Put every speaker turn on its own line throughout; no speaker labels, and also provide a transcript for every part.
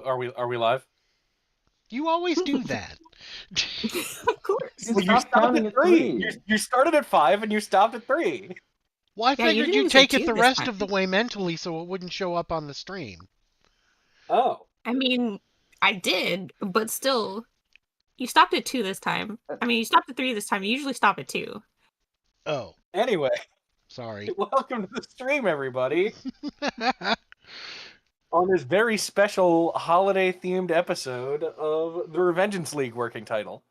Are we live?
You always do that.
Of course.
Well, you
Stop
stopped
counting
at
at
3.
three.
You started at 5 and you stopped at 3.
Well, I
Yeah,
figured
usually
you'd
we say
take it
two
the
this
rest
time.
of the way mentally so it wouldn't show up on the stream.
Oh.
I mean, I did, but still, you stopped at 2 this time. I mean, you stopped at 3 this time. You usually stop at 2.
Oh,
Anyway,
sorry.
welcome to the stream, everybody. On this very special holiday-themed episode of the Revengence League working title.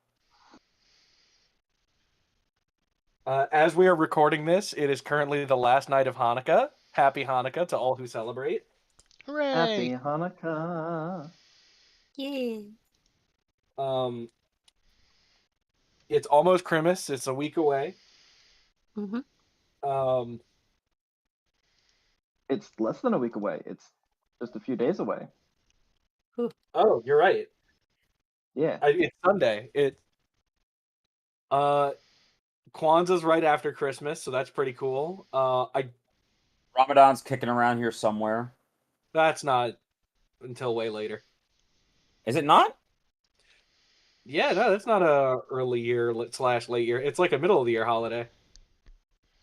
As we are recording this, it is currently the last night of Hanukkah. Happy Hanukkah to all who celebrate.
Happy
Hooray!
Hanukkah.
Yeah.
It's almost Christmas. It's a week away.
Mm-hmm.
It's less than a week away. It's just a few days away.
Oh, you're right.
Yeah.
It's Sunday. Kwanzaa's right after Christmas, so that's pretty cool.
Ramadan's kicking around here somewhere.
That's not until way later.
Is it not?
Yeah, no, that's not a early year / late year. It's like a middle of the year holiday.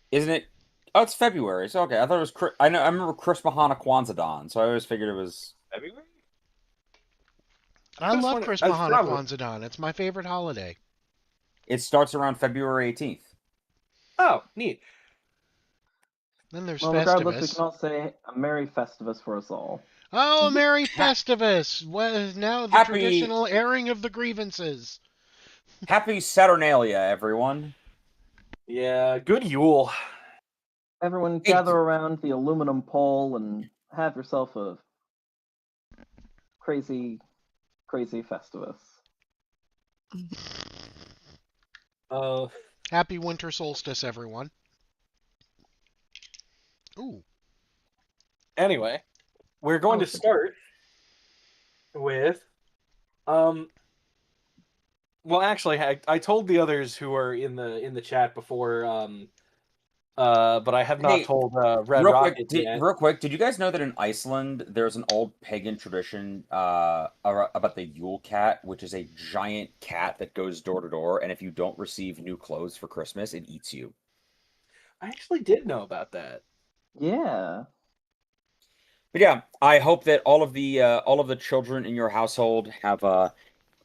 Isn't it? Oh, it's February. So okay, I thought it was. I remember Chris Mahana Kwanzaa Dawn, so I always figured it was
February?
I love Chris
I
Mahana
forgot.
Kwanzaa. It's my favorite holiday.
It starts around February 18th.
Oh, neat.
Then there's
Well, regardless, we
Festivus.
can all say a Merry Festivus for us all.
Oh, Merry Festivus! What is now the
Happy-
traditional airing of the grievances.
Happy Saturnalia, everyone.
Yeah, good Yule.
Everyone gather around the aluminum pole and have yourself a crazy, crazy Festivus.
Happy winter solstice, everyone. Ooh.
Anyway, we're going to start with well, actually, I told the others who are in the chat before, but I have not told Red Rocket yet.
Real quick, did you guys know that in Iceland there's an old pagan tradition about the Yule cat, which is a giant cat that goes door to door, and if you don't receive new clothes for Christmas, it eats you.
I actually did know about that.
Yeah.
But yeah, I hope that all of the children in your household have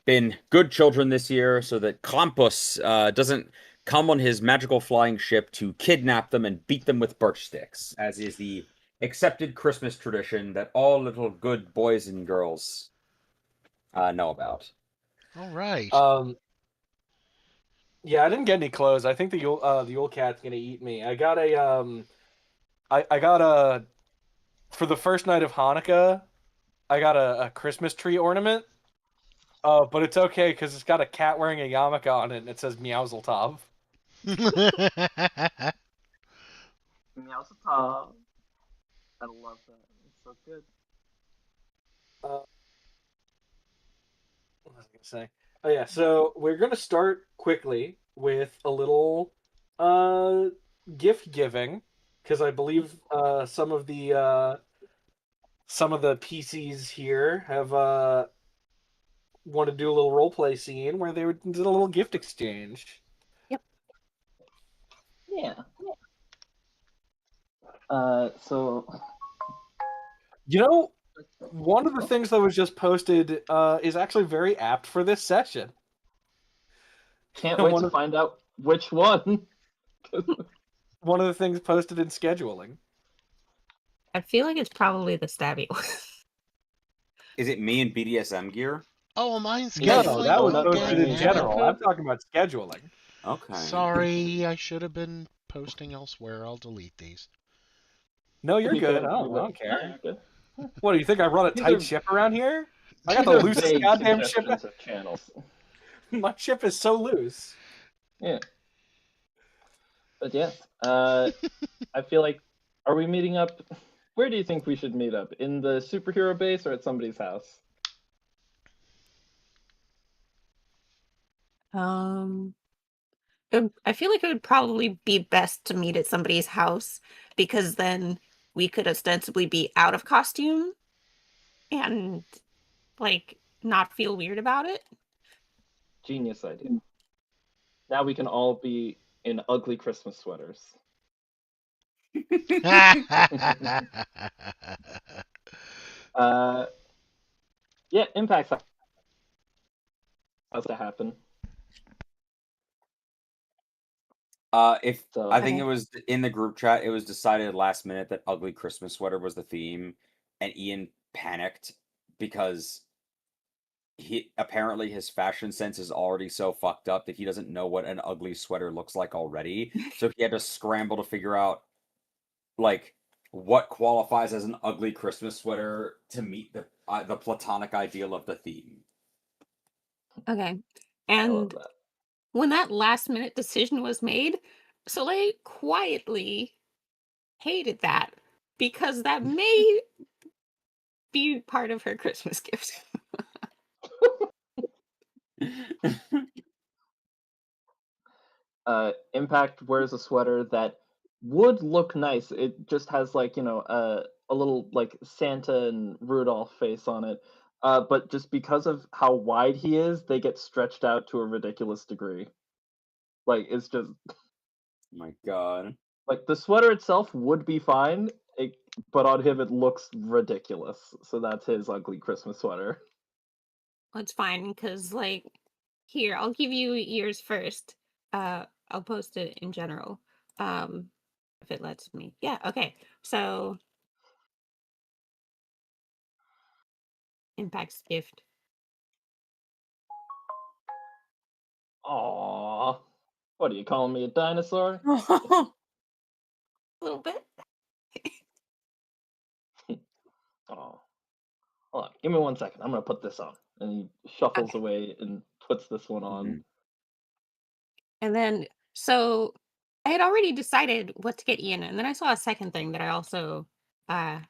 been good children this year, so that Krampus doesn't come on his magical flying ship to kidnap them and beat them with birch sticks, as is the accepted Christmas tradition that all little good boys and girls know about.
All right.
Yeah, I didn't get any clothes. I think the Yule cat's gonna eat me. I got a for the first night of Hanukkah, I got a Christmas tree ornament. But it's okay because it's got a cat wearing a yarmulke on it and it says Meowsletov.
Meowsletov. I love that. It's so good.
What was I gonna say? Oh yeah, so we're gonna start quickly with a little gift giving because I believe some of the PCs here have want to do a little roleplay scene where they did a little gift exchange.
Yep.
Yeah. So.
You know, one of the things that was just posted is actually very apt for this session.
Can't wait to find out which one.
One of the things posted in scheduling.
I feel like it's probably the stabby one.
Is it me in BDSM gear?
Oh, mine's
No,
scheduling.
that was
Okay.
posted in general. I'm talking about scheduling.
Okay.
Sorry, I should have been posting elsewhere. I'll delete these.
No, you're good. I don't care. What, do you think I run a tight ship around here? I got the loosest goddamn ship.
Channels.
My ship is so loose.
Yeah. But yes, I feel like, are we meeting up? Where do you think we should meet up? In the superhero base or at somebody's house?
I feel like it would probably be best to meet at somebody's house because then we could ostensibly be out of costume and like not feel weird about it.
Genius idea. Now we can all be in ugly Christmas sweaters. Yeah, Impact's has to happen.
If
So
I think
Okay.
it was in the group chat, it was decided last minute that ugly Christmas sweater was the theme, and Ian panicked because his fashion sense is already so fucked up that he doesn't know what an ugly sweater looks like already. So he had to scramble to figure out like what qualifies as an ugly Christmas sweater to meet the platonic ideal of the theme.
Okay.
I love
And
that.
when that last minute decision was made, Soleil quietly hated that because that may be part of her Christmas gift.
Impact wears a sweater that would look nice. It just has like, you know, a little like Santa and Rudolph face on it. But just because of how wide he is, they get stretched out to a ridiculous degree. Like it's just
My God.
like the sweater itself would be fine, but on him it looks ridiculous. So that's his ugly Christmas sweater.
It's fine because, like, here, I'll give you yours first. I'll post it in general. If it lets me. Yeah, okay. So, Impact's gift.
Aww. What are you calling me, a dinosaur?
A little bit.
Oh, hold on. Give me 1 second. I'm gonna put this on. And he shuffles
Okay.
away and puts this one on.
Mhm.
And then, so I had already decided what to get Ian, and then I saw a second thing that I also had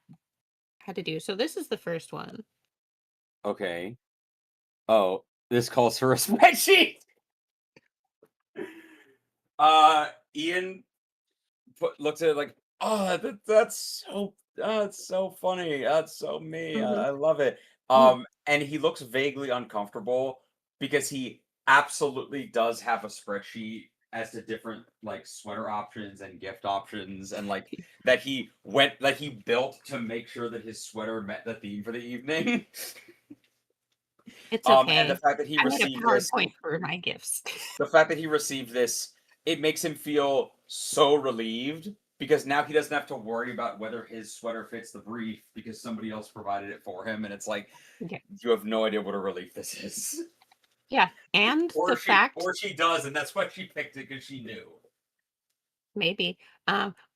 to do. So this is the first one.
Okay. Oh, this calls for a spreadsheet. Ian looks at it like, oh, that's so funny. That's so me.
Mhm.
I love it.
Mm.
And he looks vaguely uncomfortable because he absolutely does have a spreadsheet as to different like sweater options and gift options and like that he built to make sure that his sweater met the theme for the evening.
It's
And the
okay.
fact that he
I made a
received this
PowerPoint for my gifts.
the fact that he received this, it makes him feel so relieved because now he doesn't have to worry about whether his sweater fits the brief because somebody else provided it for him, and it's like
Okay.
you have no idea what a relief this is.
Yeah, and
Or
the fact
she does, and that's why she picked it because she knew.
maybe.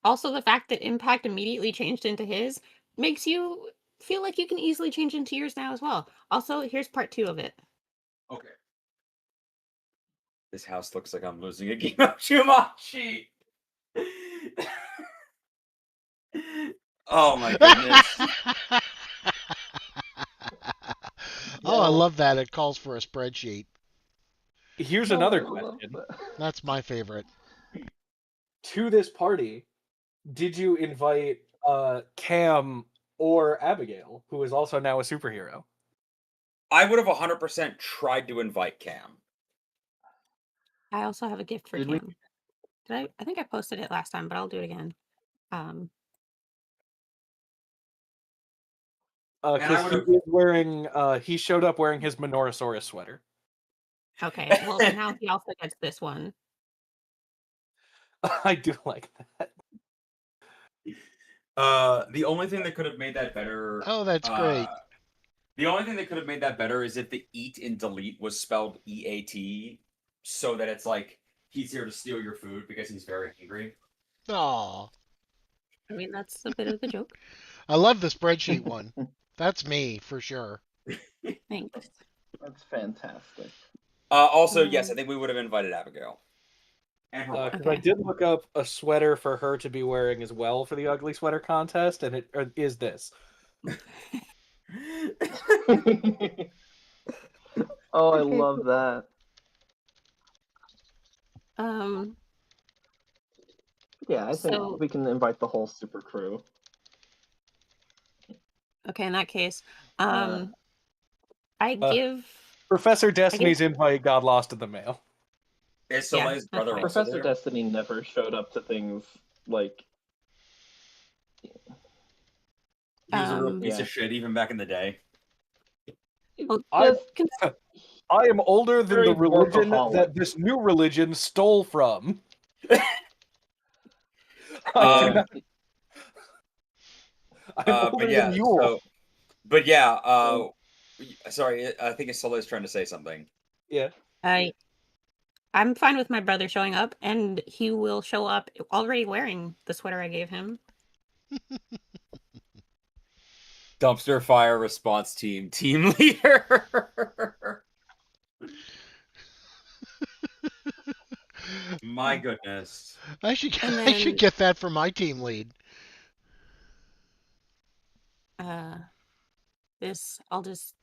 Also the fact that Impact immediately changed into his makes you feel like you can easily change into yours now as well. Also, here's part 2 of it.
Okay. This house looks like I'm losing a game of Shumachi. Oh my goodness.
Oh, I
Yeah.
love that. It calls for a spreadsheet.
Here's
No,
another
I love
question.
that.
That's my favorite.
To this party, did you invite Cam or Abigail, who is also now a superhero?
I would have 100% tried to invite Cam.
I also have a gift for
Did we-
Cam. I think I posted it last time, but I'll do it again.
And I
Because
would've-
he showed up wearing his Minorasaurus sweater.
Okay, well, then now he also gets this one.
I do like that.
The only thing that could have made that better.
Oh, that's great.
The only thing that could have made that better is if the eat and delete was spelled EAT, so that it's like he's here to steal your food because he's very angry.
Aw.
I mean, that's a bit of the joke.
I love the spreadsheet one. That's me, for sure.
Thanks.
That's fantastic.
Also, yes, I think we would have invited Abigail. And her wife.
'Cause I did look up a sweater for her to be wearing as well for the ugly sweater contest, and it is this.
Oh, I love that. Yeah, I think
So-
we can invite the whole super crew.
Okay, in that case,
Uh,
I give.
Professor Destiny's invite got lost in the mail.
Is
Yeah,
Soleil's brother
that's
also
Professor
there?
Destiny never showed up to things like.
He was a real
Um,
piece
Yeah.
of shit even back in the day.
Well,
I
Just
I am older than
very
the religion
workaholic.
that this new religion stole from.
Um,
I'm older
but yeah,
than you all.
so, but yeah, sorry, I think Soleil's trying to say something.
Yeah.
I'm fine with my brother showing up, and he will show up already wearing the sweater I gave him.
Dumpster fire response team leader. My goodness.
I should
And
I should
then,
get that for my team lead.
this, I'll just,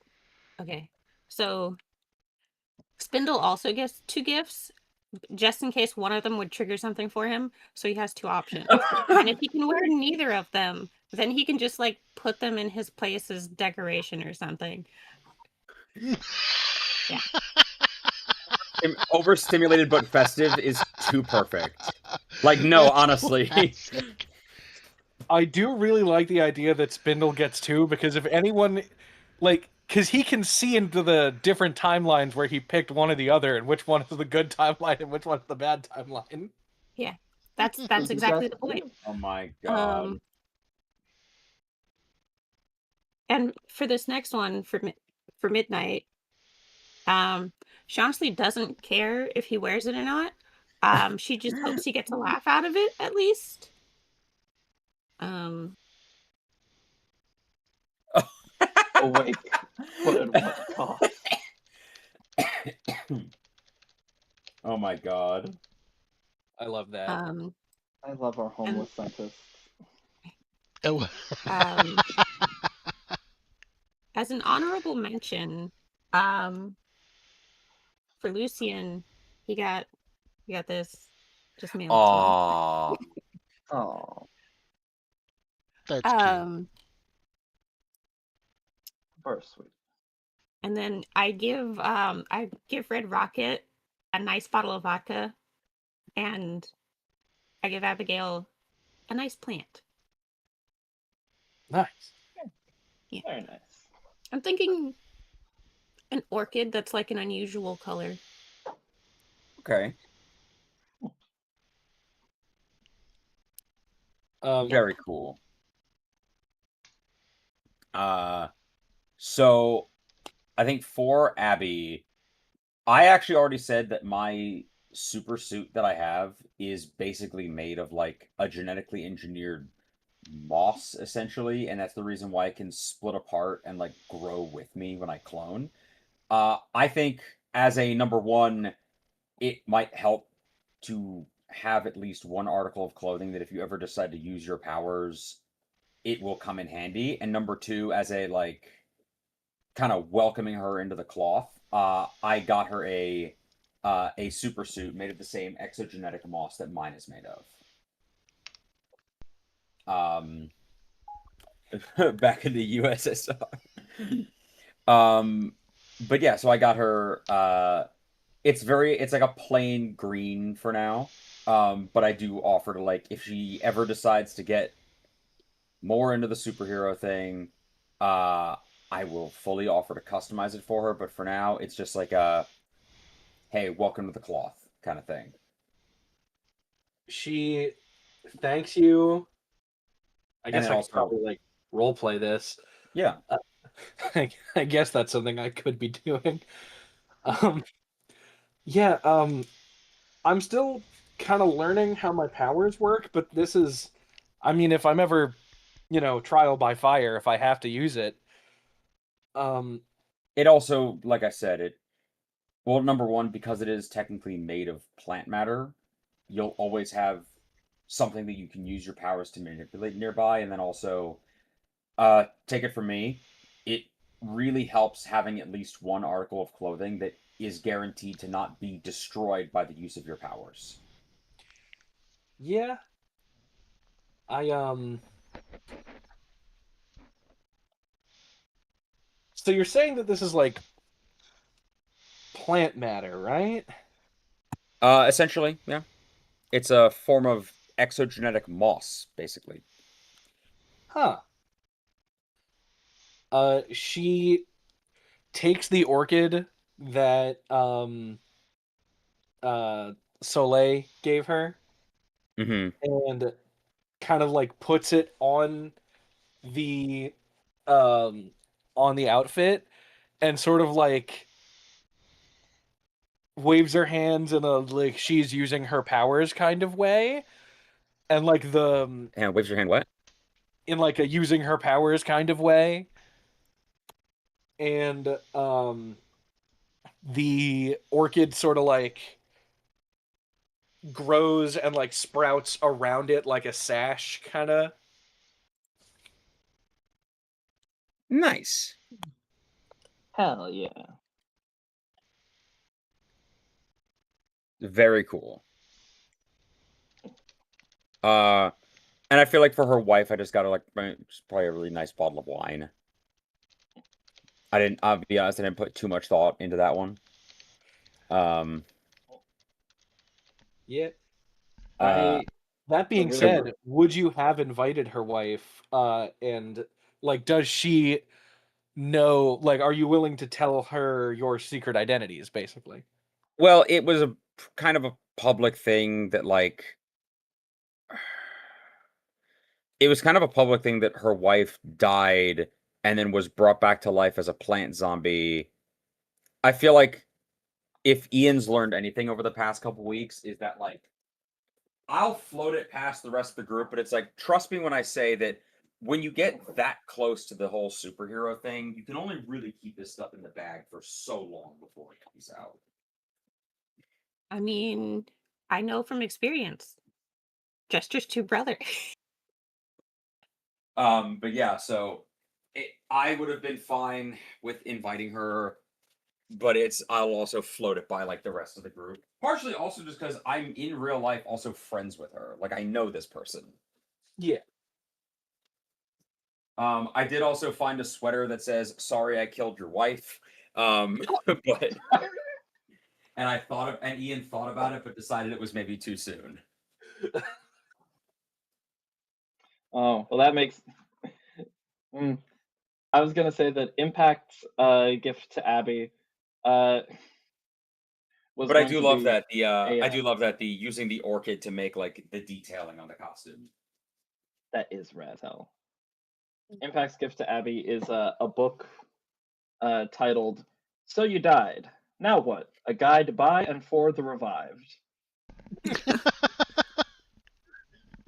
okay. So, Spindle also gets 2 gifts, just in case one of them would trigger something for him. So he has 2 options. And if he can wear neither of them, then he can just, like, put them in his place as decoration or something. Yeah.
Overstimulated but festive is too perfect. Like, no,
That's
honestly.
classic.
I do really like the idea that Spindle gets 2, because if anyone, like, because he can see into the different timelines where he picked one or the other, and which one is the good timeline and which one's the bad timeline.
Yeah. That's exactly the point.
Oh my god.
And for this next one, for midnight, she honestly doesn't care if he wears it or not. She just hopes he gets a laugh out of it at least.
awake, but at what cost?
Oh my god.
I love that.
I love our homeless scientists.
Oh.
As an honorable mention, for Lucian, he got this just mailed to him.
Aww.
Oh,
That's cute.
very sweet.
And then I give Red Rocket a nice bottle of vodka, and I give Abigail a nice plant.
Nice.
Yeah.
Very nice.
I'm thinking an orchid that's like an unusual color.
Okay.
Yeah.
Very cool. So I think for Abby, I actually already said that my super suit that I have is basically made of like a genetically engineered moss, essentially, and that's the reason why it can split apart and like grow with me when I clone. I think as a number one, it might help to have at least one article of clothing that if you ever decide to use your powers, it will come in handy. And number two, as a like kind of welcoming her into the cloth, I got her a super suit made of the same exogenetic moss that mine is made of. Back in the USSR. But yeah, so I got her. It's like a plain green for now. But I do offer to like if she ever decides to get more into the superhero thing, I will fully offer to customize it for her. But for now, it's just like a hey, welcome to the cloth kind of thing.
She thanks you. I
And
guess
then
I could
also,
probably like role play this.
yeah,
I guess that's something I could be doing. Yeah, I'm still kind of learning how my powers work, but this is, I mean, if I'm ever, trial by fire, if I have to use it, um,
it also, like I said, it well, number one, because it is technically made of plant matter, you'll always have something that you can use your powers to manipulate nearby, and then also, take it from me, it really helps having at least one article of clothing that is guaranteed to not be destroyed by the use of your powers.
yeah, I So you're saying that this is like plant matter, right?
Essentially, yeah. It's a form of exogenetic moss, basically.
Huh. She takes the orchid that uh Soleil gave her
Mm-hmm.
and kind of like puts it the um on the outfit and sort of like waves her hands in a like she's using her powers kind of way, and like
And waves your hand what?
in like a using her powers kind of way, and the orchid sort of like grows and like sprouts around it like a sash kind of.
Nice.
Hell yeah.
Very cool. And I feel like for her wife, I just got her like just probably a really nice bottle of wine. I'll be honest, I didn't put too much thought into that one.
Yeah.
Uh,
That being
really
said,
good.
would you have invited her wife? And like, does she know? Like, are you willing to tell her your secret identities, basically?
well, it was a kind of a public thing that like it was kind of a public thing that her wife died and then was brought back to life as a plant zombie. I feel like if Ian's learned anything over the past couple weeks is that like I'll float it past the rest of the group, but it's like trust me when I say that when you get that close to the whole superhero thing, you can only really keep this stuff in the bag for so long before it comes out.
I mean, I know from experience. Jester's two brother.
But yeah, so I would have been fine with inviting her, but I'll also float it by like the rest of the group. Partially also just because I'm in real life also friends with her. Like I know this person.
Yeah.
I did also find a sweater that says "Sorry, I killed your wife." But and Ian thought about it, but decided it was maybe too soon.
Oh, well, that makes. I was gonna say that Impact's gift to Abby uh, was
But I
going
do
to
love
be
that I do
a
love that the using the orchid to make like the detailing on the costume.
that is rad as hell. Impact's gift to Abby is a book titled "So You Died. Now What? A Guide by and for the Revived,"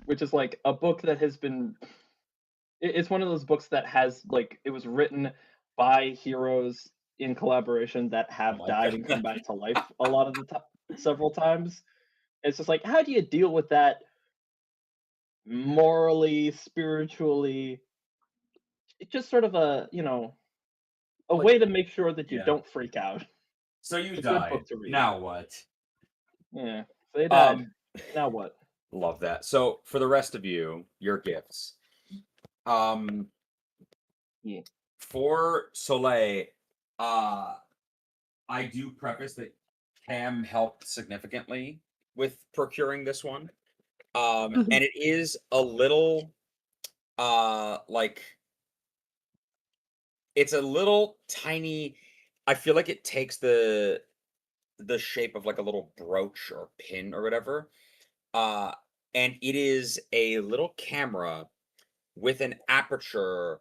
which is like a book that has been. It's one of those books that has like it was written by heroes in collaboration that have
my
died
God.
and come back to life a lot of the time, several times. It's just like, how do you deal with that morally, spiritually? It's just sort of a a
Like,
way to make sure that you
yeah.
don't freak out.
So you
It's a good
died.
book to read.
Now what?
Yeah, so they died.
Um,
Now what?
love that. So for the rest of you, your gifts. Um,
Yeah.
for Soleil, uh, I do preface that Cam helped significantly with procuring this one. And it is a little like it's a little tiny. I feel like it takes the shape of like a little brooch or pin or whatever. Uh and it is a little camera with an aperture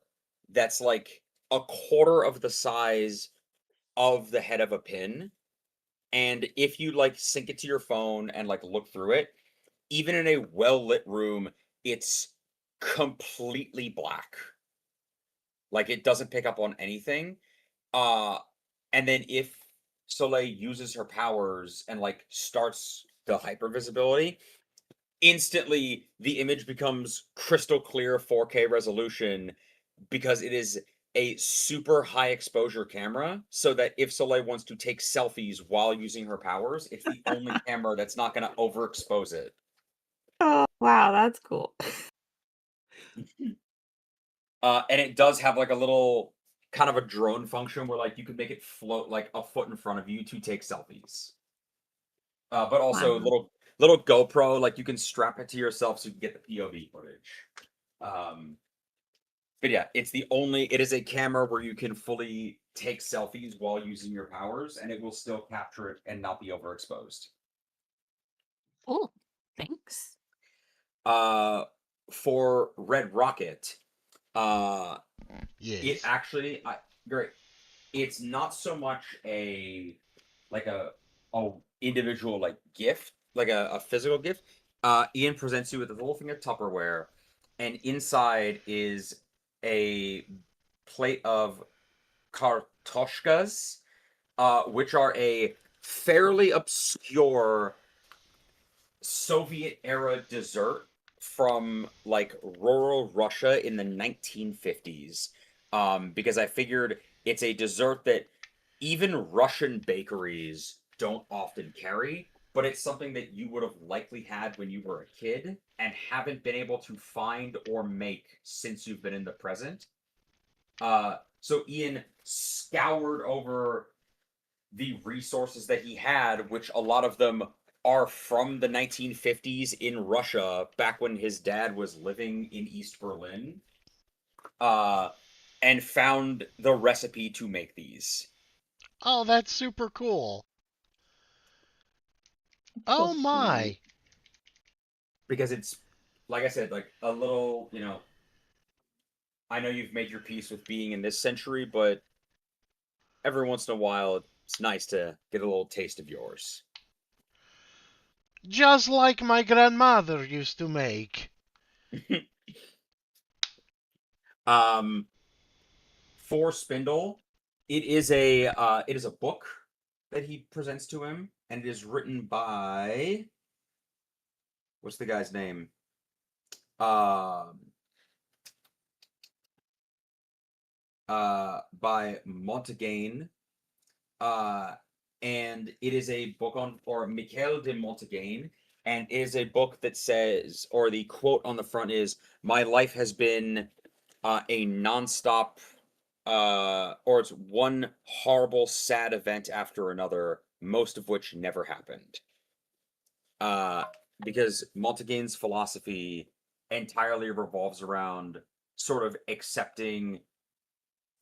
that's like a quarter of the size of the head of a pin. And if you like sync it to your phone and like look through it, even in a well lit room, it's completely black. Like it doesn't pick up on anything. Uh and then if Soleil uses her powers and like starts the hypervisibility, instantly the image becomes crystal clear 4K resolution because it is a super high exposure camera so that if Soleil wants to take selfies while using her powers, it's the only camera that's not going to overexpose it.
Oh, wow, that's cool.
And it does have like a little kind of a drone function where like you can make it float like a foot in front of you to take selfies. But also
Wow.
little GoPro, like you can strap it to yourself so you can get the POV footage. But yeah, it is a camera where you can fully take selfies while using your powers, and it will still capture it and not be overexposed.
Oh, thanks.
For Red Rocket, it
Yes.
actually, great. It's not so much like a individual like gift, like a physical gift. Ian presents you with a little thing of Tupperware, and inside is a plate of kartoshkas, which are a fairly obscure Soviet era dessert from like rural Russia in the 1950s. Because I figured it's a dessert that even Russian bakeries don't often carry, but it's something that you would have likely had when you were a kid and haven't been able to find or make since you've been in the present. So Ian scoured over the resources that he had, which a lot of them are from the 1950s in Russia, back when his dad was living in East Berlin, and found the recipe to make these.
Oh, that's super cool.
So
Oh
sweet.
my.
Because it's, like I said, like a little, I know you've made your peace with being in this century, but every once in a while, it's nice to get a little taste of yours.
Just like my grandmother used to make.
um, for Spindle, it is a book that he presents to him, and it is written by what's the guy's name? Um, by Montaigne, uh, and it is a book on or Michel de Montaigne, and it is a book that says, or the quote on the front is, "My life has been a nonstop, or it's one horrible, sad event after another, most of which never happened." Uh, because Montaigne's philosophy entirely revolves around sort of accepting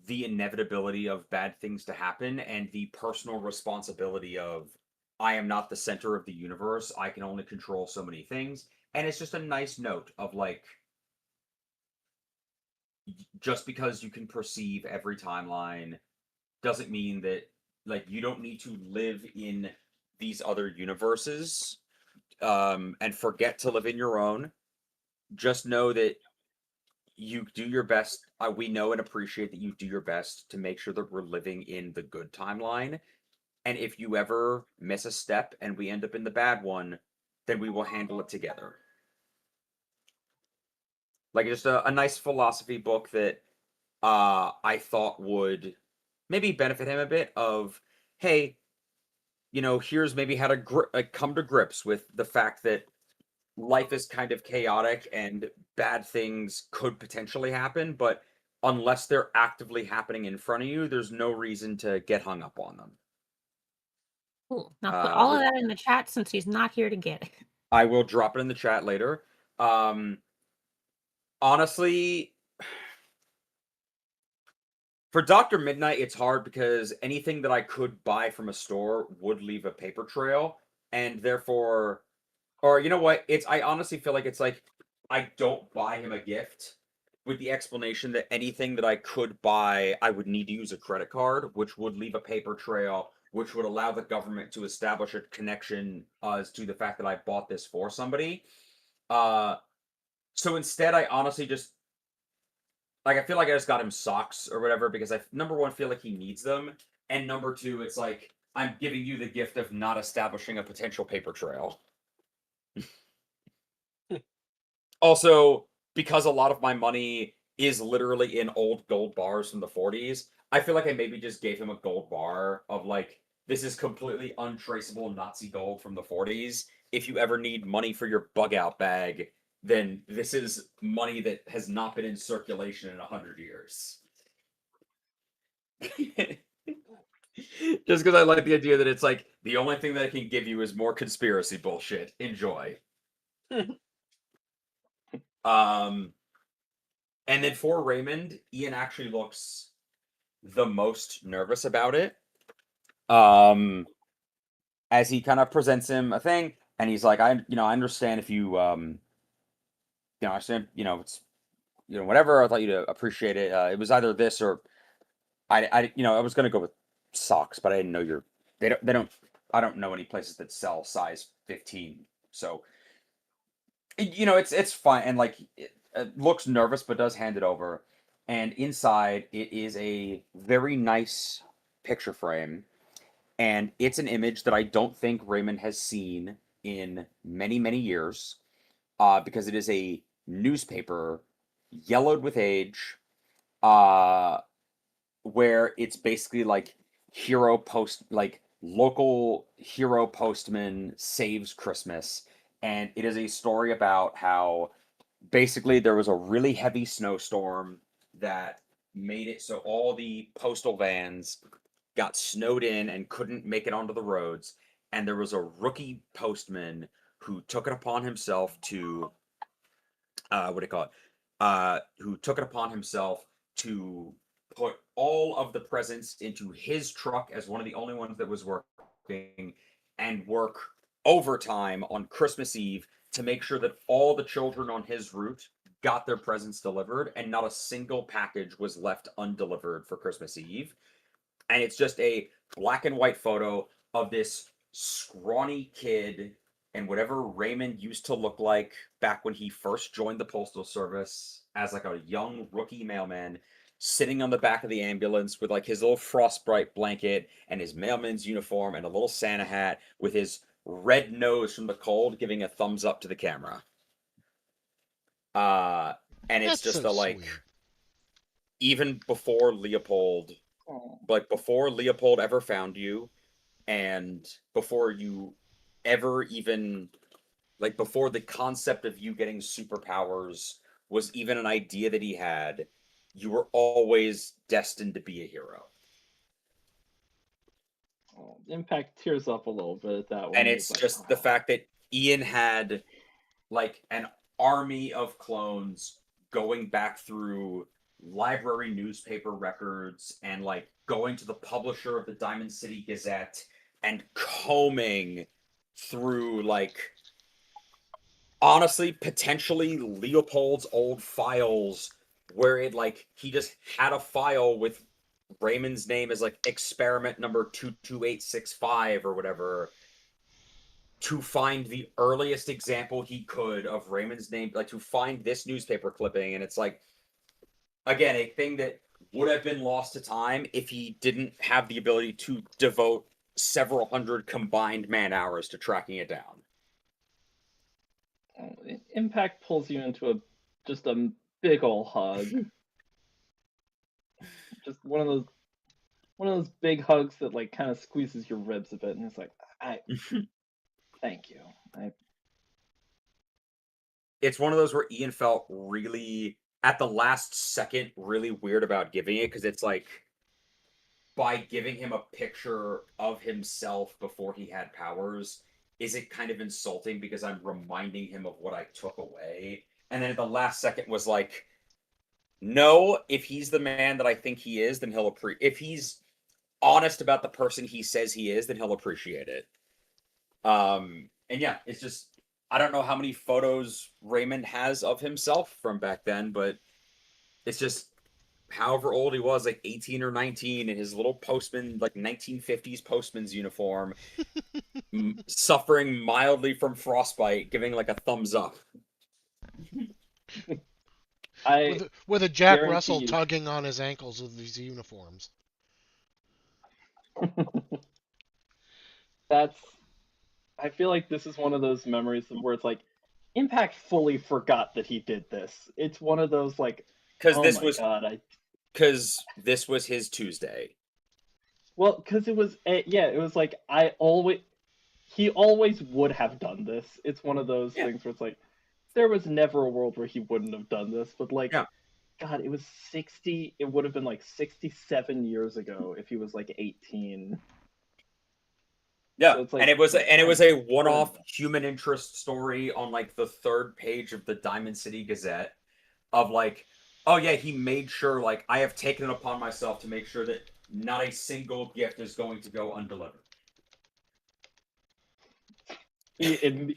the inevitability of bad things to happen and the personal responsibility of, I am not the center of the universe, I can only control so many things. And it's just a nice note of like, just because you can perceive every timeline doesn't mean that like you don't need to live in these other universes, and forget to live in your own. Just know that you do your best. We know and appreciate that you do your best to make sure that we're living in the good timeline. And if you ever miss a step and we end up in the bad one, then we will handle it together. Like just a nice philosophy book that I thought would maybe benefit him a bit of, hey, here's maybe how to come to grips with the fact that life is kind of chaotic and bad things could potentially happen, but unless they're actively happening in front of you, there's no reason to get hung up on them.
Cool. Now put all of
Which
that in the chat since he's not here to get it.
I will drop it in the chat later. Honestly, for Dr. Midnight, it's hard because anything that I could buy from a store would leave a paper trail, and therefore, or you know what? I honestly feel like it's like I don't buy him a gift with the explanation that anything that I could buy, I would need to use a credit card, which would leave a paper trail, which would allow the government to establish a connection as to the fact that I bought this for somebody. Uh, so instead, I honestly just like I feel like I just got him socks or whatever because I number one feel like he needs them, and number two, it's like I'm giving you the gift of not establishing a potential paper trail. Also, because a lot of my money is literally in old gold bars from the 40s, I feel like I maybe just gave him a gold bar of like, this is completely untraceable Nazi gold from the 40s. If you ever need money for your bug out bag, then this is money that has not been in circulation in 100 years. Just because I like the idea that it's like the only thing that I can give you is more conspiracy bullshit. Enjoy. Um, and then for Raymond, Ian actually looks the most nervous about it. As he kind of presents him a thing, and he's like, I understand if you, I understand, it's, whatever. I thought you'd appreciate it. It was either this or I was gonna go with socks, but I didn't know they don't. I don't know any places that sell size 15, so it's fine, and like it looks nervous, but does hand it over, and inside it is a very nice picture frame, and it's an image that I don't think Raymond has seen in many, many years, because it is a newspaper yellowed with age, uh, where it's basically like local hero postman saves Christmas, and it is a story about how basically there was a really heavy snowstorm that made it so all the postal vans got snowed in and couldn't make it onto the roads, and there was a rookie postman who took it upon himself to what do you call it? Who took it upon himself to put all of the presents into his truck as one of the only ones that was working, and work overtime on Christmas Eve to make sure that all the children on his route got their presents delivered and not a single package was left undelivered for Christmas Eve. And it's just a black and white photo of this scrawny kid and whatever Raymond used to look like back when he first joined the Postal Service as like a young rookie mailman, sitting on the back of the ambulance with like his little frostbite blanket and his mailman's uniform and a little Santa hat with his red nose from the cold giving a thumbs up to the camera. And it's
That's
just
so
like
sweet.
even before Leopold,
Oh,
like before Leopold ever found you, and before you ever even like before the concept of you getting superpowers was even an idea that he had, you were always destined to be a hero.
oh, Impact tears up a little bit at that one.
And
He's
it's
like,
just the fact that Ian had like an army of clones going back through library newspaper records and like going to the publisher of the Diamond City Gazette and combing through like honestly potentially Leopold's old files where it like he just had a file with Raymond's name as like experiment number 22865 or whatever, to find the earliest example he could of Raymond's name, like to find this newspaper clipping. And it's like, again, a thing that would have been lost to time if he didn't have the ability to devote several hundred combined man hours to tracking it down.
oh, Impact pulls you into just a big ol' hug. Just one of those big hugs that like kind of squeezes your ribs a bit, and it's like, I thank you.
It's one of those where Ian felt really, at the last second, really weird about giving it, because it's like, by giving him a picture of himself before he had powers, is it kind of insulting because I'm reminding him of what I took away? And then at the last second was like, no, if he's the man that I think he is, then he'll appreciate. If he's honest about the person he says he is, then he'll appreciate it. And yeah, it's just I don't know how many photos Raymond has of himself from back then, but it's just however old he was, like 18 or 19, in his little postman, like 1950s postman's uniform, suffering mildly from frostbite, giving like a thumbs up.
I
With a Jack
guarantee
Russell
you.
tugging on his ankles with these uniforms.
That's. I feel like this is one of those memories where it's like, Impact fully forgot that he did this. It's one of those like,
Because
oh my god,
this was his Tuesday.
Well, because it was, yeah, it was like he always would have done this. It's one of those things where it's like, there was never a world where he wouldn't have done this, but like,
Yeah.
God, it was 60. It would have been like 67 years ago if he was like 18.
Yeah,
So it's
and
like,
it was a one-off
incredible.
human interest story on like the 3rd page of the Diamond City Gazette of like, oh yeah, he made sure like I have taken it upon myself to make sure that not a single gift is going to go undelivered.
In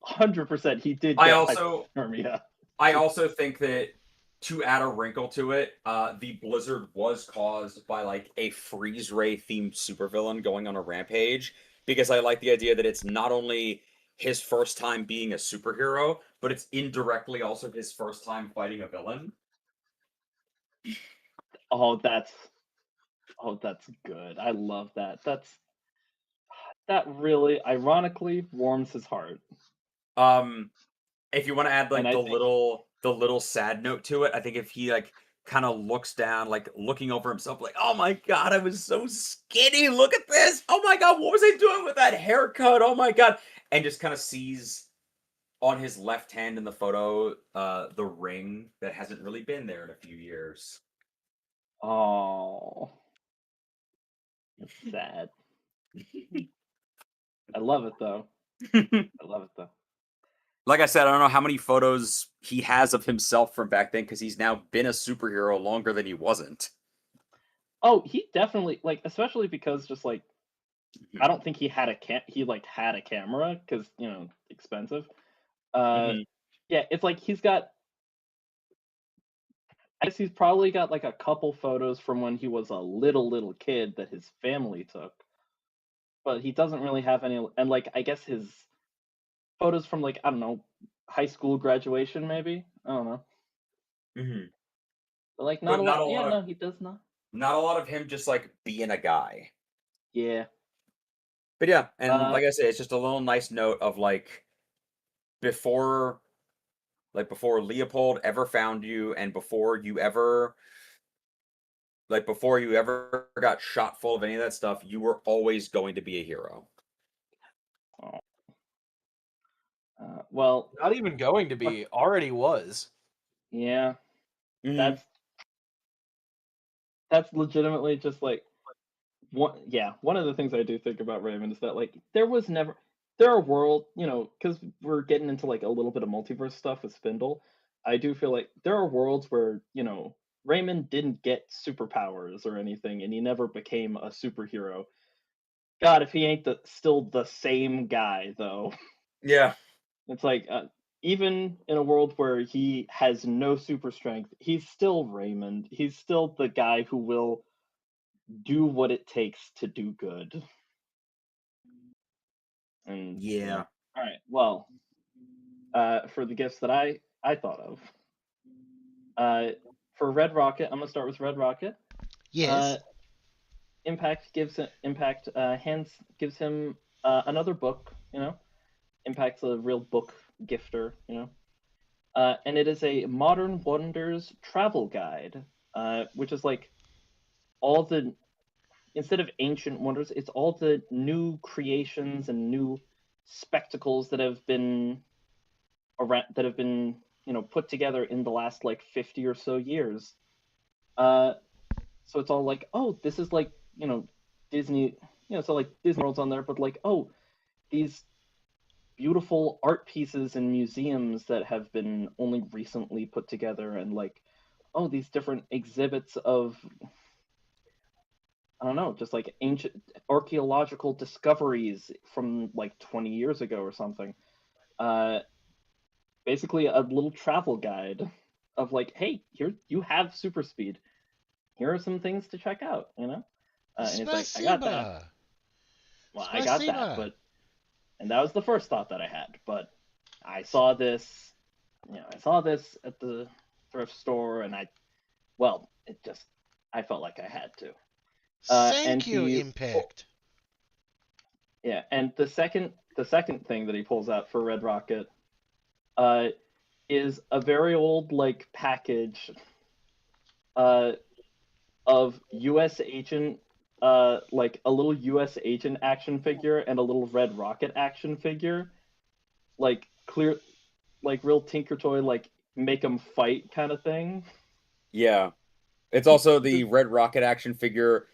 100%, he did
I
get
also
hypothermia.
I also think that to add a wrinkle to it, the blizzard was caused by like a freeze ray themed supervillain going on a rampage. Because I like the idea that it's not only his first time being a superhero, but it's indirectly also his first time fighting a villain.
Oh, that's good. I love that. That really, ironically, warms his heart.
If you want to add
And
like
I think,
the little sad note to it, I think if he like kind of looks down, like looking over himself, like, oh my god, I was so skinny. Look at this. Oh my god, what was I doing with that haircut? Oh my god, and just kind of sees on his left hand in the photo, the ring that hasn't really been there in a few years.
oh, that's sad. I love it though. I love it though.
Like I said, I don't know how many photos he has of himself from back then because he's now been a superhero longer than he wasn't.
Oh, he definitely like, especially because just like I don't think he had he like had a camera because expensive. Uh,
Mhm.
yeah, it's like he's got. I guess he's probably got like a couple photos from when he was a little kid that his family took, but he doesn't really have any. And like I guess his photos from like I don't know, high school graduation maybe. I don't know.
Mhm.
But like not
But
a
not
lot.
a
Yeah,
lot of
no, he does not.
not a lot of him just like being a guy.
Yeah.
But yeah, and
Uh,
like I said, it's just a little nice note of like before before Leopold ever found you and before you ever got shot full of any of that stuff, you were always going to be a hero.
oh, well,
Not even going to
look,
be, already was.
yeah,
Mhm.
that's legitimately just like one of the things I do think about Raymond is that like there are because we're getting into like a little bit of multiverse stuff with Spindle. I do feel like there are worlds where Raymond didn't get superpowers or anything, and he never became a superhero. God, if he ain't still the same guy though.
Yeah.
It's like even in a world where he has no super strength, he's still Raymond. He's still the guy who will do what it takes to do good. And
Yeah.
all right, well, for the gifts that I thought of, uh, for Red Rocket, I'm gonna start with Red Rocket. Uh,
Yes.
Impact hands gives him another book. Impact's a real book gifter. And it is a Modern Wonders travel guide, which is like all the instead of ancient wonders, it's all the new creations and new spectacles that have been around put together in the last like 50 or so years. So it's all like, oh, this is like Disney, so like Disney World's on there, but like, oh, these beautiful art pieces and museums that have been only recently put together, and like, oh, these different exhibits of I don't know, just like ancient archaeological discoveries from like 20 years ago or something. Uh, Basically a little travel guide of like, hey, here you have super speed. Here are some things to check out. And it's like, I got that.
Spasiba.
Well, I got that,
Spasiba.
and that was the first thought that I had. But I saw this, I saw this at the thrift store, and I felt like I had to. And
Thank you,
he,
Impact.
yeah, and the second thing that he pulls out for Red Rocket, uh, is a very old like package, uh, of U.S. agent, like a little U.S. agent action figure and a little Red Rocket action figure, like clear, like real Tinker Toy, like make them fight kind of thing.
Yeah. It's also the Red Rocket action figure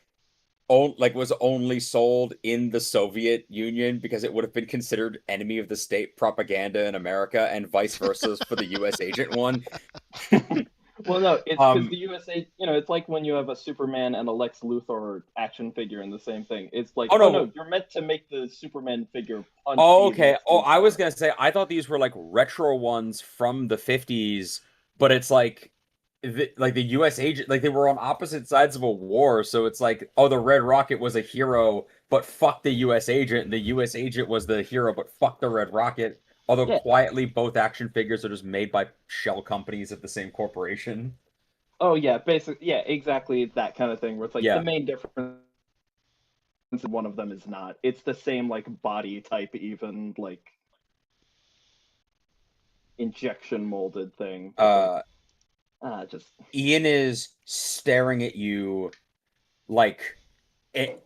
was only sold in the Soviet Union because it would have been considered enemy of the state propaganda in America, and vice versa for the US agent one.
Well, no, it's because
Um,
the USA, it's like when you have a Superman and a Lex Luthor action figure in the same thing. It's like,
oh
oh
no.
no, you're meant to make the Superman figure punch
Oh,
the
okay.
Lex
Oh, I was
Luthor.
gonna say I thought these were like retro ones from the 50s, but it's like like the US agent, like they were on opposite sides of a war, so it's like, oh, the Red Rocket was a hero, but fuck the US agent, and the US agent was the hero, but fuck the Red Rocket. Although
Yeah.
quietly, both action figures are just made by shell companies of the same corporation.
Oh yeah, yeah, exactly that kind of thing where it's like the
Yeah.
main difference one of them is not. It's the same like body type, even like injection molded thing. But it's like just
Ian is staring at you like it,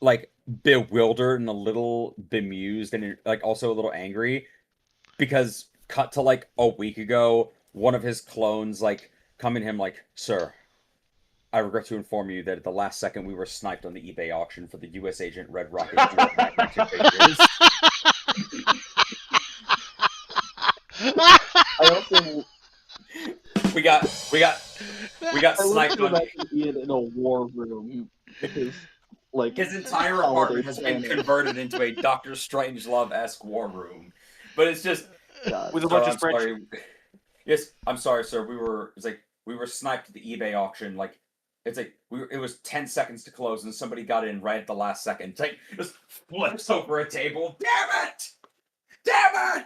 like bewildered and a little bemused and like also a little angry because cut to like a week ago, one of his clones like come in him like, "Sir, I regret to inform you that at the last second we were sniped on the eBay auction for the US agent Red Rocket Dual Pack action figures."
I also
we got we got we got
I love
sniped
to
on.
imagine Ian in a war room with his like
His entire
holiday
apartment has been
planning.
converted into a Doctor Strangelove-esque war room. But it's just,
God.
with a
sir,
bunch of
I'm
spreadsheets.
sorry. Yes, I'm sorry, sir. It's like we were sniped at the eBay auction. Like it's like it was 10 seconds to close, and somebody got in right at the last second. It's like just flips over a table. Damn it! Damn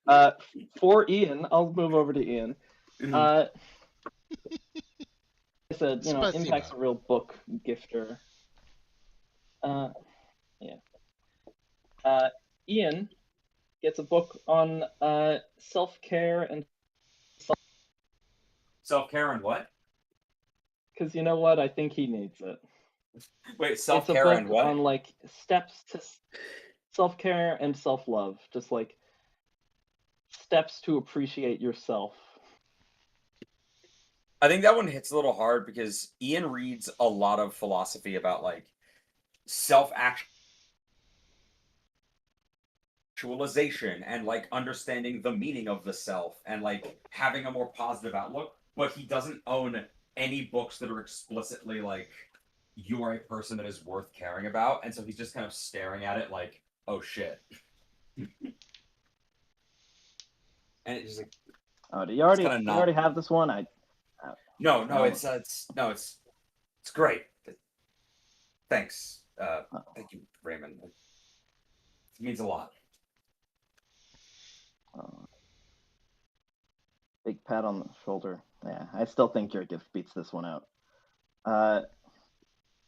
it!
For Ian, I'll move over to Ian. I said, Impact's
Spasiba.
a real book gifter. Yeah. Ian gets a book on self-care and
Self-care and what?
because you know what? I think he needs it.
Wait,
It's a
self-care and
book
what?
on like steps to self-care and self-love, just like steps to appreciate yourself.
I think that one hits a little hard because Ian reads a lot of philosophy about like self-actualization and like understanding the meaning of the self and like having a more positive outlook, but he doesn't own any books that are explicitly like you are a person that is worth caring about, and so he's just kind of staring at it like, oh shit. And it's just like
Oh, do
it's kind of
you
not.
already have this one?
No, no,
don't-
it's great. Thanks. Thank you, Raymond. It means a lot.
uh, big pat on the shoulder. Yeah, I still think your gift beats this one out.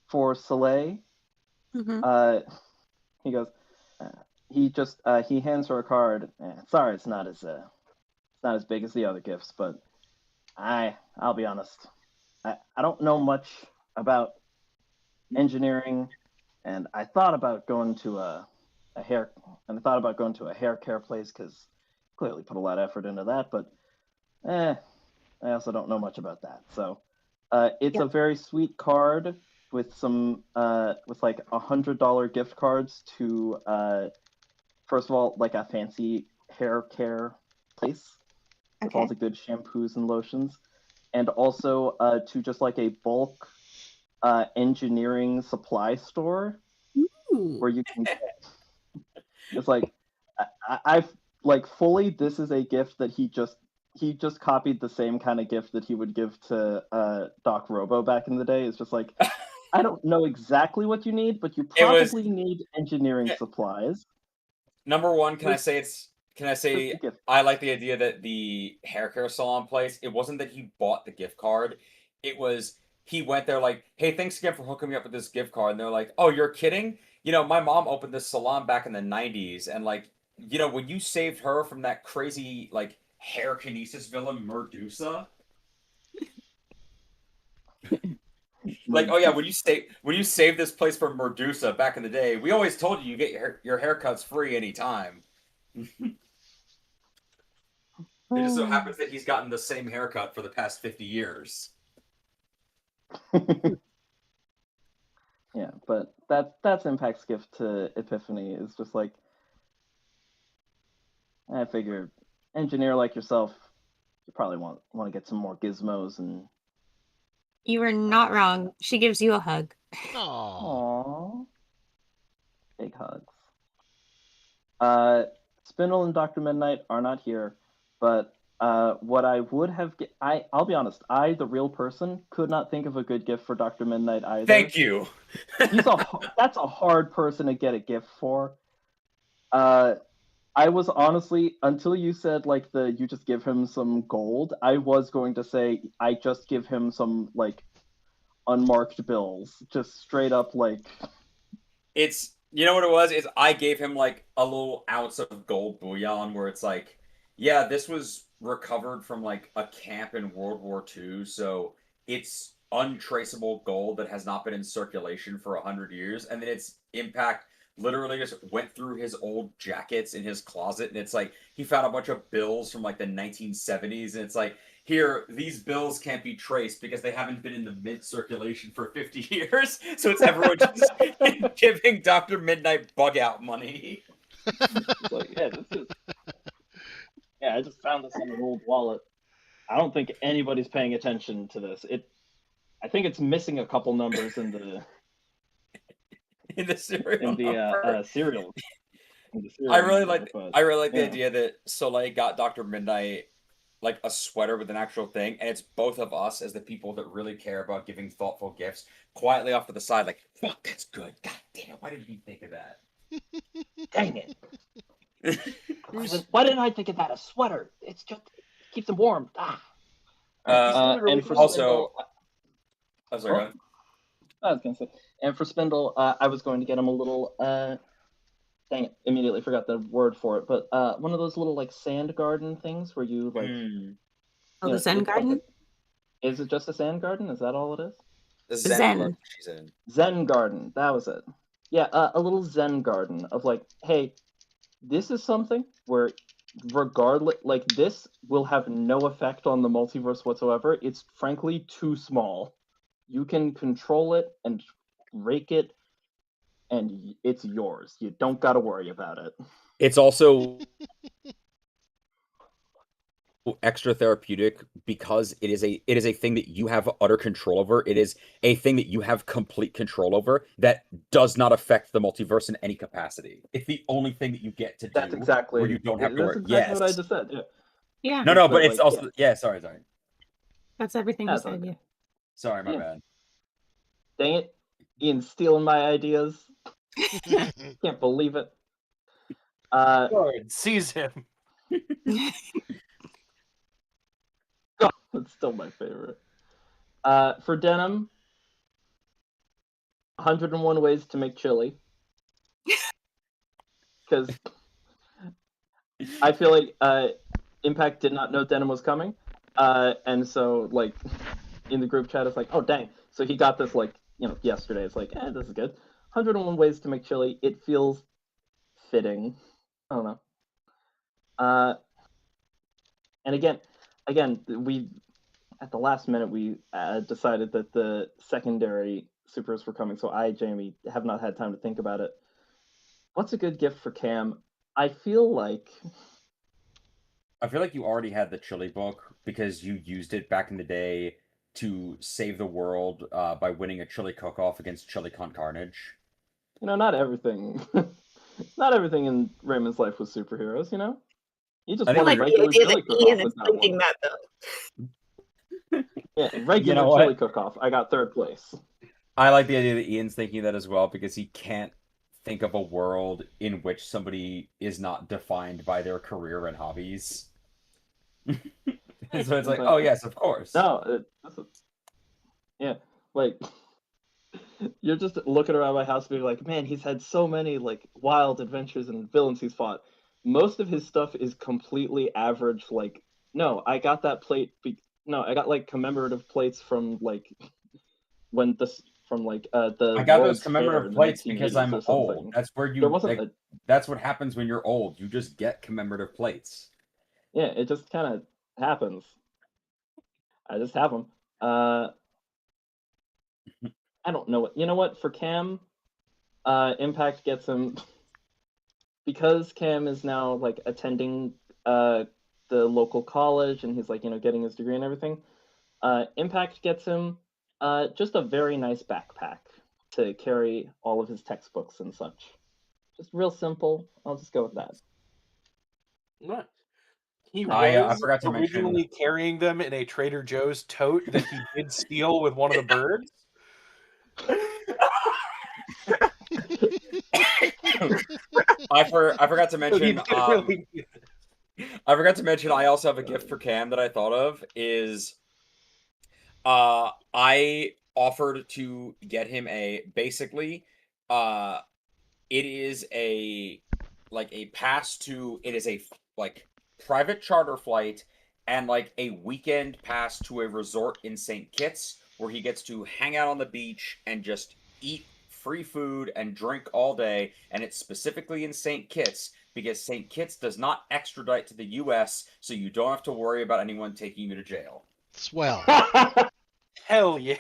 For Soleil, he goes. He hands her a card. Sorry, it's not as big as the other gifts, but I'll be honest. I don't know much about engineering, and I thought about going to a hair care place because clearly put a lot of effort into that, but I also don't know much about that. So it's
Yep.
a very sweet card with some with like $100 gift cards to first of all like a fancy hair care place with all
Okay.
the good shampoos and lotions, and also to just like a bulk engineering supply store
Ooh.
where you can it's like I've like fully this is a gift that he just copied the same kind of gift that he would give to Doc Robo back in the day. It's just like I don't know exactly what you need, but you
It was
probably need engineering supplies.
number one. Can I
Here's
say Can I say
the gift.
I like the idea that the hair care salon place? It wasn't that he bought the gift card. It was he went there like, hey, thanks again for hooking me up with this gift card. And they're like, oh, you're kidding? My mom opened this salon back in the '90s, and like, when you saved her from that crazy like hair kinesis villain Medusa. Like, oh yeah, when you saved this place from Medusa back in the day, we always told you get your haircuts free anytime. It just so happens that he's gotten the same haircut for the past 50 years.
Yeah, but that's Impact's gift to Epiphany is just like, I figure, engineer like yourself, you probably want to get some more gizmos and.
You are not wrong. She gives you a hug.
Aww.
Aww. Big hugs. Spindle and Dr. Midnight are not here, but what I would have, I'll be honest, the real person, could not think of a good gift for Dr. Midnight either.
Thank you.
That's a hard person to get a gift for. I was honestly, until you said like you just give him some gold, I was going to say I just give him some like unmarked bills, just straight up like.
It's, you know what it was? Is I gave him like a little ounce of gold bullion where it's like, yeah, this was recovered from like a camp in World War II, so it's untraceable gold that has not been in circulation for 100 years, and then its impact literally just went through his old jackets in his closet, and it's like he found a bunch of bills from like the 1970s, and it's like, here, these bills can't be traced because they haven't been in the mint circulation for 50 years, so it's everyone just giving Dr. Midnight bug out money.
It's like, yeah, this is. Yeah, I just found this in an old wallet. I don't think anybody's paying attention to this. I think it's missing a couple numbers in the
cereal.
Cereal.
I really like the idea that Soleil got Dr. Midnight like a sweater with an actual thing, and it's both of us as the people that really care about giving thoughtful gifts quietly off to the side, like, fuck, that's good. God damn it, why didn't you think of that?
Dang it. Why didn't I think of that? A sweater. It's just keeps them warm. And for
also,
Spindle,
sorry, go ahead.
I was gonna say, and for Spindle, I was going to get him a little. Dang it! Immediately forgot the word for it, but one of those little like sand garden things where you like.
The Zen garden.
Is it just a sand garden? Is that all it is?
The
Zen.
garden she's in.
Zen garden. That was it. Yeah, a little Zen garden of like, hey, this is something where regardless, like this will have no effect on the multiverse whatsoever. It's frankly too small. You can control it and rake it, and it's yours. You don't got to worry about it.
It's also extra therapeutic because it is a thing that you have utter control over. It is a thing that you have complete control over that does not affect the multiverse in any capacity. It's the only thing that you get to do.
That's exactly
where you don't have to worry.
That's exactly what I just said. Yeah.
Yeah.
No, but it's
like,
also sorry.
That's everything you said. Yeah.
Sorry, my bad.
Dang it, Ian's stealing my ideas. Can't believe it.
Seize him.
God, that's still my favorite. For Denim, 101 ways to make chili. Because I feel like Impact did not know Denim was coming. And so, like, in the group chat, it's like, oh, dang. So he got this, like, yesterday. It's like, this is good. 101 ways to make chili. It feels fitting. I don't know. And again, we at the last minute we decided that the secondary supers were coming, so Jamie, have not had time to think about it. What's a good gift for Cam? I feel like
you already had the chili book because you used it back in the day to save the world by winning a chili cook-off against Chili Con Carnage.
Not everything. Not everything in Raymond's life was superheroes, He just won a regular chili cook-off with that one.
That, though.
Yeah, regular chili cook-off. I got third place.
I like the idea that Ian's thinking that as well because he can't think of a world in which somebody is not defined by their career and hobbies. So it's like, oh yes, of course.
No, yeah, like you're just looking around my house being like, man, he's had so many like wild adventures and villains he's fought. Most of his stuff is completely average. Like, no, I got that plate. I got like commemorative plates from like when this from like the.
I got those commemorative plates because I'm old. That's where you. That's what happens when you're old. You just get commemorative plates.
Yeah, it just kind of happens. I just have them. I don't know what. You know what? For Cam, Impact gets him because Cam is now like attending uh the local college and he's like getting his degree and everything. Impact gets him just a very nice backpack to carry all of his textbooks and such. Just real simple. I'll just go with that.
Nice. He
I
was
forgot to mention.
originally carrying them in a Trader Joe's tote that he did steal with one of the birds.
I forgot to
So he
mention.
did really need it.
I forgot to mention. I also have a gift for Cam that I thought of. Is I offered to get him a basically. It is a pass to. It is a like private charter flight and like a weekend pass to a resort in St. Kitts where he gets to hang out on the beach and just eat free food and drink all day. And it's specifically in St. Kitts because St. Kitts does not extradite to the U.S., so you don't have to worry about anyone taking you to jail.
Swell.
Hell yeah.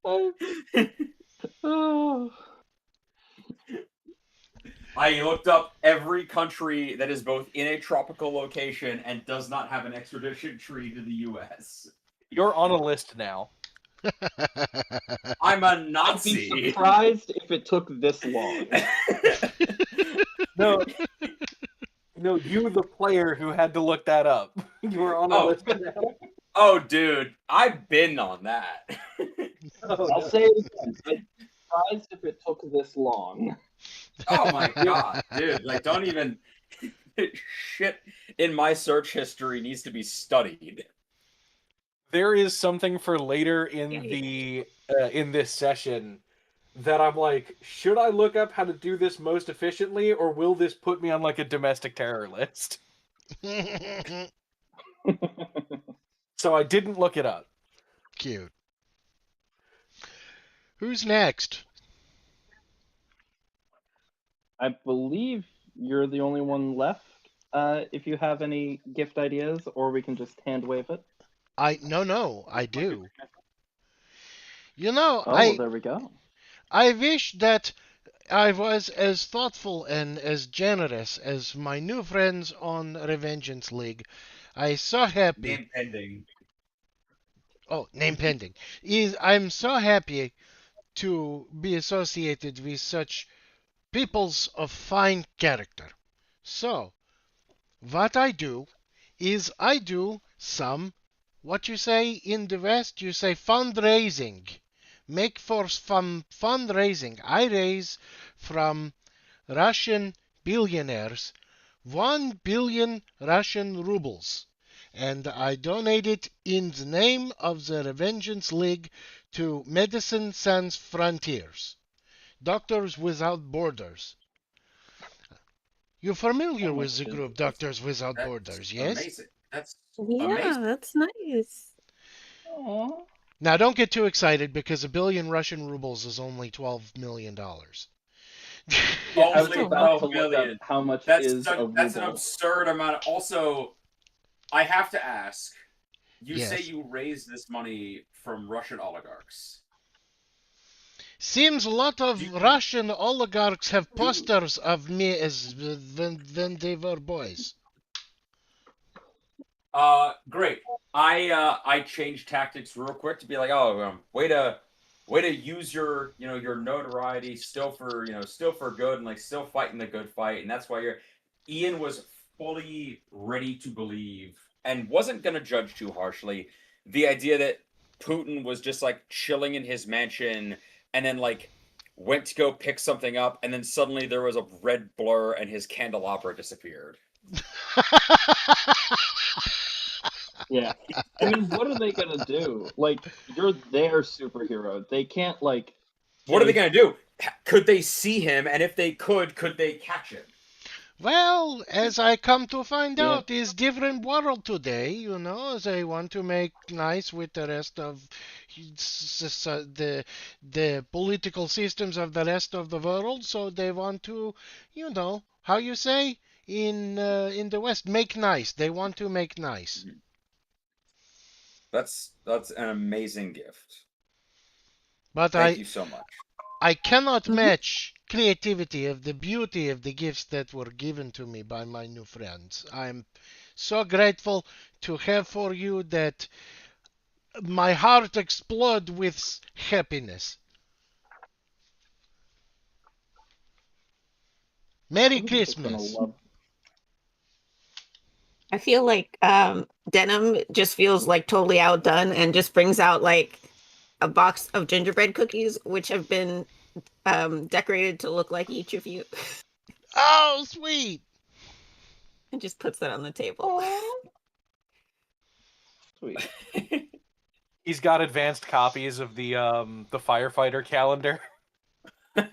Oh.
I looked up every country that is both in a tropical location and does not have an extradition treaty to the U.S.
You're on a list now.
I'm a
I'd be
Nazi.
surprised if it took this long.
No, you, the player who had to look that up. You were on a
Oh.
list now.
Oh, dude, I've been on that.
Oh,
I'll
no.
say it again. I'd be surprised if it took this long.
Oh my god, dude! Like, don't even shit in my search history needs to be studied.
There is something for later in
Yeah,
the in this session that I'm like, should I look up how to do this most efficiently, or will this put me on like a domestic terror list? So I didn't look it up.
Cute. Who's next?
I believe you're the only one left. If you have any gift ideas, or we can just hand wave it.
No, I do. You know,
Oh, well, there we go.
I wish that I was as thoughtful and as generous as my new friends on Revengence League. I so happy.
Name pending.
Oh, name pending. I'm so happy to be associated with such peoples of fine character. So, what I do is I do some, what you say in the West, you say fundraising. Make for fundraising. I raise from Russian billionaires 1 billion Russian rubles. And I donate it in the name of the Revengence League to Medicine Sans Frontiers. Doctors Without Borders. You're familiar
How
with
much
the
is
group
it?
Doctors Without
That's
Borders, yes?
amazing. That's
yeah,
amazing.
that's nice.
Aw.
Now, don't get too excited because 1 billion Russian rubles is only $12 million.
Yeah, I was
Only
about
12
to look
million.
up how much
That's
is a
that's an
ruble.
absurd amount. Also, I have to ask. You say
Yes.
you raised this money from Russian oligarchs.
Seems a lot of Russian oligarchs have posters of me as when they were boys.
Great. I changed tactics real quick to be like, oh, way to use your your notoriety still for still for good and like still fighting the good fight, and that's why Ian was fully ready to believe and wasn't gonna judge too harshly the idea that Putin was just like chilling in his mansion and then like went to go pick something up and then suddenly there was a red blur and his candelabra disappeared.
Yeah. I mean, what are they gonna do? Like, you're their superhero. They can't like.
What are they
take-
going to do? Could they see him? And if they could they catch him?
Well, as I come to find
Yeah.
out, it's different world today. You know, they want to make nice with the rest of the political systems of the rest of the world. So they want to, how you say, in the West make nice. They want to make nice.
That's an amazing gift.
But
Thank you so much.
I cannot match creativity of the beauty of the gifts that were given to me by my new friends. I'm so grateful to have for you that my heart explode with happiness. Merry
I'm just gonna
Christmas.
love.
I feel like Denim just feels like totally outdone and just brings out like a box of gingerbread cookies, which have been decorated to look like each of you,
Oh, sweet.
and just puts that on the table.
Oh, sweet.
He's got advanced copies of the firefighter calendar for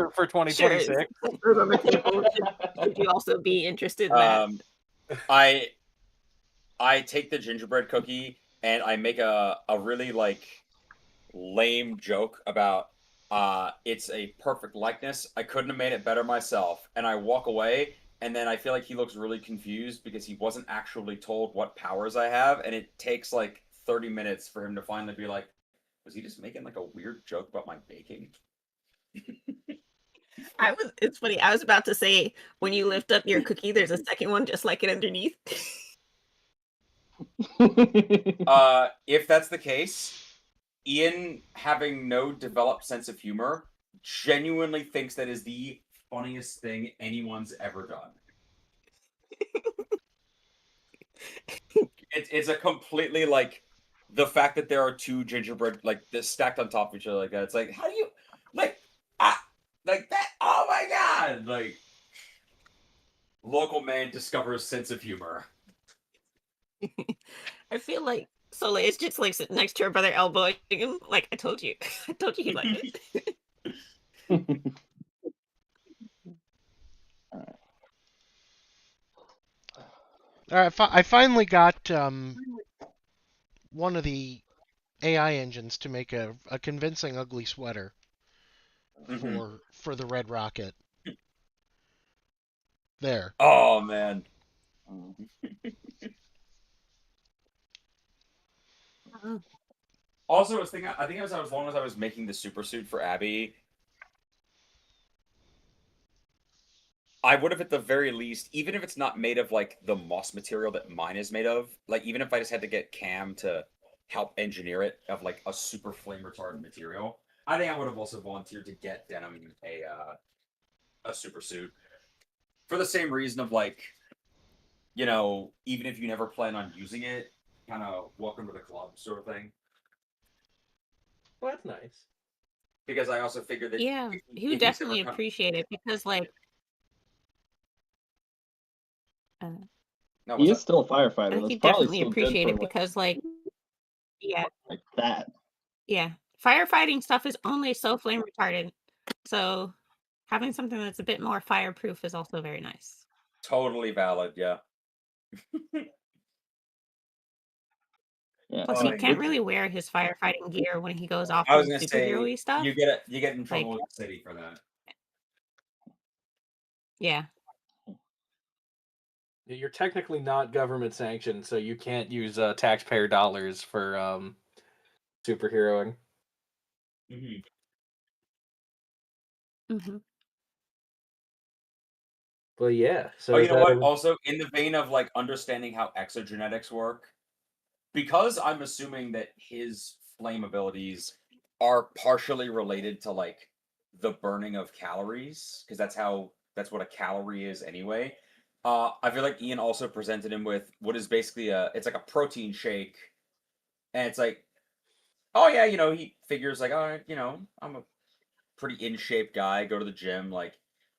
Sure,
2026.
put those on the table. Should you also be interested in that?
I take the gingerbread cookie and I make a really like lame joke about it's a perfect likeness. I couldn't have made it better myself. And I walk away and then I feel like he looks really confused because he wasn't actually told what powers I have, and it takes like 30 minutes for him to finally be like, was he just making like a weird joke about my baking?
It's funny. I was about to say, when you lift up your cookie, there's a second one just like it underneath.
If that's the case, Ian, having no developed sense of humor, genuinely thinks that is the funniest thing anyone's ever done. It's a completely like the fact that there are two gingerbread like this stacked on top of each other like that. It's like, how do you like like that? Oh my god! Like local man discovers sense of humor.
I feel like Soleil is just like sitting next to her brother, elbowing him. Like, I told you, I told you he'd like it.
All right, I finally got one of the AI engines to make a convincing ugly sweater for the Red Rocket. There.
Oh man. Also, I think as long as I was making the super suit for Abby, I would have at the very least, even if it's not made of like the moss material that mine is made of, like even if I just had to get Cam to help engineer it of like a super flame retardant material, I think I would have also volunteered to get Denim a super suit for the same reason of like, you know, even if you never plan on using it, kind of welcome to the club sort of thing.
Well, that's nice.
Because I also figured that
Yeah, he would
if he's ever
definitely appreciate it because, like, uh,
no,
He
what's
is
up?
still a
I
firefighter.
think
That's
he'd
probably
definitely
still good
appreciate
for
it because, yeah,
like that.
yeah, firefighting stuff is only so flame retardant. So having something that's a bit more fireproof is also very nice.
Totally valid, yeah.
Yeah,
Plus,
Oh,
he
and
can't
it's
really wear his firefighting gear when he goes off
I was
doing
gonna say
superhero-y stuff.
you get in trouble
Like,
with the city for that.
yeah,
You're technically not government sanctioned, so you can't use taxpayer dollars for superheroing.
Mm-hmm.
hmm
But yeah, so
Oh, you
is
know
that
what? Also, in the vein of like understanding how exogenetics work, because I'm assuming that his flame abilities are partially related to like the burning of calories, because that's what a calorie is anyway. I feel like Ian also presented him with what is basically it's like a protein shake, and it's like, oh yeah, you know, he figures like, all right, you know, I'm a pretty in shape guy, go to the gym, like,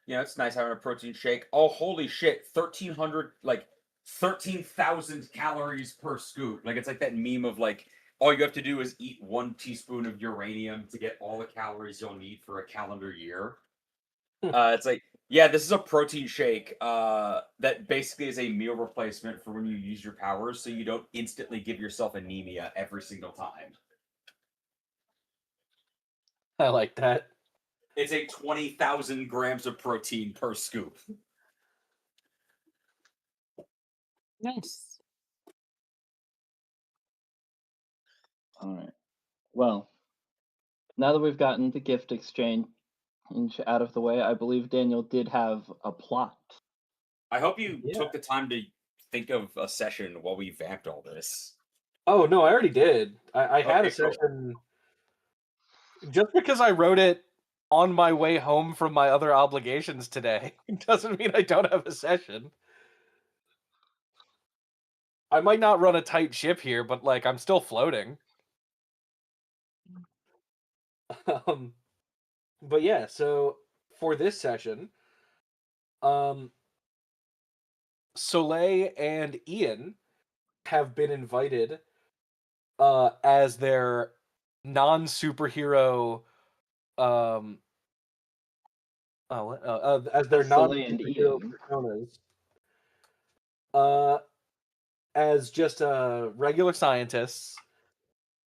you know, it's nice having a protein shake. Oh, holy shit, 1,300, like 13,000 calories per scoop. Like, it's like that meme of like, all you have to do is eat 1 teaspoon of uranium to get all the calories you'll need for a calendar year. It's like, yeah, this is a protein shake that basically is a meal replacement for when you use your powers so you don't instantly give yourself anemia every single time.
I like that.
It's a 20,000 grams of protein per scoop.
Nice.
All right. Well, now that we've gotten the gift exchange out of the way, I believe Daniel did have a plot.
I hope you
Yeah.
took the time to think of a session while we vamped all this.
Oh no, I already did. I had a
Okay, cool.
session just because I wrote it on my way home from my other obligations today. Doesn't mean I don't have a session. I might not run a tight ship here, but like I'm still floating. But yeah, so for this session, Soleil and Ian have been invited as their non-superhero um as their
Soleil and
non-superhero
Ian.
personas as just regular scientists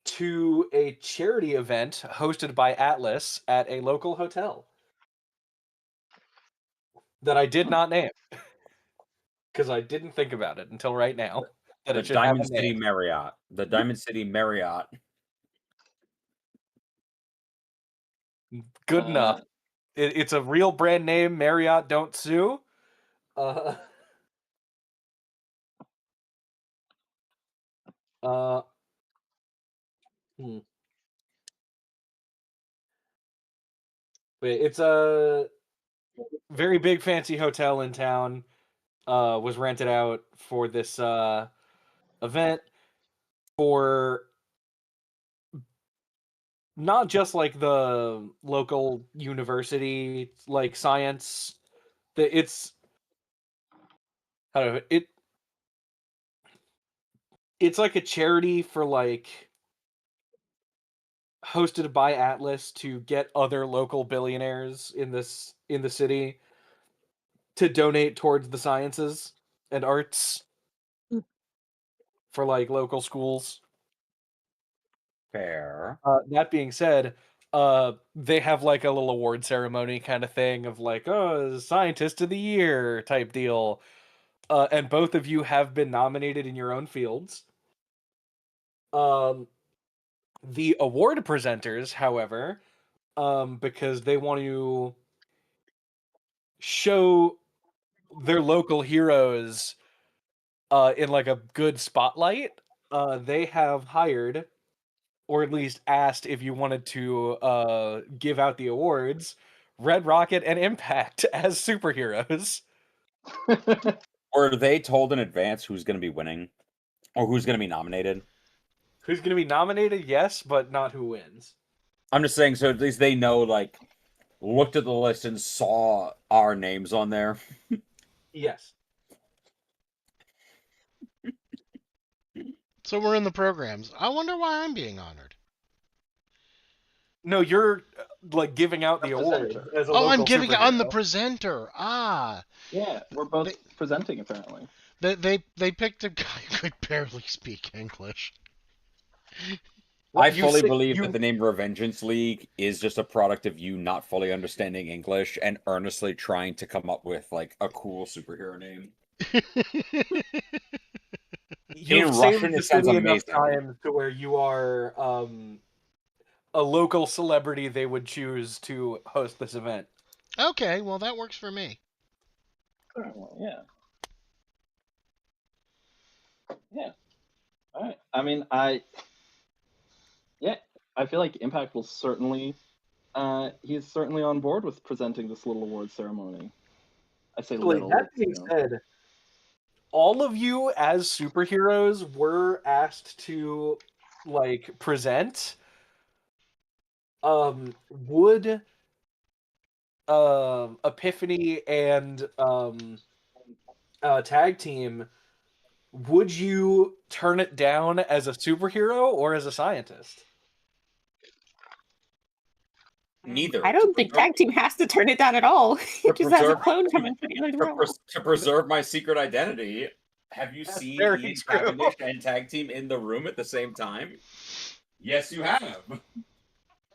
to a charity event hosted by Atlas at a local hotel that I did not name because I didn't think about it until right now that
The
it should have a
Diamond City
name.
Marriott. The Diamond City Marriott.
Good enough. It's a real brand name. Marriott, don't sue. Uh, uh, hmm. It's a very big fancy hotel in town. Was rented out for this event for not just like the local university like science. It's I don't know, it's like a charity for like hosted by Atlas to get other local billionaires in the city to donate towards the sciences and arts for like local schools.
Fair.
That being said, they have like a little award ceremony kind of thing of like, oh, scientist of the year type deal. And both of you have been nominated in your own fields. The award presenters, however, because they want to show their local heroes in like a good spotlight, they have hired, or at least asked if you wanted to give out the awards, Red Rocket and Impact as superheroes.
Were they told in advance who's going to be winning? Or who's going to be nominated?
Who's going to be nominated? Yes, but not who wins.
I'm just saying, so at least they know, like, looked at the list and saw our names on there.
Yes.
So we're in the programs. I wonder why I'm being honored.
No, you're like giving out the
A
award
presenter.
as a
Oh,
local
I'm giving it. I'm the
superhero.
presenter. Ah,
Yeah, we're both
They-
presenting apparently.
they picked a guy who could barely speak English.
I
You
fully
say-
believe
you-
that the name Revengence League is just a product of you not fully understanding English and earnestly trying to come up with, like, a cool superhero name.
You've
In
saved
Russian,
the
it sounds
city enough
amazing.
times to where you are a local celebrity they would choose to host this event.
Okay, well that works for me.
Well, yeah. Yeah. All right. I mean, I feel like Impact will certainly he's certainly on board with presenting this little award ceremony. I say
Actually,
little,
that
it's,
being said, all of you as superheroes were asked to like present. Would Epiphany and Tag Team, would you turn it down as a superhero or as a scientist?
Neither.
I don't think Tag Team has to turn it down at all. It just has a
preserve-
clone coming from the other realm.
To preserve my secret identity, have you
That's
seen
very
Ian
true.
Cavendish and Tag Team in the room at the same time? Yes, you have.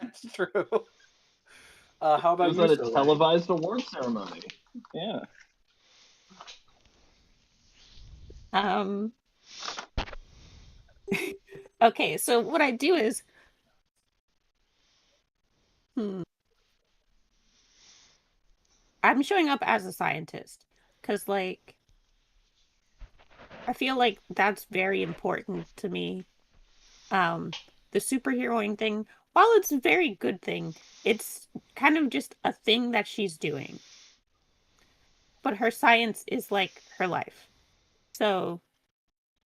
That's true. How
It
about
was
you,
at a
Soleil?
televised award ceremony. Yeah.
Um. Okay, so what I do is, I'm showing up as a scientist because, like, I feel like that's very important to me. Um, the superheroing thing, while it's a very good thing, it's kind of just a thing that she's doing. But her science is like her life. So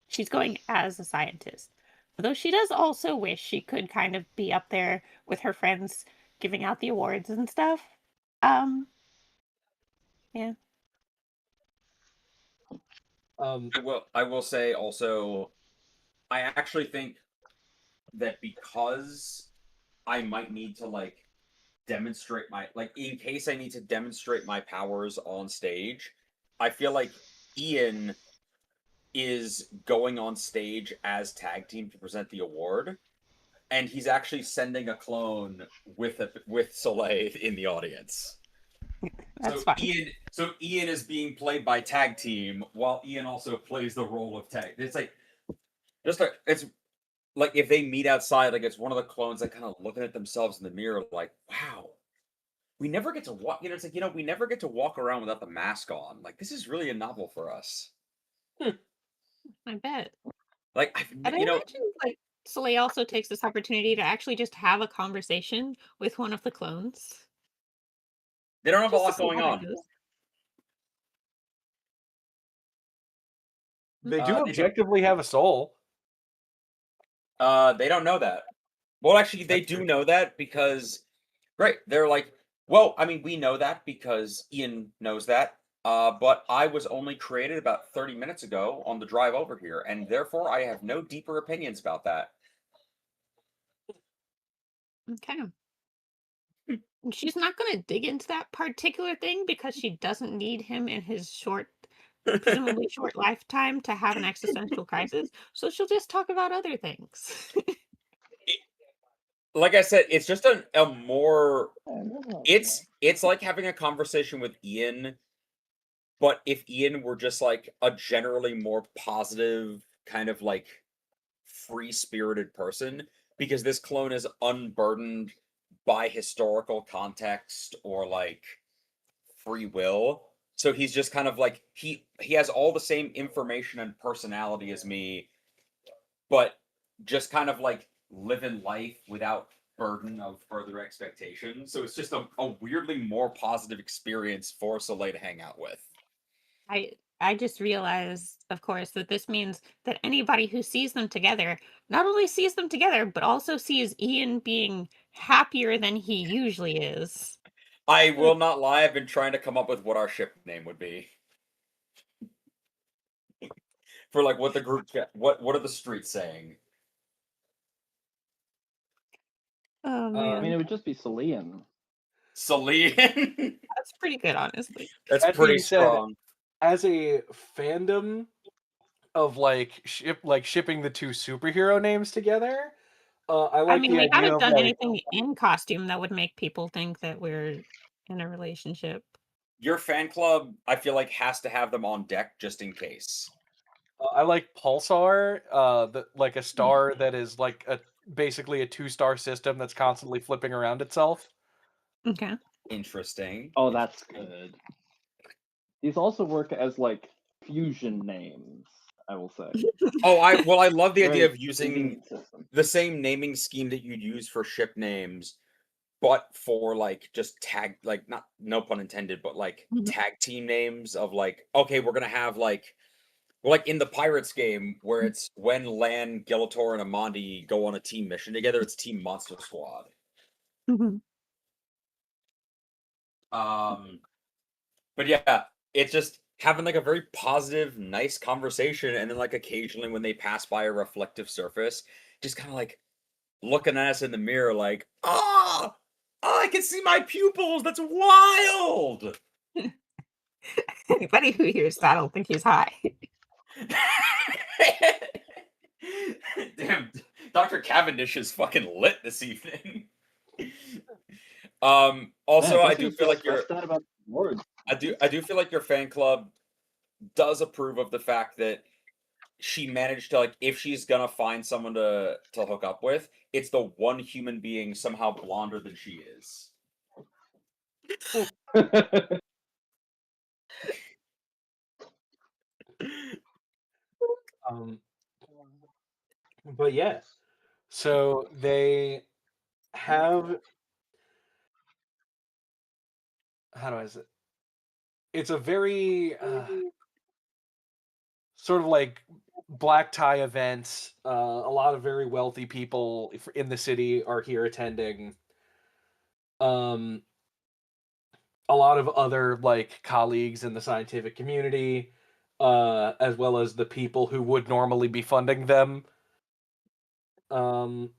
she's going as a scientist. Though she does also wish she could kind of be up there with her friends giving out the awards and stuff. Um, yeah.
I will say also, I actually think that because I might need to like demonstrate my like in case I need to demonstrate my powers on stage, I feel like Ian is going on stage as tag team to present the award, and he's actually sending a clone with Soleil in the audience.
That's fine.
Ian is being played by tag team while Ian also plays the role of tag. It's like it's like if they meet outside, like it's one of the clones that kind of looking at themselves in the mirror, like, wow, we never get to walk. It's like we never get to walk around without the mask on. Like this is really a novel for us.
I bet.
Like
And I imagine like Soleil also takes this opportunity to actually just have a conversation with one of the clones.
they don't have a
Just to
lot
see
going
how that
on.
goes.
They do
They don't.
objectively have a soul.
They don't know that. Well, actually, they
That's
do
true.
know that because, right? They're like, well, I mean, we know that because Ian knows that. But I was only created about 30 minutes ago on the drive over here, and therefore I have no deeper opinions about that.
Okay. And she's not going to dig into that particular thing because she doesn't need him in his presumably short lifetime to have an existential crisis. So she'll just talk about other things.
Like I said, it's just a more
Yeah,
it's like having a conversation with Ian, but if Ian were just like a generally more positive, kind of like free-spirited person, because this clone is unburdened by historical context or like free will. So he's just kind of like he has all the same information and personality as me, but just kind of like living life without burden of further expectations. So it's just a weirdly more positive experience for Soleil to hang out with.
I I just realized, of course, that this means that anybody who sees them together not only sees them together, but also sees Ian being happier than he usually is.
I will not lie, I've been trying to come up with what our ship name would be. For like what the group chat, what are the streets saying?
Oh
I mean,
man,
it would just be Celine.
Celine.
that's pretty good, honestly.
That's
That
pretty
being said,
strong.
as a fandom of shipping the two superhero names together, I
I
like
mean,
the
we
idea
haven't
of
done
like
anything in costume that would make people think that we're in a relationship.
Your fan club, I feel like, has to have them on deck just in case.
I like Pulsar, like a star that is like a basically a two-star system that's constantly flipping around itself.
Okay.
Interesting.
Oh, that's good. These also work as like fusion names, I will say.
Oh, I love the idea
Very
of using
convenient system.
the same naming scheme that you'd use for ship names, but for like just tag, like not no pun intended, but like
Mhm.
tag team names of like, okay, we're gonna have like well, like in the Pirates game where it's when Lan, Gelator, and Amandi go on a team mission together, it's Team Monster Squad.
Mhm.
Um, but yeah, it's just having like a very positive, nice conversation, and then like occasionally when they pass by a reflective surface, just kind of like looking at us in the mirror, like, oh, I can see my pupils. That's wild.
Anybody who hears that will think he's high.
Damn, Dr. Cavendish is fucking lit this evening. Also,
Man,
I
Bussy
do
was
feel
so
like
stressed out about awards.
I do feel like your fan club does approve of the fact that she managed to, like, if she's gonna find someone to hook up with, it's the one human being somehow blonder than she is.
Um, but yeah, so they have, how do I say? It's a very sort of like black tie event. A lot of very wealthy people in the city are here attending. Um, a lot of other like colleagues in the scientific community, as well as the people who would normally be funding them. Um,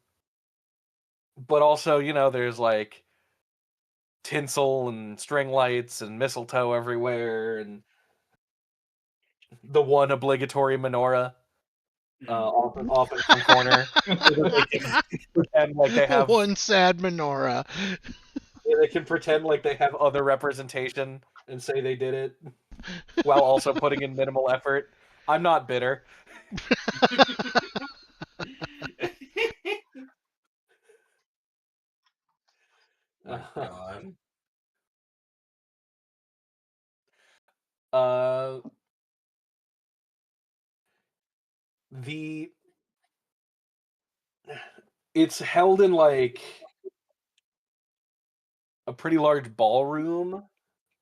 but also, there's like tinsel and string lights and mistletoe everywhere, and the one obligatory menorah off in some corner, so that they can pretend like they have
One sad menorah.
they can pretend like they have other representation and say they did it while also putting in minimal effort. I'm not bitter.
My God.
Uh, the it's held in like a pretty large ballroom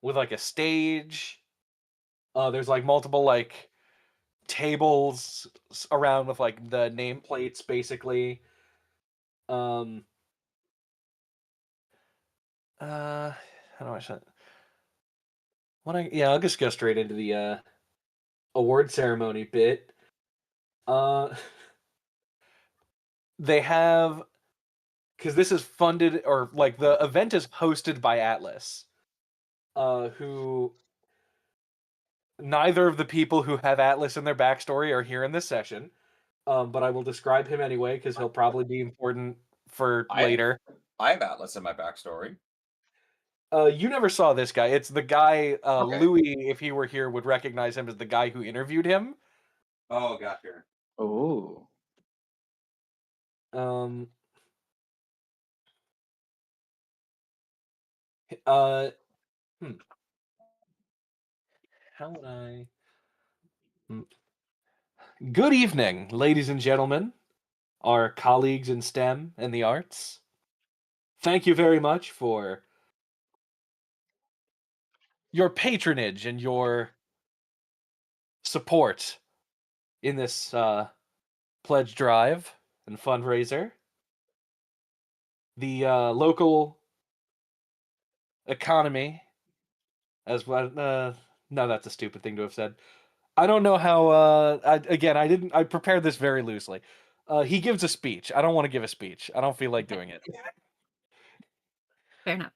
with like a stage. There's like multiple like tables around with like the nameplates basically. Um how do I say? I'll just go straight into the award ceremony bit. Uh they have, because this is funded, or like the event is hosted by Atlas, who neither of the people who have Atlas in their backstory are here in this session. But I will describe him anyway because he'll probably be important for
I
later.
I have Atlas in my backstory.
You never saw this guy. It's the guy
Okay.
Louis, if he were here, would recognize him as the guy who interviewed him.
Oh, gotcha.
Oh.
Um. Uh. Hmm. How would I? Hmm. Good evening, ladies and gentlemen, our colleagues in STEM and the arts. Thank you very much for your patronage and your support in this pledge drive and fundraiser. The local economy, as well. No, that's a stupid thing to have said. I don't know how. I didn't. I prepared this very loosely. He gives a speech. I don't want to give a speech. I don't feel like doing it.
Fair enough.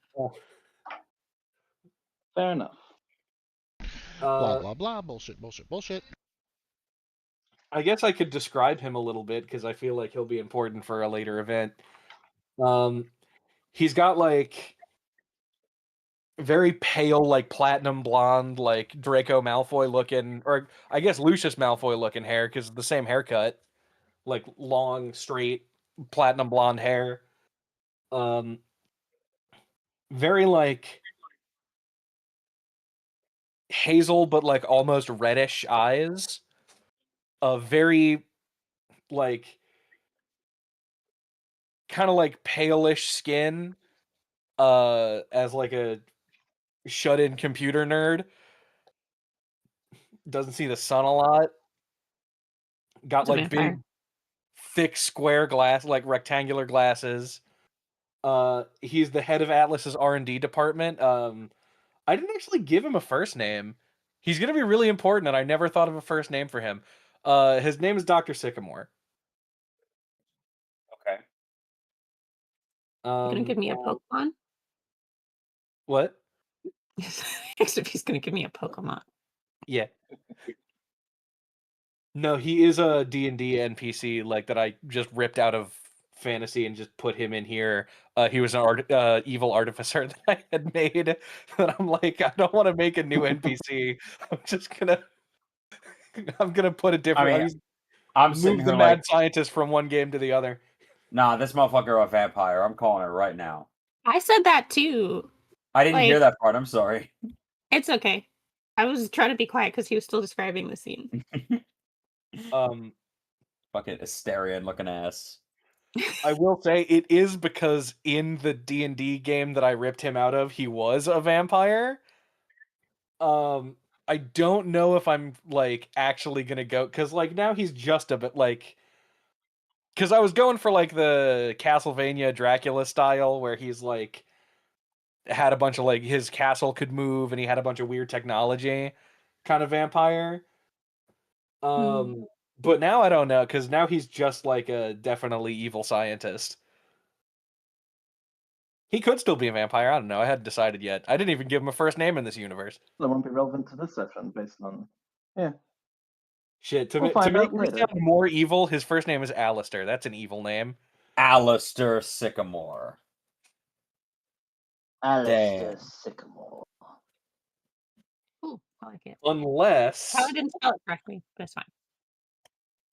Fair enough.
Blah
Uh,
blah blah. Bullshit. Bullshit. Bullshit.
I guess I could describe him a little bit because I feel like he'll be important for a later event. Um, he's got like very pale, like platinum blonde, like Draco Malfoy looking, or I guess Lucius Malfoy looking hair because the same haircut, like long, straight, platinum blonde hair. Um, very like hazel, but like almost reddish eyes. A very like kind of like palish skin. As like a shut-in computer nerd. Doesn't see the sun a lot. Got
It's a
like
vampire.
big, thick, square glass, like rectangular glasses. He's the head of Atlas's R&D department. I didn't actually give him a first name. He's gonna be really important, and I never thought of a first name for him. His name is Dr. Sycamore.
Okay.
You gonna give me a Pokemon?
What?
If he's gonna give me a Pokemon.
Yeah. No, he is a D&D NPC like that I just ripped out of fantasy and just put him in here. He was an evil artificer that I had made. And I'm like, I don't want to make a new NPC. I'm just gonna, I'm gonna put a different.
I mean, I'm sitting
move the
here
mad
like,
scientist from one game to the other.
nah, this motherfucker a vampire. I'm calling it right now.
I said that too.
I didn't hear
Like,
that part. I'm sorry.
it's okay. I was trying to be quiet because he was still describing the scene.
Fucking Asterian looking ass.
I will say it is because in the D&D game that I ripped him out of, he was a vampire. I don't know if I'm like actually gonna go because like now he's just a bit like because I was going for like the Castlevania Dracula style where he's like had a bunch of like his castle could move and he had a bunch of weird technology kind of vampire.
Mm.
But now I don't know because now he's just like a definitely evil scientist. He could still be a vampire. I don't know. I hadn't decided yet. I didn't even give him a first name in this universe.
That won't be relevant to this session based on. Yeah,
Shit,
we'll
to
find
make
out
him
later.
sound more evil, his first name is Alistair. That's an evil name.
Alistair Sycamore.
Alistair
Damn.
Sycamore.
Ooh, I like it.
Unless,
Probably didn't spell it correctly, but it's fine.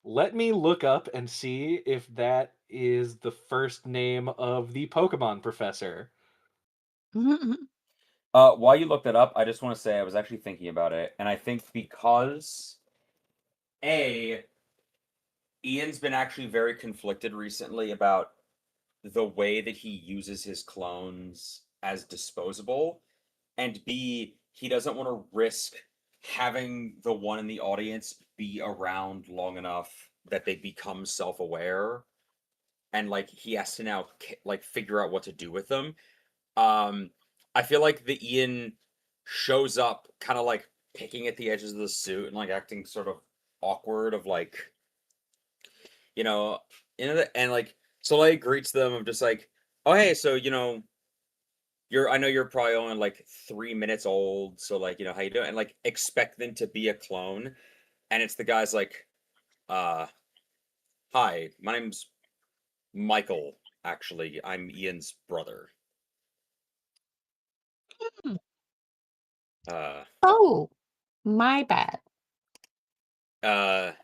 let me look up and see if that is the first name of the Pokemon professor.
Mm-hmm.
While you look that up, I just want to say I was actually thinking about it, and I think because Ian's been actually very conflicted recently about the way that he uses his clones as disposable, and B, he doesn't want to risk having the one in the audience be around long enough that they become self-aware, and like he has to now like figure out what to do with them. I feel like the Ian shows up kind of like picking at the edges of the suit and like acting sort of awkward of like, you know, and like Soleil greets them of just like, oh hey, so I know you're probably only like 3 minutes old, so like, how you doing? And like expect them to be a clone. And it's the guy's like, uh, hi, my name's Michael, actually. I'm Ian's brother.
Hmm.
Uh
Oh, my bad.
I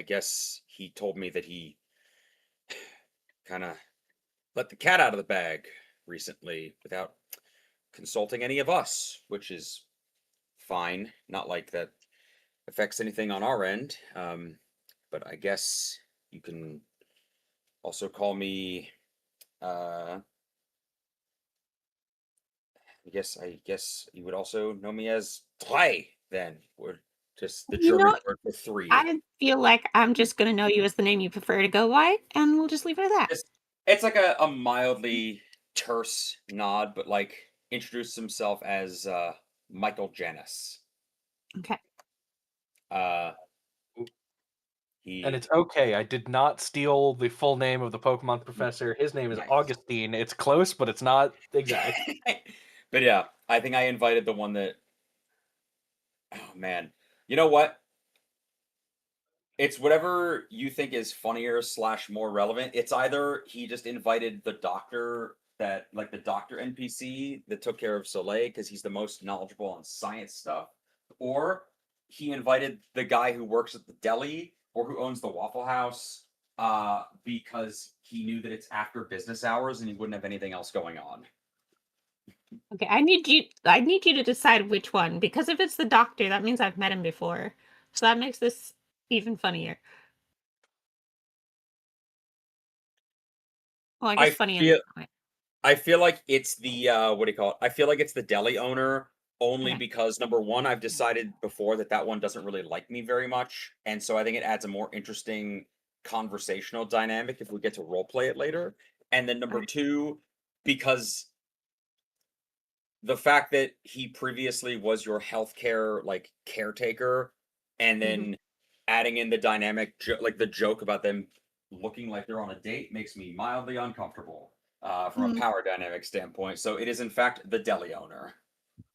guess he told me that he kind of let the cat out of the bag recently without consulting any of us, which is fine. Not like that affects anything on our end. But I guess you can also call me. I guess you would also know me as Trey. Then we're just the
You
German
know,
word for three.
I feel like I'm just gonna know you as the name you prefer to go by, and we'll just leave it at that.
It's like a mildly terse nod, but like introduced himself as Michael Janus.
Okay.
Uh,
And
he
it's okay. I did not steal the full name of the Pokemon professor. His name is
nice.
Augustine. It's close, but it's not exact.
But yeah, I think I invited the one that. Oh man, you know what? It's whatever you think is funnier slash more relevant. It's either he just invited the doctor that like the doctor NPC that took care of Soleil because he's the most knowledgeable on science stuff, or he invited the guy who works at the deli or who owns the Waffle House because he knew that it's after business hours and he wouldn't have anything else going on.
Okay, I need you to decide which one, because if it's the doctor, that means I've met him before. So that makes this even funnier. Well, I
I
guess funny in a
feel
different way.
I feel like it's the what do you call it? I feel like it's the deli owner only
Okay.
because number one, I've decided before that that one doesn't really like me very much, and so I think it adds a more interesting conversational dynamic if we get to role play it later. And then number
Okay.
two, because the fact that he previously was your healthcare like caretaker, and
Mhm.
then adding in the dynamic like the joke about them looking like they're on a date makes me mildly uncomfortable from a
Mm,
power dynamic standpoint. So it is in fact the deli owner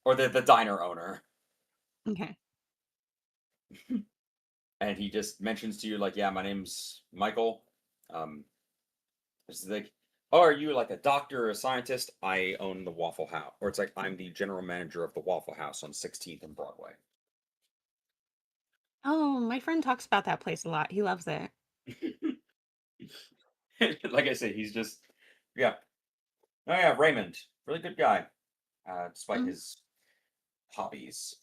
or the diner owner,
okay.
and he just mentions to you like, yeah, my name's Michael. Um, It's like, oh, are you like a doctor or a scientist? I own the Waffle House. Or it's like, I'm the general manager of the Waffle House on 16th and Broadway.
Oh, my friend talks about that place a lot. He loves it.
Like I say, he's just, yeah. Oh, yeah, Raymond. Really good guy, despite his hobbies.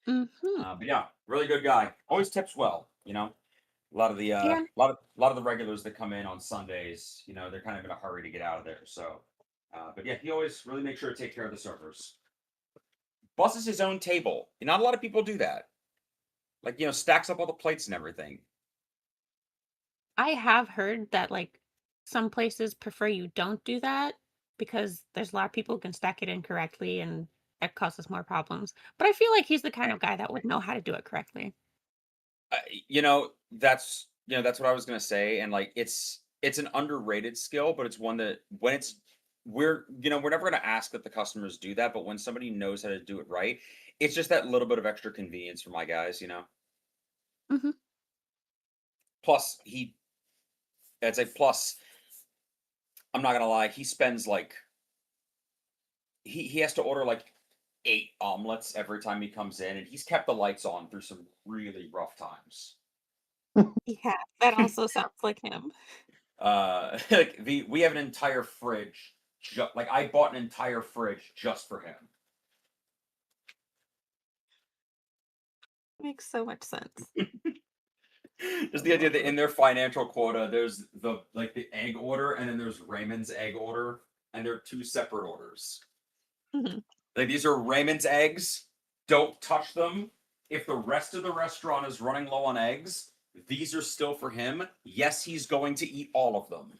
Mm-hmm.
But yeah, really good guy. Always tips well, you know. A lot of the
Yeah.
lot of the regulars that come in on Sundays, you know, they're kind of in a hurry to get out of there. So, but yeah, he always really makes sure to take care of the servers. Bosses his own table. Not a lot of people do that. Like, you know, stacks up all the plates and everything.
I have heard that like some places prefer you don't do that because there's a lot of people who can stack it incorrectly and it causes more problems. But I feel like he's the kind of guy that would know how to do it correctly.
You know, that's what I was gonna say, and like it's an underrated skill, but it's one that when it's we're never gonna ask that the customers do that, but when somebody knows how to do it right, it's just that little bit of extra convenience for my guys, you know.
Hmm.
Plus, plus, I'm not gonna lie, he spends like he has to order like 8 omelets every time he comes in, and he's kept the lights on through some really rough times.
Yeah, that also sounds like him.
Like we have an entire fridge. Like I bought an entire fridge just for him.
Makes so much sense.
Just the idea that in their financial quota, there's the egg order, and then there's Raymond's egg order, and they're 2 separate orders.
Hmm.
Like these are Raymond's eggs. Don't touch them. If the rest of the restaurant is running low on eggs, these are still for him. Yes, he's going to eat all of them.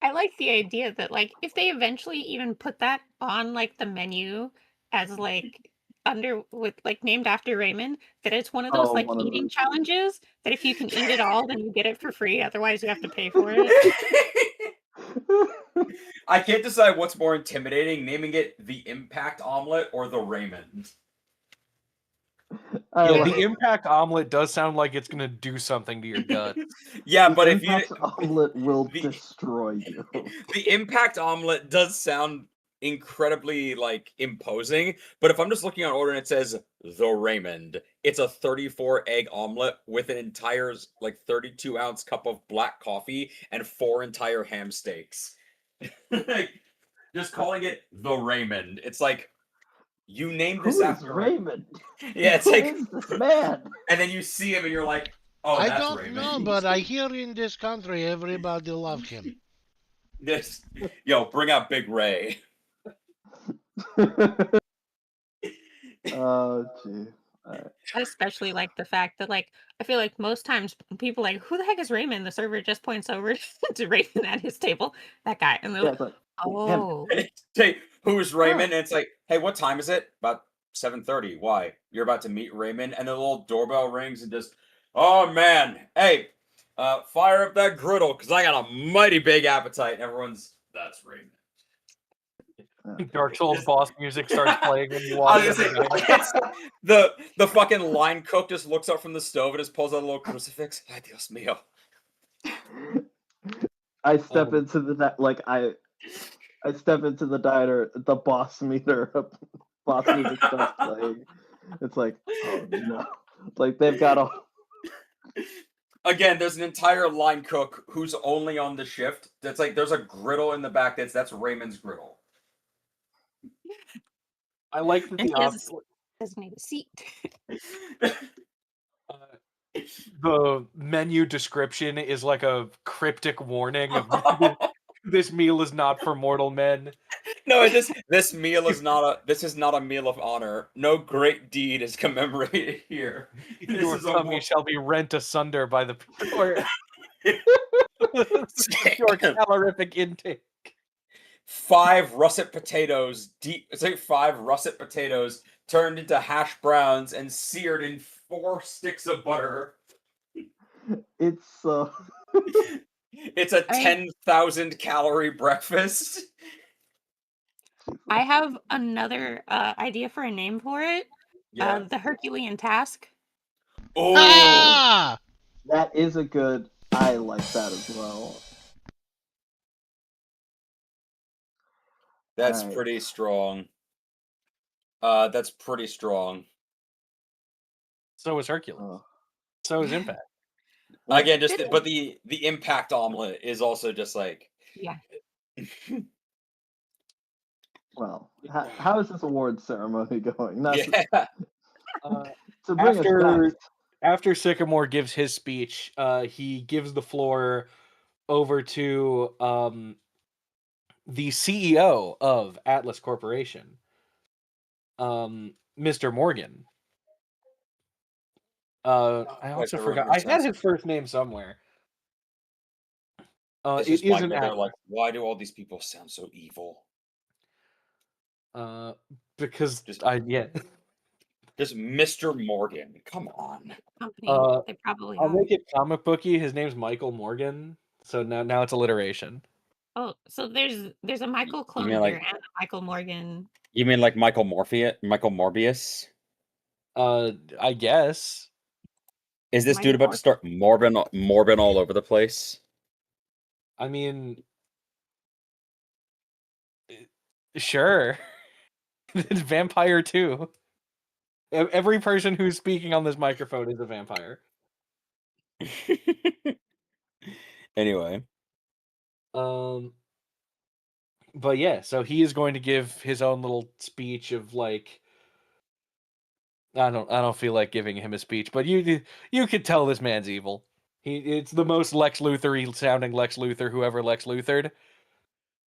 I like the idea that like if they eventually even put that on like the menu as like under with like named after Raymond, that it's one of those
Oh,
like
one of
eating
those.
challenges that if you can eat it all, then you get it for free. Otherwise, you have to pay for it.
I can't decide what's more intimidating, naming it the Impact Omelet or the Raymond.
I
Yeah,
like
the impact omelet does sound like it's gonna do something to your gut.
Yeah,
the
but if you
impact omelet will
the,
destroy you.
the Impact Omelet does sound incredibly like imposing, but if I'm just looking on order and it says the Raymond, it's a 34 egg omelet with an entire like 32-ounce cup of black coffee and 4 entire ham steaks. Like, just calling it the Raymond. It's like you named
Who
this
is
after
Raymond?
yeah, it's
Who
like
is this man?
and then you see him and you're like, oh,
I
that's
don't know,
Raymond.
but I hear in this country everybody love him.
This, yo, bring out Big Ray.
Oh, gee.
I especially like the fact that like I feel like most times people are like, who the heck is Raymond? The server just points over to Raymond at his table. That guy. And they're
Yeah,
like,
it's like him.
oh.
Hey, who's Raymond?
Huh.
And it's like, hey, what time is it? About 7:30. Why? You're about to meet Raymond, and the little doorbell rings and just, oh man, hey, fire up that griddle because I got a mighty big appetite. And everyone's that's Raymond.
Dark Souls boss music starts playing when you walk
I was
in.
gonna say, it's the fucking line cook just looks up from the stove and just pulls out a little crucifix. Ay, Dios mío.
I step into the like I step into the diner. The boss meter boss music starts playing. It's like, oh no, like they've got a.
Again, there's an entire line cook who's only on the shift. That's like there's a griddle in the back. That's Raymond's griddle.
I like that
And
the
he has a designated seat.
the menu description is like a cryptic warning of this meal is not for mortal men.
No, this meal is not a meal of honor. No great deed is commemorated here. This
Your
is
tummy shall be rent asunder by the pure. Your
a
calorific intake.
5 russet potatoes deep. It's like 5 russet potatoes turned into hash browns and seared in 4 sticks of butter.
It's
It's a 10,000 calorie breakfast.
I have another idea for a name for it.
Yeah.
The Herculean task.
Oh,
Ah!
That is a good. I like that as well.
that's
Alright.
pretty strong. That's pretty strong.
So is Hercules.
Oh.
So is Impact.
What?
Again, just
Didn't-
but the impact omelet is also just like
Yeah.
Well, how is this awards ceremony going? Not to,
yeah.
to bring us back.
After Sycamore gives his speech, he gives the floor over to the CEO of Atlas Corporation, Mr. Morgan. I
Like
also
the
forgot.
River
I had
sounds.
his first name somewhere.
It's
It
just
is
one
an
where they're
actor.
like, why do all these people sound so evil?
Uh, because
Just
yeah.
just Mr. Morgan. Come on.
Company.
Uh,
They probably
I'll
are.
make it comic booky. His name's Michael Morgan. So now it's alliteration.
Oh, so there's a Michael
You mean
Cloniger
like
and a Michael Morgan.
Michael Morbius?
I guess.
Is this dude
Mighty
about to
Morph.
start morbin all over the place?
I mean, sure. It's vampire too. Every person who's speaking on this microphone is a vampire.
Anyway,
Um, but yeah, so he is going to give his own little speech of like, I don't feel like giving him a speech, but you could tell this man's evil. It's the most Lex Luthor-y sounding Lex Luthor who ever Lex Luthered.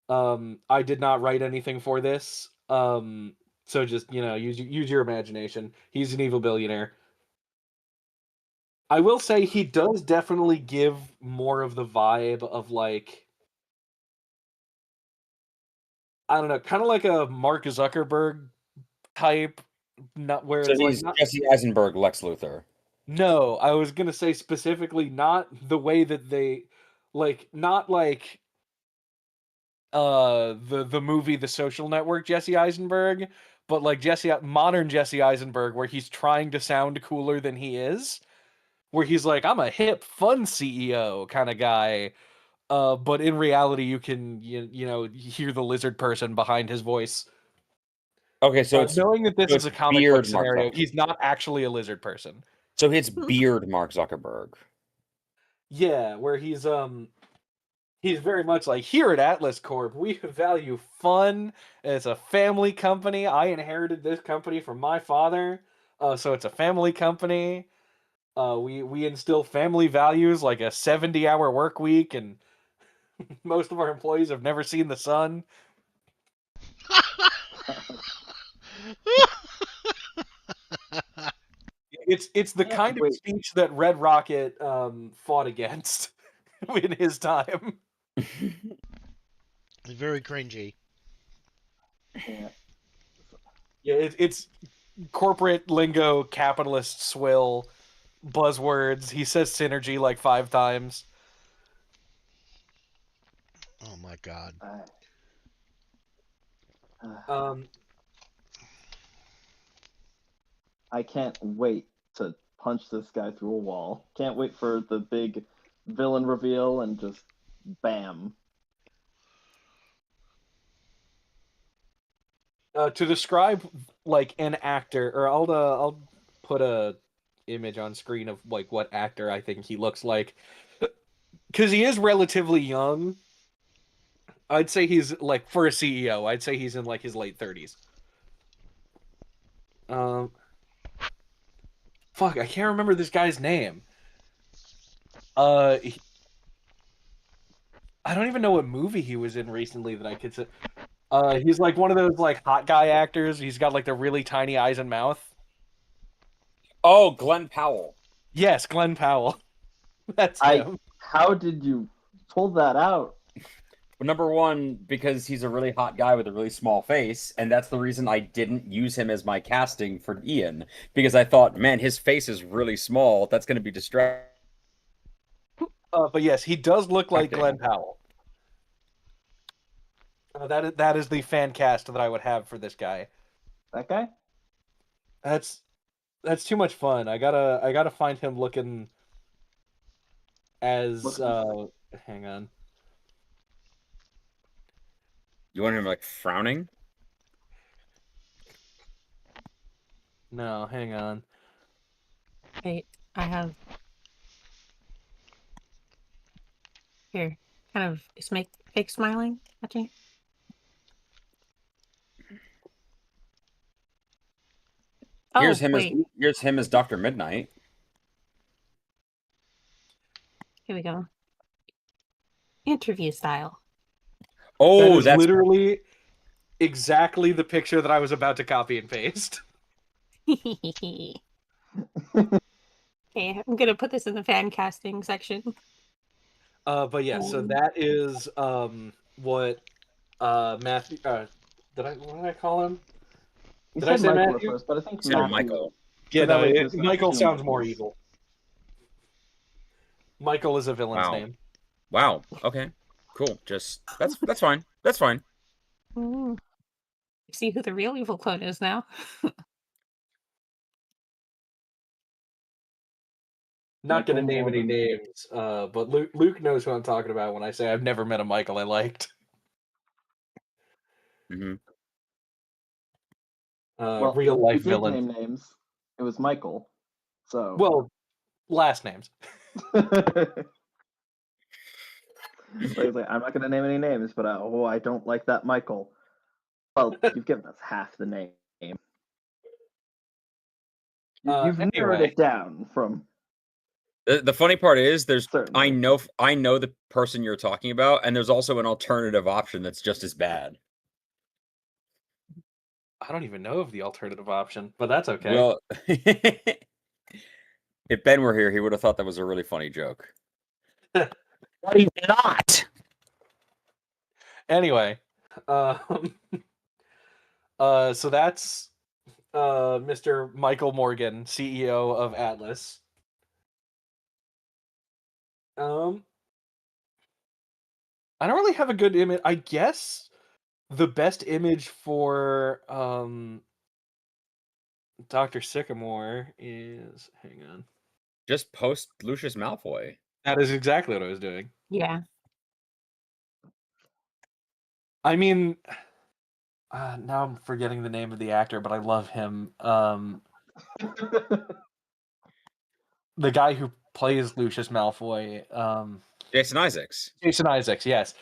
I did not write anything for this. So just, use your imagination. He's an evil billionaire. I will say he does definitely give more of the vibe of like, I don't know, kind of like a Mark Zuckerberg type, not where
so
it's like
he's
not.
Jesse Eisenberg, Lex Luthor.
No, I was gonna say specifically not the way that they like, not like the movie The Social Network Jesse Eisenberg, but like modern Jesse Eisenberg where he's trying to sound cooler than he is, where he's like, I'm a hip fun CEO kind of guy. But in reality you can hear the lizard person behind his voice.
Okay, so
Knowing that this is
it's
a comic book
beard Mark
scenario,
Zuckerberg.
he's not actually a lizard person.
So it's beard Mark Zuckerberg.
Yeah, where he's very much like, here at Atlas Corp, we value fun. It's a family company. I inherited this company from my father, so it's a family company. We instill family values like a 70-hour work week, and most of our employees have never seen the sun. It's the
Can't
kind of
wait.
speech that Red Rocket fought against in his time.
Very cringy.
Yeah.
Yeah, it's corporate lingo, capitalist swill, buzzwords. He says synergy like 5 times.
Oh my god.
I,
Um,
I can't wait to punch this guy through a wall. Can't wait for the big villain reveal and just bam.
to describe like an actor, or I'll put a image on screen of like what actor I think he looks like, because he is relatively young. I'd say he's like, for a CEO, I'd say he's in like his late 30s. Um, fuck, I can't remember this guy's name. He, I don't even know what movie he was in recently that I could say. He's like one of those like hot guy actors. He's got like the really tiny eyes and mouth.
Oh, Glenn Powell.
Yes, Glenn Powell. That's
I
him.
how did you pull that out?
Well, number one, because he's a really hot guy with a really small face, and that's the reason I didn't use him as my casting for Ian, because I thought, man, his face is really small. That's going to be distracting.
But yes, he does look like Glenn Powell. That is the fan cast that I would have for this guy.
That guy?
That's That's too much fun. I gotta find him looking as
Look,
hang on.
You want him like frowning?
No, hang on.
Wait, I have here. Kind of it's make fake smiling. Watching.
Here's
Oh,
him as
wait.
Dr. Midnight.
Here we go. Interview style.
That
Oh,
is
that's
literally exactly the picture that I was about to copy and paste.
Okay, I'm gonna put this in the fan casting section.
But yeah, so that is what Matthew what did I call him?
you
Did I
said
say
Michael at
Matthew?
first, but I think
Consider
Matthew.
Michael.
Yeah,
So that
no,
way there's
Michael
two
sounds more
Michaels.
evil. Michael is a villain's
Wow.
name.
Wow. Okay. Cool. Just that's fine. That's fine.
Mm. See who the real evil clone is now.
Not gonna
Michael
name any
Morgan.
names, but Luke knows who I'm talking about when I say I've never met a Michael I liked.
Hmm.
Well,
Real
we
life
did
villain.
name names. It was Michael. So.
Well, last names.
Like, I'm not going to name any names, but I don't like that Michael. Well, you've given us half the name. You've narrowed
Anyway,
it down from
The funny part is I
certainly.
know the person you're talking about, and there's also an alternative option that's just as bad.
I don't even know of the alternative option, but that's okay.
Well, if Ben were here, he would have thought that was a really funny joke. But he's not.
Anyway, um, so that's Mr. Michael Morgan, CEO of Atlas. Um, I don't really have a good image. I guess the best image for Dr. Sycamore is hang on.
Just post Lucius Malfoy.
That is exactly what I was doing.
Yeah.
I mean, now I'm forgetting the name of the actor, but I love him. The guy who plays Lucius Malfoy,
Jason Isaacs.
Jason Isaacs. Yes,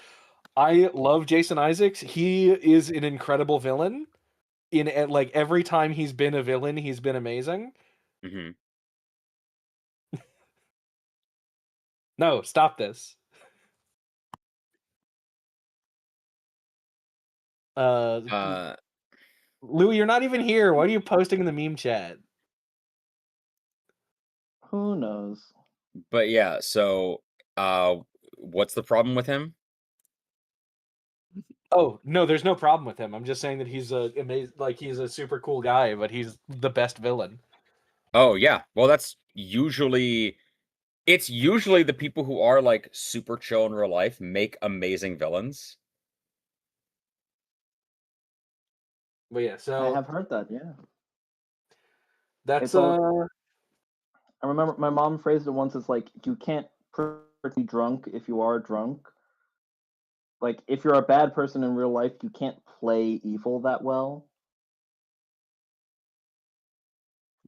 I love Jason Isaacs. He is an incredible villain. Like every time he's been a villain, he's been amazing.
Hmm.
No, stop this. Louis, you're not even here. Why are you posting in the meme chat?
Who knows?
But yeah, so what's the problem with him?
Oh no, there's no problem with him. I'm just saying that he's he's a super cool guy, but he's the best villain.
Oh yeah. Well, it's usually the people who are like super chill in real life make amazing villains.
But yeah,
I
so
have heard that. Yeah,
that's
it's all. I remember my mom phrased it once as like, you can't pretty drunk if you are drunk. Like, if you're a bad person in real life, you can't play evil that well.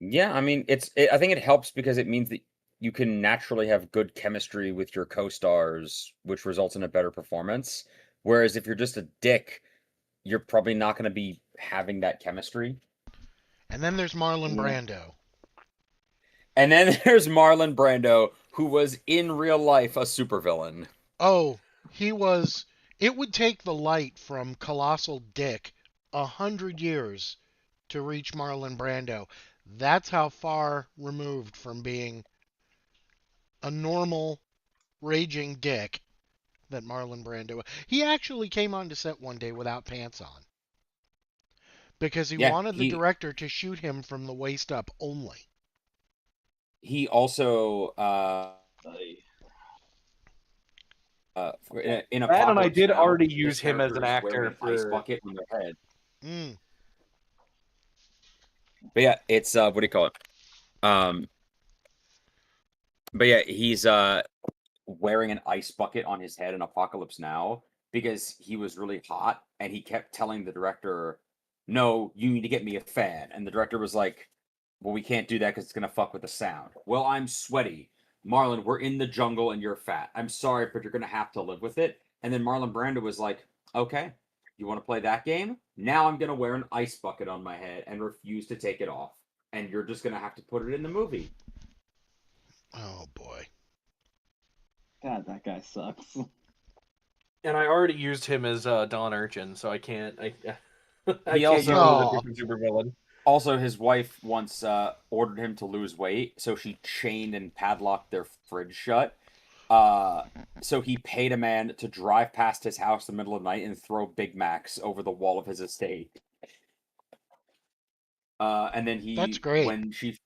Yeah, I mean, I think it helps because it means that you can naturally have good chemistry with your co-stars, which results in a better performance. Whereas if you're just a dick, you're probably not going to be having that chemistry.
And then there's Marlon
Yeah.
Brando.
And then there's Marlon Brando, who was in real life a supervillain.
Oh, he was. It would take the light from Colossal Dick 100 years to reach Marlon Brando. That's how far removed from being a normal raging dick that Marlon Brando. He actually came onto set one day without pants on because he
Yeah,
wanted the director to shoot him from the waist up only.
he also in
Brad and I
Apocalypse
did
Now,
already
his
use him as
character
an
is wearing
actor
an ice
for.
bucket on their head.
Mm.
But yeah, it's what do you call it? But yeah, he's wearing an ice bucket on his head in Apocalypse Now because he was really hot and he kept telling the director, "No, you need to get me a fan." And the director was like, "Well, we can't do that because it's gonna fuck with the sound." "Well, I'm sweaty. Marlon, we're in the jungle and you're fat. I'm sorry, but you're gonna have to live with it." And then Marlon Brando was like, "Okay, you want to play that game? Now I'm gonna wear an ice bucket on my head and refuse to take it off. And you're just gonna have to put it in the movie."
Oh boy.
God, that guy sucks.
And I already used him as Don Urchin, so I can't. I
He
can't use him as a
also-
different supervillain.
Also, his wife once ordered him to lose weight, so she chained and padlocked their fridge shut. So he paid a man to drive past his house in the middle of the night and throw Big Macs over the wall of his estate. And then
That's great.
when she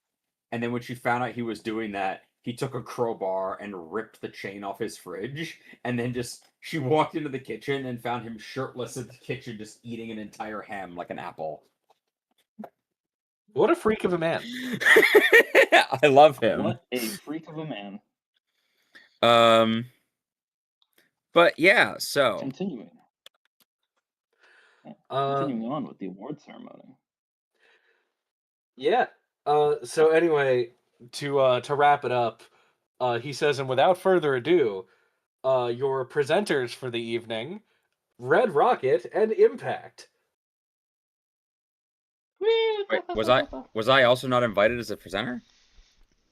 found out he was doing that, he took a crowbar and ripped the chain off his fridge. And then she walked into the kitchen and found him shirtless in the kitchen, just eating an entire ham like an apple.
What a freak of a man!
I love him.
What a freak of a man.
But yeah, so
Continuing.
Uh,
Continuing on with the award ceremony.
yeah. So anyway, to wrap it up, he says, and without further ado, your presenters for the evening, Red Rocket and Impact.
wait, was I also not invited as a presenter?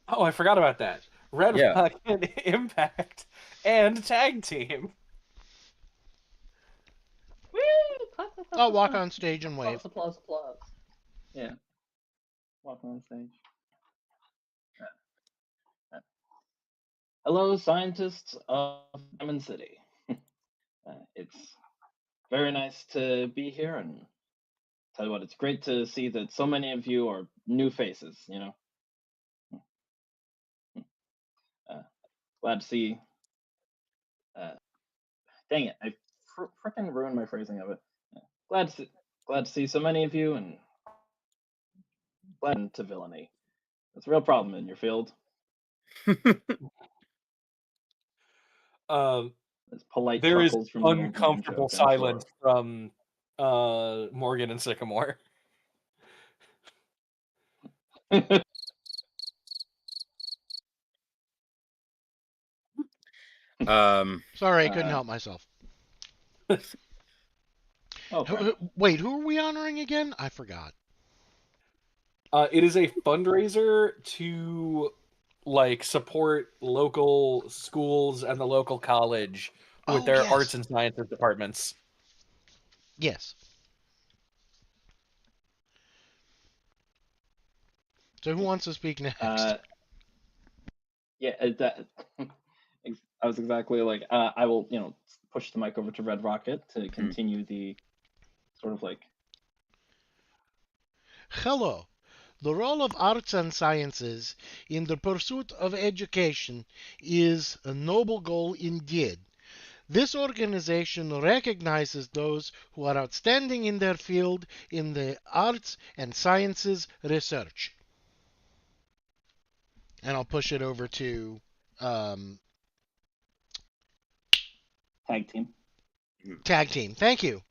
Oh, I forgot about that. Red
Yeah.
Rocket, Impact, and Tag Team.
I'll walk on stage and wave.
Applause, applause, applause. Yeah. Walk on stage. Hello, scientists of Diamond City. It's very nice to be here, and tell you what, it's great to see that so many of you are new faces. Glad to see. Dang it, I frickin' ruined my phrasing of it. Glad to see so many of you, and glad to villainy. It's a real problem in your field. There's polite
There is
chuckles from the old man
uncomfortable
joke, I'm
silence from Morgan and Sycamore.
sure.
Sorry, I couldn't help myself.
Okay.
Wait, who are we honoring again? I forgot.
It is a fundraiser to support local schools and the local college with
Oh,
their
yes.
arts and sciences departments.
Yes. So who wants to speak next?
Yeah, that I was exactly like, I will, push the mic over to Red Rocket to continue the sort of like.
Hello. The role of arts and sciences in the pursuit of education is a noble goal indeed. This organization recognizes those who are outstanding in their field in the arts and sciences research. And I'll push it over to
Tag team.
tag team. Thank you.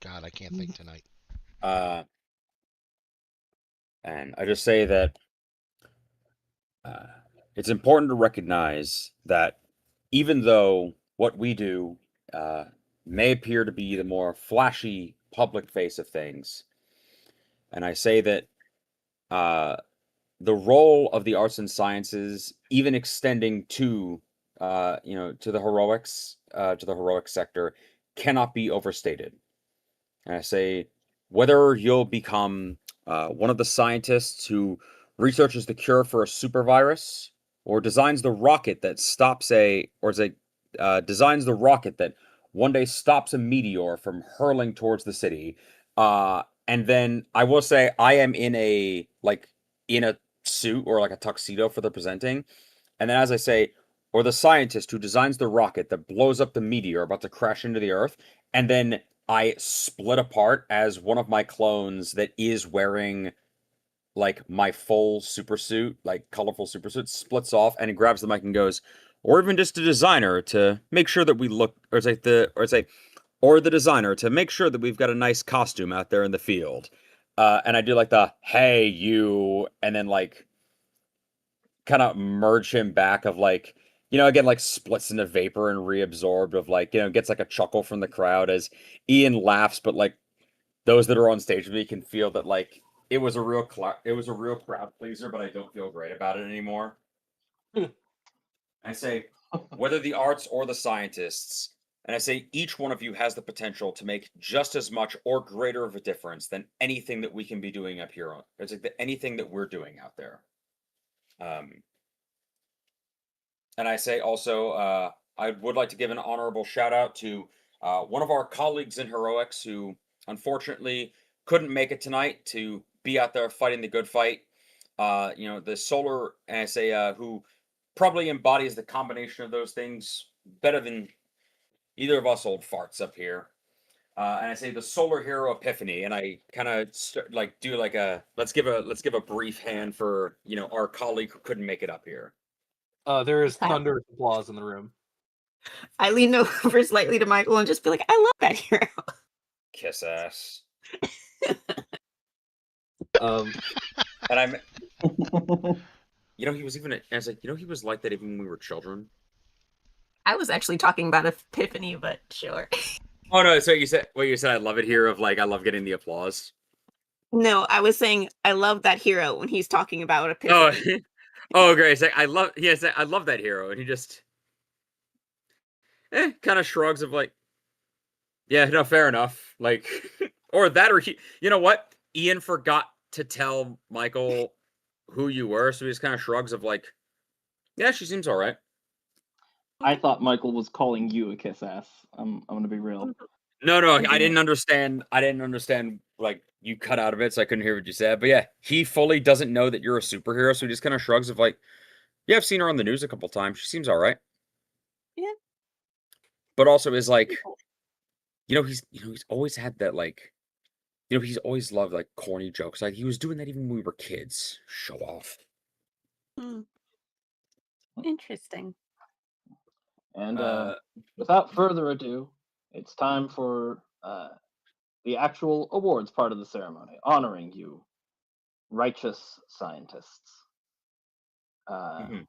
God, I can't think tonight.
And I just say that it's important to recognize that even though what we do may appear to be the more flashy public face of things, and I say that the role of the arts and sciences, even extending to to the heroics, to the heroic sector, cannot be overstated. And I say, whether you'll become one of the scientists who researches the cure for a super virus, or designs the rocket that designs the rocket that one day stops a meteor from hurling towards the city. And then I will say, I am in a suit or like a tuxedo for the presenting. And then, as I say, or the scientist who designs the rocket that blows up the meteor about to crash into the Earth, and then I split apart as one of my clones that is wearing like my full super suit, like colorful super suit, splits off and he grabs the mic and goes, or even just a designer to make sure that we look, or the designer to make sure that we've got a nice costume out there in the field. And I do like the hey you, and then like kind of merge him back of like, again, like splits into vapor and reabsorbed of like, gets like a chuckle from the crowd as Ian laughs, but like those that are on stage with me can feel that like it was a real crowd pleaser, but I don't feel great about it anymore. I say, whether the arts or the scientists, and I say each one of you has the potential to make just as much or greater of a difference than anything that we can be doing up here. It's like anything that we're doing out there. And I say also, I would like to give an honorable shout out to one of our colleagues in heroics who unfortunately couldn't make it tonight to be out there fighting the good fight. The solar, and I say, who probably embodies the combination of those things better than either of us old farts up here. And I say the solar hero epiphany, and I kind of like do like a let's give a brief hand for our colleague who couldn't make it up here.
There is
Clap.
thunderous applause in the room.
I lean over slightly to Michael and just be like, I love that hero.
Kiss ass.
Um,
And I'm, he was even. I was like, he was like that even when we were children.
I was actually talking about Epiphany, but sure.
Oh no! So you said I love it here. Of like, I love getting the applause.
No, I was saying I love that hero when he's talking about
Oh,
Epiphany.
oh, great! It's like, I love. Yes, I love that hero, and he just, kind of shrugs of like, yeah, no, fair enough. Like, or that, or he. You know what? Ian forgot to tell Michael who you were, so he just kind of shrugs of like, yeah, she seems all right.
I thought Michael was calling you a kiss ass. I'm gonna be real.
No, I didn't understand. I didn't understand. Like you cut out of it, so I couldn't hear what you said. But yeah, he fully doesn't know that you're a superhero, so he just kind of shrugs of like, "Yeah, I've seen her on the news a couple times. She seems all right."
Yeah.
But also is like, he's always had that like, he's always loved like corny jokes. Like he was doing that even when we were kids. Show off.
Interesting.
And without further ado, it's time for the actual awards part of the ceremony, honoring you, righteous scientists.
Mhm.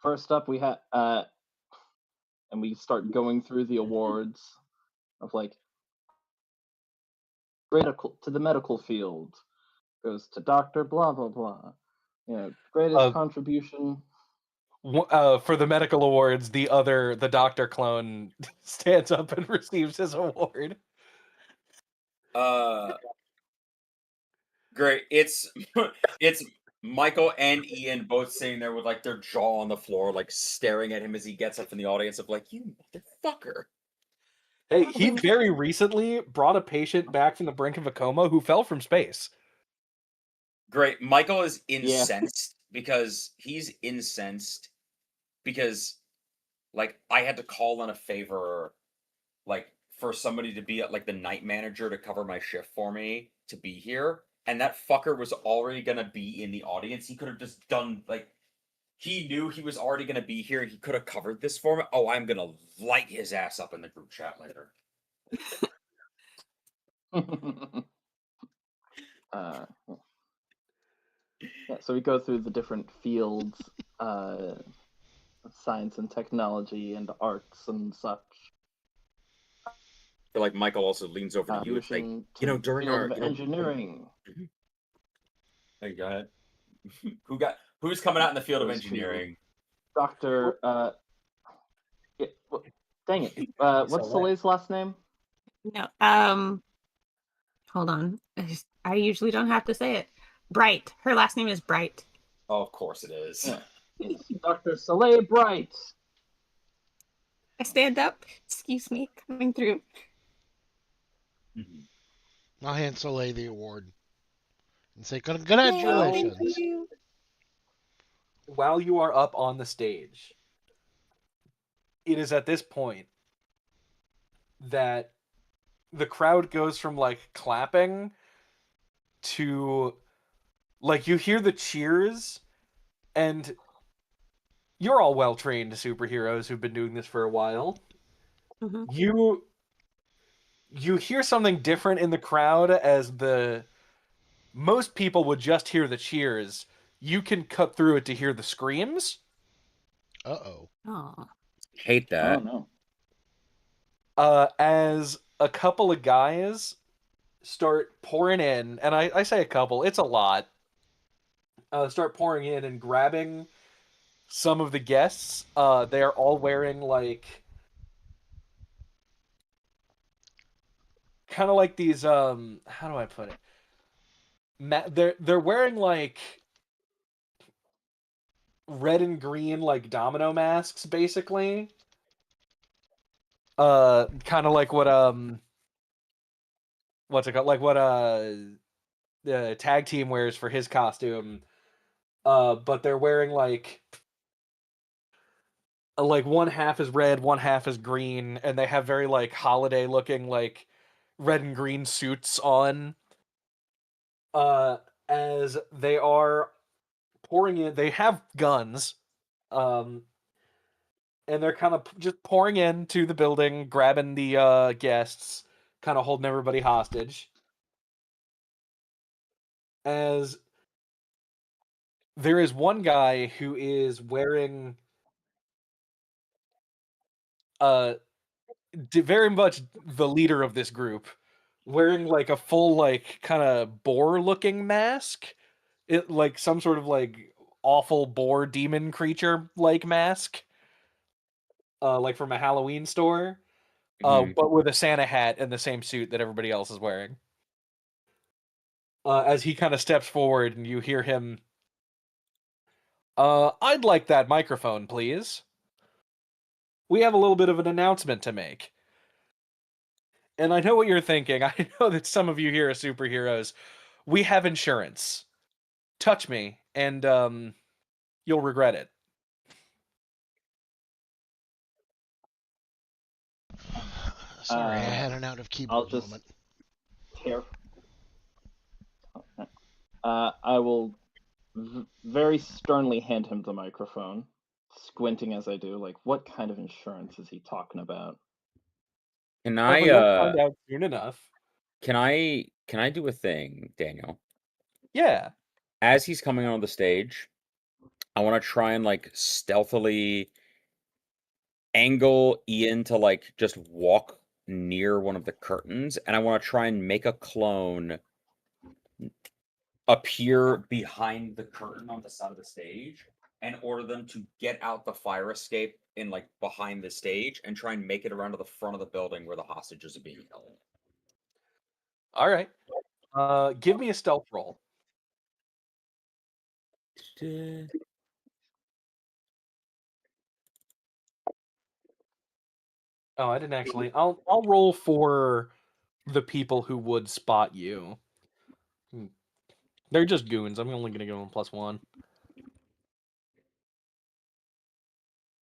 First up, we have, and we start going through the awards of like to the medical field goes to Doctor blah blah blah. Greatest
Uh,
contribution.
for the medical awards, the doctor clone stands up and receives his award.
Great. It's it's Michael and Ian both sitting there with like their jaw on the floor, like staring at him as he gets up in the audience of like, you motherfucker.
Hey, he very recently brought a patient back from the brink of a coma who fell from space.
Great. Michael is
Yeah.
incensed because like I had to call in a favor like for somebody to be like the night manager to cover my shift for me to be here, and that fucker was already gonna be in the audience. He could have just done like he knew he was already gonna be here and he could have covered this for me. Oh, I'm gonna light his ass up in the group chat later.
Yeah, so we go through the different fields, of science and technology and arts and such.
I feel like Michael also leans over to you and like,
Contribution to the
during
field
our
of engineering.
Hey, go ahead. Who's coming out in the field of
Goes to
engineering?
Doctor. Dang it. What's Soleil's last name?
No. Hold on. I usually don't have to say it. Bright. Her last name is Bright.
Oh, of course it is.
Yeah. It's Dr. Soleil Bright.
I stand up. Excuse me, coming through.
I'll hand Soleil the award and say congratulations.
Thank you.
While you are up on the stage, it is at this point that the crowd goes from like clapping to like you hear the cheers, and you're all well-trained superheroes who've been doing this for a while.
Mhm.
You hear something different in the crowd as the most people would just hear the cheers. You can cut through it to hear the screams.
Uh-oh.
Oh.
Hate
Oh
that.
no.
As a couple of guys start pouring in, and I say a couple, it's a lot. Start pouring in and grabbing some of the guests. They are all wearing like kind of like these how do I put it? They're wearing like red and green like domino masks basically. Kind of like what what's it called? Like what the tag team wears for his costume. But they're wearing like one half is red, one half is green, and they have very like holiday looking like red and green suits on. Uh, as they are pouring in, they have guns. Um, and they're kind of just pouring into the building, grabbing the guests, kind of holding everybody hostage. As there is one guy who is wearing uh very much the leader of this group, wearing like a full like kind of boar looking mask, it like some sort of like awful boar demon creature like mask, like from a Halloween store,
Mhm.
but with a Santa hat and the same suit that everybody else is wearing. As he kind of steps forward and you hear him, I'd like that microphone, please. We have a little bit of an announcement to make. And I know what you're thinking. I know that some of you here are superheroes. We have insurance. Touch me, and you'll regret it.
Sorry, I had an out of
I'll
keyboard
just
moment.
care. I will very sternly hand him the microphone, squinting as I do. Like, what kind of insurance is he talking about?
Can
Oh,
I
you'll find out soon enough.
can I do a thing, Daniel?
Yeah.
As he's coming on the stage, I want to try and like stealthily angle Ian to like just walk near one of the curtains, and I want to try and make a clone appear behind the curtain on the side of the stage and order them to get out the fire escape in like behind the stage and try and make it around to the front of the building where the hostages are being held.
All right. Give me a stealth roll. Oh, I didn't actually. I'll roll for the people who would spot you. Hmm. They're just goons. I'm only gonna give them +1.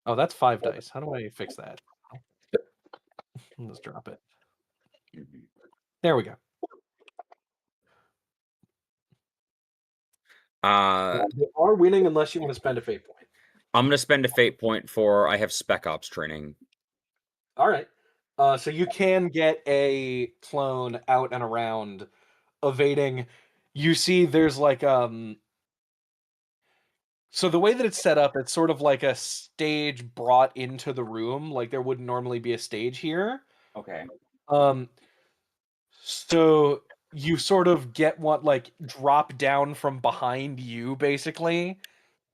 Oh, that's 5 dice. How do I fix that? Let's drop it. There we go. They are winning unless you want to spend a fate point.
I'm gonna spend a fate point for I have spec ops training.
All right. So you can get a clone out and around, evading. You see, there's like So the way that it's set up, it's sort of like a stage brought into the room. Like there wouldn't normally be a stage here.
Okay.
Um, so you sort of get what like drop down from behind you, basically,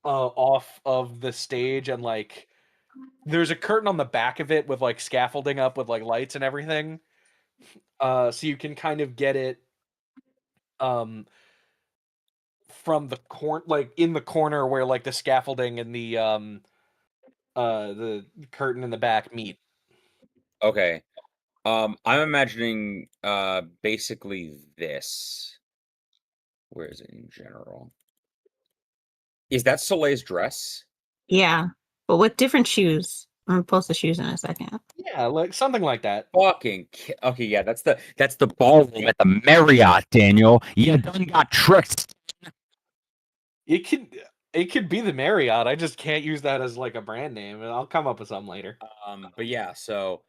off of the stage, and like there's a curtain on the back of it with like scaffolding up with like lights and everything. So you can kind of get it um from the like in the corner where like the scaffolding and the curtain in the back meet.
Okay. I'm imagining basically this. Where is it in general? Is that Soleil's dress?
Yeah, but with different shoes. I'm gonna post the shoes in a second.
Yeah, like something like that.
Okay, yeah, that's the ballroom at the Marriott, Daniel. You done got tricked.
It could be the Marriott. I just can't use that as like a brand name, and I'll come up with something later.
But yeah, so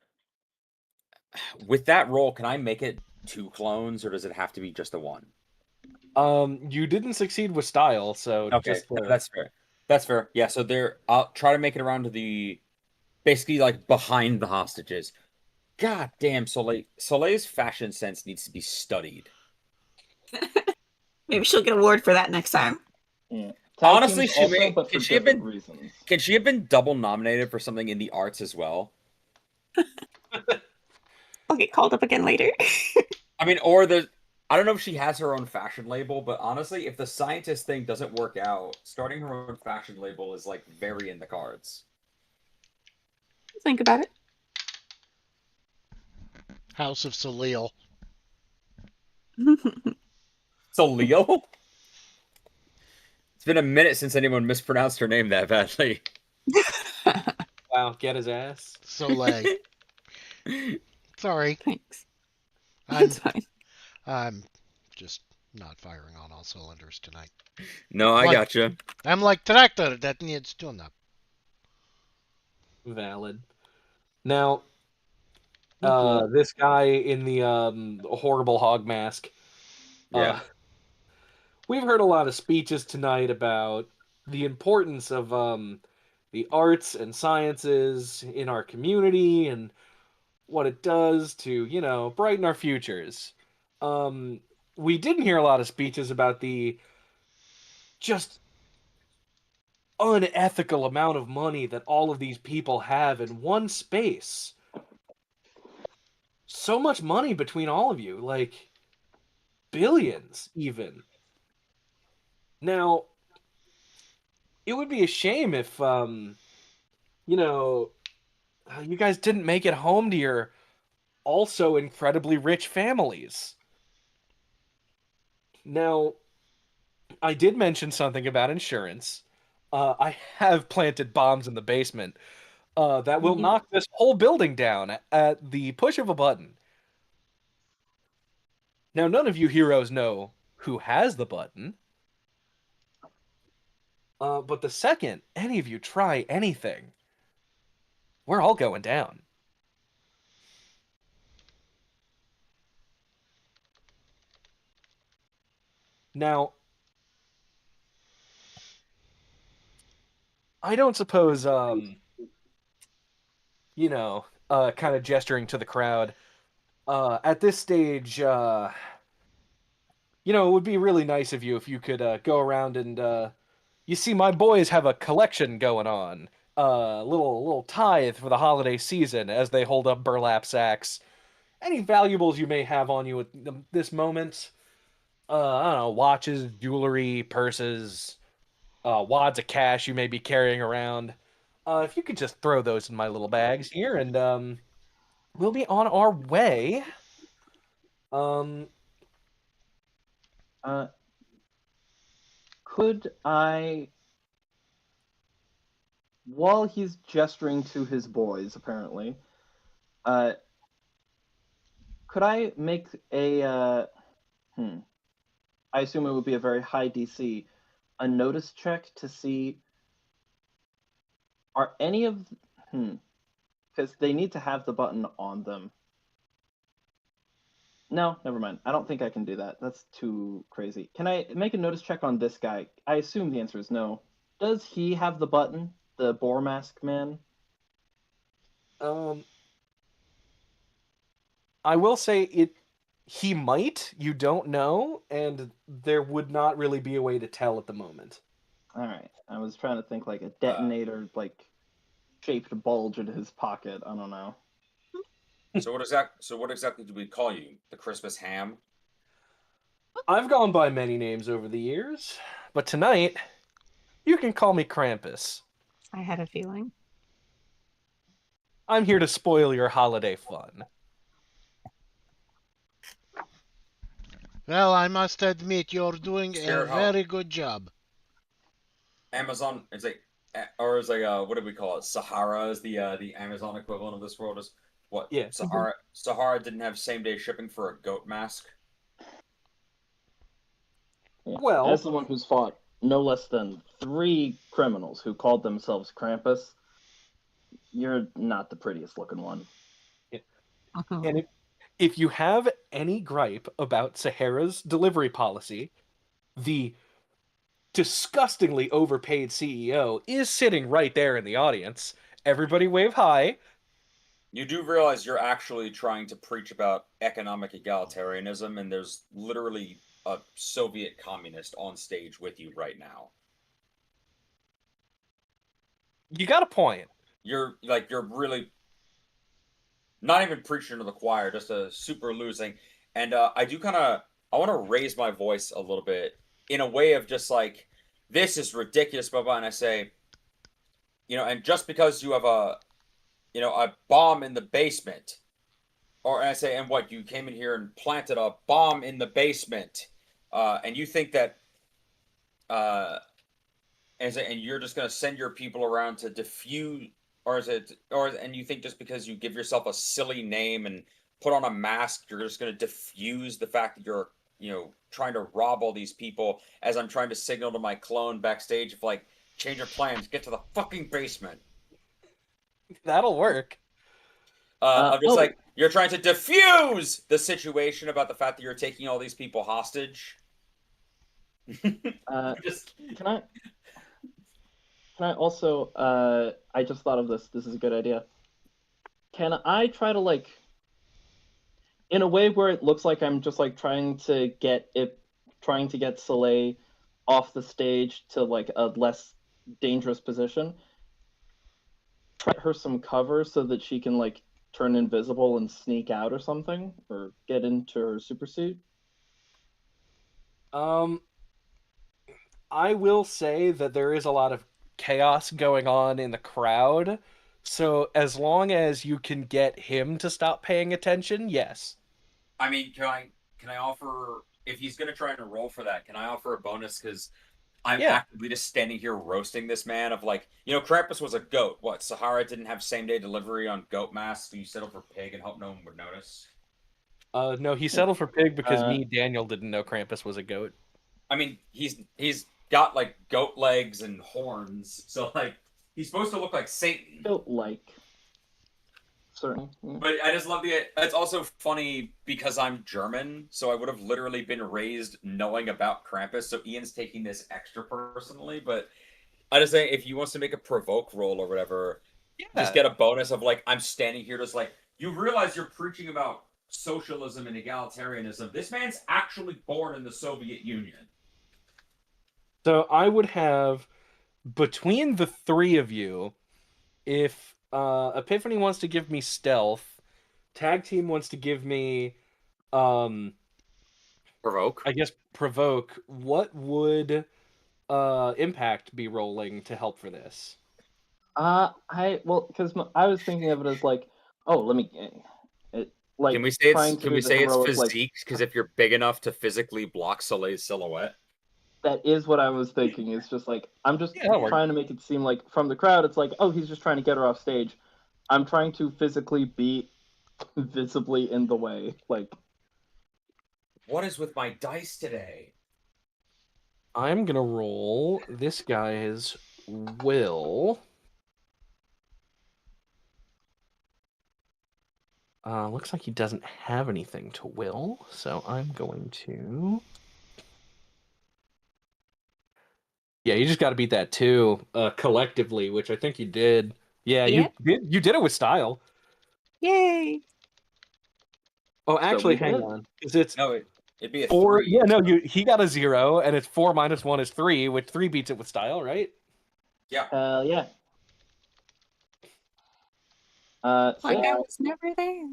with that roll, can I make it 2 clones, or does it have to be just the one?
You didn't succeed with style, so
Okay,
just
no, that's fair. That's fair. Yeah, so I'll try to make it around to the basically like behind the hostages. God damn, Soleil's fashion sense needs to be studied.
Maybe she'll get an award for that next time.
Yeah. Tag
Honestly,
teams also, but for
can she have
different
been
reasons.
can she have been double nominated for something in the arts as well?
I'll get called up again later.
I mean, I don't know if she has her own fashion label, but honestly, if the scientist thing doesn't work out, starting her own fashion label is like very in the cards.
Think about it.
House of Salil.
So Leo? It's been a minute since anyone mispronounced her name that badly.
wow, get his ass.
Soleil. Sorry.
Thanks.
I'm
It's fine.
I'm just not firing on all cylinders tonight.
No, I
Like-
gotcha.
I'm like tractor that needs tune-up.
Valid. Now,
Yeah.
this guy in the horrible hog mask.
Yeah.
We've heard a lot of speeches tonight about the importance of the arts and sciences in our community and what it does to, brighten our futures. We didn't hear a lot of speeches about the just unethical amount of money that all of these people have in one space. So much money between all of you, like billions even. Now, it would be a shame if you guys didn't make it home to your also incredibly rich families. Now, I did mention something about insurance. I have planted bombs in the basement that will knock this whole building down at the push of a button. Now, none of you heroes know who has the button. But the second any of you try anything, we're all going down. Now, I don't suppose, kind of gesturing to the crowd, at this stage, it would be really nice of you if you could go around and, you see, my boys have a collection going on. Little tithe for the holiday season as they hold up burlap sacks. Any valuables you may have on you at this moment? I don't know, watches, jewelry, purses, wads of cash you may be carrying around. If you could just throw those in my little bags here, and we'll be on our way. Um,
Could I, while he's gesturing to his boys, apparently, could I make I assume it would be a very high DC, a notice check to see are any of, because they need to have the button on them. No, never mind. I don't think I can do that. That's too crazy. Can I make a notice check on this guy? I assume the answer is no. Does he have the button? The boar mask man?
I will say he might, you don't know, and there would not really be a way to tell at the moment.
Alright. I was trying to think like a detonator, shaped bulge in his pocket. I don't know.
So what exactly do we call you? The Christmas ham?
I've gone by many names over the years, but tonight, you can call me Krampus.
I had a feeling.
I'm here to spoil your holiday fun.
Well, I must admit you're doing a
Scared how-
very good job.
Amazon is like, or is like, what do we call it? Sahara is the Amazon equivalent of this world. Is what?
Yeah.
Sahara didn't have same day shipping for a goat mask.
Yeah.
Well-
as someone who's fought no less than 3 criminals who called themselves Krampus, you're not the prettiest looking one.
And if you have any gripe about Sahara's delivery policy, the disgustingly overpaid CEO is sitting right there in the audience. Everybody wave hi.
You do realize you're actually trying to preach about economic egalitarianism, and there's literally a Soviet communist on stage with you right now.
You got a point.
You're really not even preaching to the choir, just a super losing. And I want to raise my voice a little bit in a way of just like, this is ridiculous, blah blah. And I say, and just because you have a bomb in the basement, and I say, and what, you came in here and planted a bomb in the basement, and you think that, and you're just gonna send your people around to defuse, and you think just because you give yourself a silly name and put on a mask, you're just gonna diffuse the fact that you're, trying to rob all these people, as I'm trying to signal to my clone backstage of like, change your plans, get to the fucking basement.
That'll work.
I'm just like, you're trying to diffuse the situation about the fact that you're taking all these people hostage.
Just... Can I also, I just thought of this. This is a good idea. Can I try to, like, in a way where it looks like I'm just, like, trying to get Soleil off the stage to, like, a less dangerous position, try her some cover so that she can, like, turn invisible and sneak out or something, or get into her super suit?
I will say that there is a lot of chaos going on in the crowd. So as long as you can get him to stop paying attention, yes.
I mean, can I offer, if he's gonna try and roll for that, can I offer a bonus because I'm actively just standing here roasting this man of like, Krampus was a goat. What, Sahara didn't have same day delivery on goat masks, so you settled for pig and hope no one would notice?
No, he settled for pig because me, Daniel, didn't know Krampus was a goat.
I mean, he's got like goat legs and horns, so like he's supposed to look like Satan.
Goat-like. Certainly.
But I just love it's also funny because I'm German, so I would have literally been raised knowing about Krampus, so Ian's taking this extra personally, but I just say if he wants to make a provoke roll or whatever, just get a bonus of like, I'm standing here just like, you realize you're preaching about socialism and egalitarianism. This man's actually born in the Soviet Union.
So I would have, between the 3 of you, if Epiphany wants to give me stealth, Tag Team wants to give me
provoke.
I guess provoke, what would Impact be rolling to help for this?
Because I was thinking of it as like, let me, like,
can we say it's
like,
physique? Because if you're big enough to physically block Soleil's silhouette.
That is what I was thinking. It's just like, I'm just trying to make it seem like from the crowd, it's like, oh, he's just trying to get her off stage. I'm trying to physically be visibly in the way. Like,
what is with my dice today?
I'm gonna roll this guy's will. Looks like he doesn't have anything to will, so I'm going to... Yeah, you just got to beat that 2 collectively, which I think you did. Yeah,
Yep.
you did it with style.
Yay!
Oh, actually, hang on. It'd
be a
4.
3.
Yeah, no, he got a 0, and it's 4 minus 1 is 3, which 3 beats it with style, right?
Yeah.
Yeah.
Like I was never there.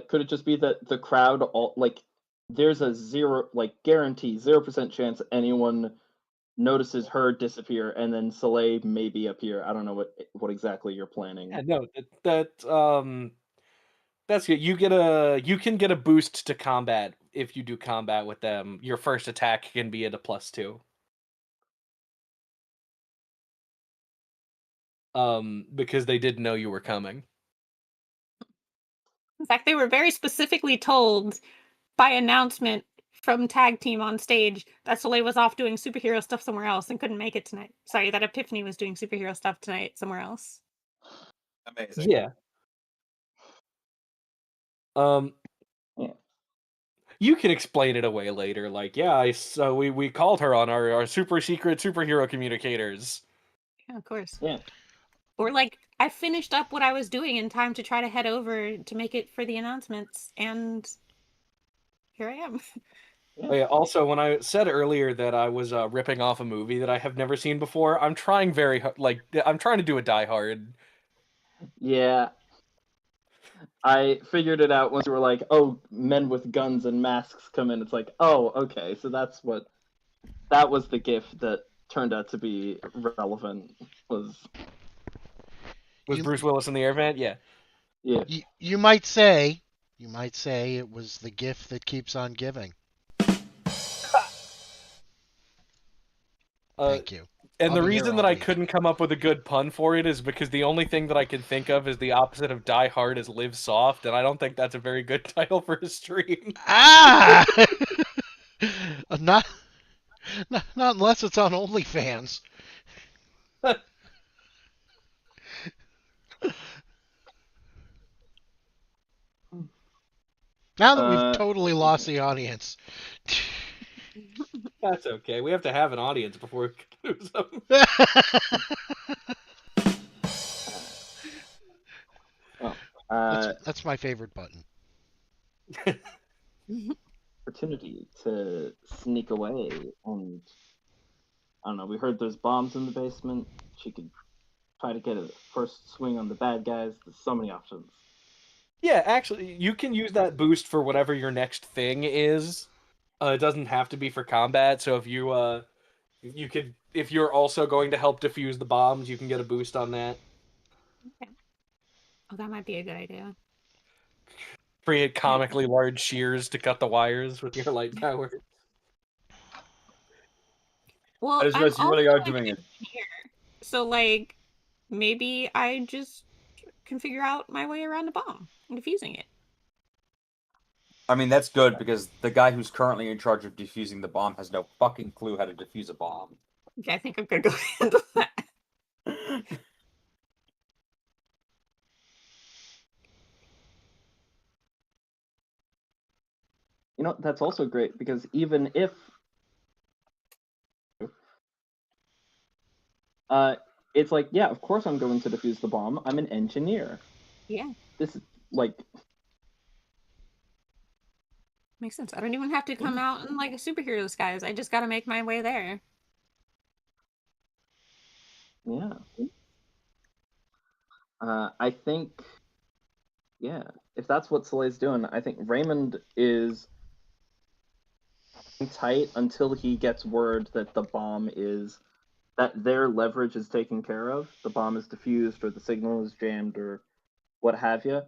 Could it just be that the crowd there's a guarantee 0% chance anyone notices her disappear and then Soleil maybe appear? I don't know what exactly you're planning.
Yeah, no, that's good. You can get a boost to combat if you do combat with them. Your first attack can be at a +2. Because they didn't know you were coming.
In fact, they were very specifically told by announcement from tag team on stage that Soleil was off doing superhero stuff somewhere else and couldn't make it tonight. Sorry, that Epiphany was doing superhero stuff tonight somewhere else.
Amazing.
Yeah. Um,
Yeah.
you can explain it away later. Like, yeah, so we called her on our super secret superhero communicators.
Yeah, of course.
Yeah.
Or like, I finished up what I was doing in time to try to head over to make it for the announcements, and here I am.
Yeah.
Oh, yeah, also, when I said earlier that I was ripping off a movie that I have never seen before, I'm trying very I'm trying to do a Die Hard.
Yeah. I figured it out once you were like, "Oh, men with guns and masks come in." It's like, "Oh, okay, so that was the gift that turned out to be relevant." Was
Was
You
Bruce Willis in the air vent? Yeah.
yeah.
you might say it was the gift that keeps on giving. Thank you.
And
I'll
the
be here
reason
all
that I
week.
couldn't come up with a good pun for it is because the only thing that I can think of is the opposite of Die Hard is Live Soft, and I don't think that's a very good title for a stream.
Ah! not, not unless it's on OnlyFans. Now that we've totally lost the audience.
That's okay. We have to have an audience before we can do something.
That's my favorite button.
Opportunity to sneak away, and I don't know. We heard there's bombs in the basement. She could try to get a first swing on the bad guys. There's so many options.
Yeah, actually, you can use that boost for whatever your next thing is. It doesn't have to be for combat. So if if you're also going to help defuse the bombs, you can get a boost on that.
Okay. Oh, that might be a good idea.
Create comically large shears to cut the wires with your light power.
Well,
I just
I'm
realized you
also
really are
an
doing it.
engineer, so like maybe I just can figure out my way around a bomb and defusing it.
I mean, that's good because the guy who's currently in charge of defusing the bomb has no fucking clue how to defuse a bomb.
Okay, I think I'm gonna go handle that.
You know, that's also great because even if it's like, yeah, of course I'm going to defuse the bomb. I'm an engineer.
Yeah,
This is like,
makes sense. I don't even have to come out in like a superhero disguise. I just gotta make my way there.
yeah. I think, yeah, if that's what Soleil's doing, I think Raymond is tight until he gets word that that their leverage is taken care of. The bomb is defused or the signal is jammed or what have you.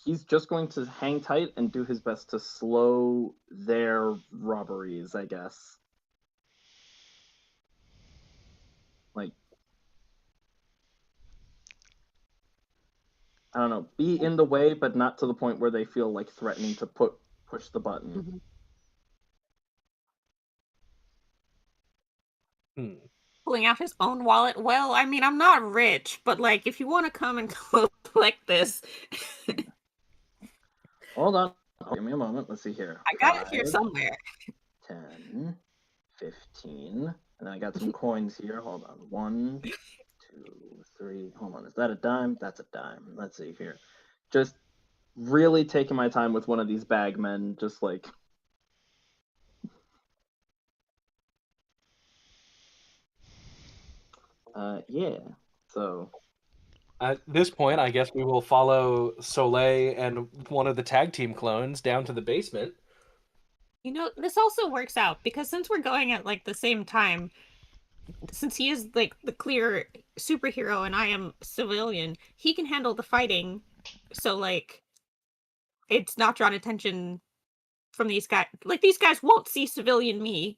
He's just going to hang tight and do his best to slow their robberies, I guess. Like, I don't know, be in the way, but not to the point where they feel like threatening to push the button.
Pulling out his own wallet. Well, I mean, I'm not rich, but like, if you want to come and collect this,
Hold on. Give me a moment. Let's see here.
I got it here somewhere.
10, 15, and then I got some coins here. Hold on. 1, 2, 3. Hold on. Is that a dime? That's a dime. Let's see here. Just really taking my time with one of these bagmen, just like. Yeah. So.
At this point, I guess we will follow Soleil and one of the tag team clones down to the basement.
You know, this also works out because since we're going at like the same time, since he is like the clear superhero and I am civilian, he can handle the fighting. So like, it's not drawn attention from these guys. Like these guys won't see civilian me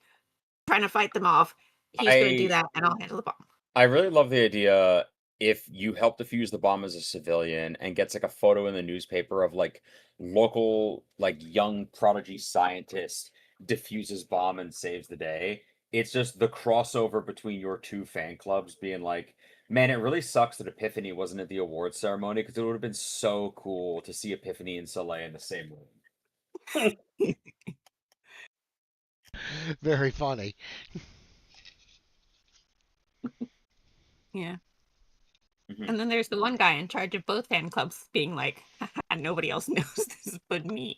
trying to fight them off. He's going to do that, and I'll handle the bomb.
I really love the idea if you help defuse the bomb as a civilian and gets like a photo in the newspaper of like local like young prodigy scientist diffuses bomb and saves the day. It's just the crossover between your two fan clubs being like, man, it really sucks that Epiphany wasn't at the awards ceremony because it would have been so cool to see Epiphany and Soleil in the same room.
Very funny.
Yeah.
Mhm.
And then there's the one guy in charge of both fan clubs being like, "Haha, nobody else knows this but me."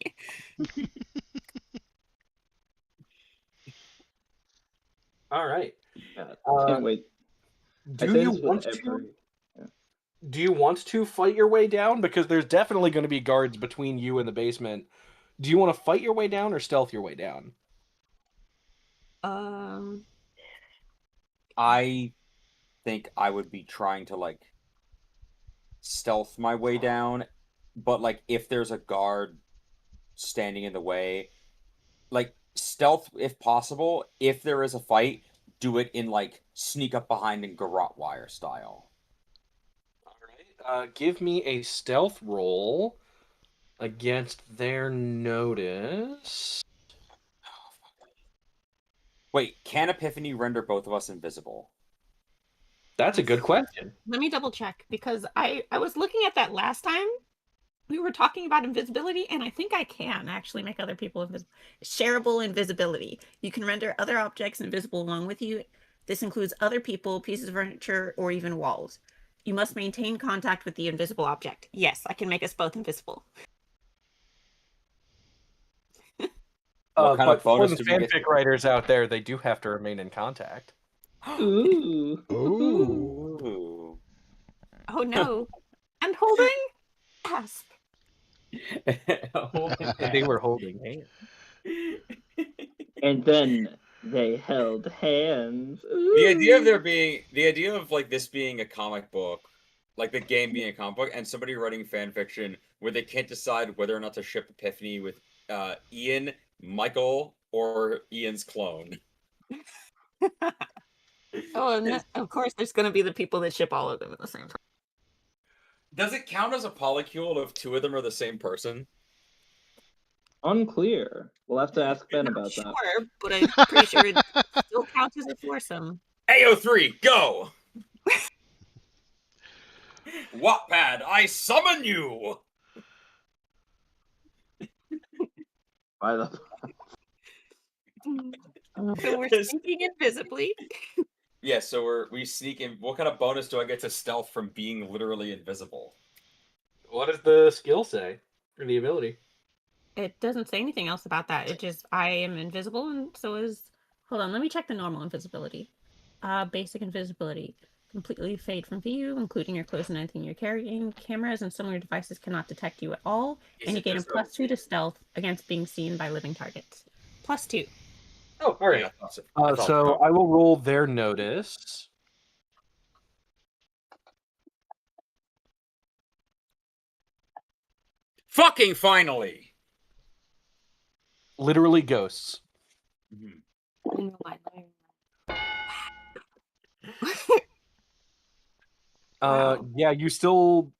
All right.
Yeah,
Uh,
can't wait. I
do
say
you
this with
want to?
every. Yeah.
Do you want to fight your way down? Because there's definitely going to be guards between you and the basement. Do you want to fight your way down or stealth your way down?
Um,
I think I would be trying to like stealth my way down, but like if there's a guard standing in the way, like stealth if possible. If there is a fight, do it in like sneak up behind and garrote wire style.
All right. Give me a stealth roll against their notice.
Wait, can Epiphany render both of us invisible?
That's a good question.
let me double check because I was looking at that last time. We were talking about invisibility, and I think I can actually make other people invisible. Shareable invisibility. You can render other objects invisible along with you. This includes other people, pieces of furniture, or even walls. You must maintain contact with the invisible object. Yes, I can make us both invisible.
What kind
But
of
for
bonus
the
do we get?
fanfic writers out there, they do have to remain in contact.
Ooh.
Ooh.
Ooh.
Oh no. And holding asp.
And they were holding hands.
And then they held hands.
The idea of
Ooh.
the idea of like this being a comic book, like the game being a comic book, and somebody writing fan fiction where they can't decide whether or not to ship Epiphany with Ian, Michael, or Ian's clone.
Oh, and of course, there's going to be the people that ship all of them at the same time.
Does it count as a polycule if two of them are the same person?
Unclear. We'll have to ask Ben
Not
about
sure,
that.
but I'm pretty sure it still counts as a foursome.
AO3, go! Wattpad, I summon you!
By the
So we're sneaking invisibly.
Yeah, so we sneak in. What kind of bonus do I get to stealth from being literally invisible?
What does the skill say? Or the ability?
It doesn't say anything else about that. It just, I am invisible, and so is. Hold on, let me check the normal invisibility. Basic invisibility. Completely fade from view, including your clothes and anything you're carrying. Cameras and similar devices cannot detect you at all.
Is
And you
it
gain a
just a-
+2 to stealth against being seen by living targets. +2.
Oh, all right.
Yeah, I thought
So I will roll their notice.
fucking finally!
Literally ghosts.
Mhm.
I know mine. Wow.
Yeah, you still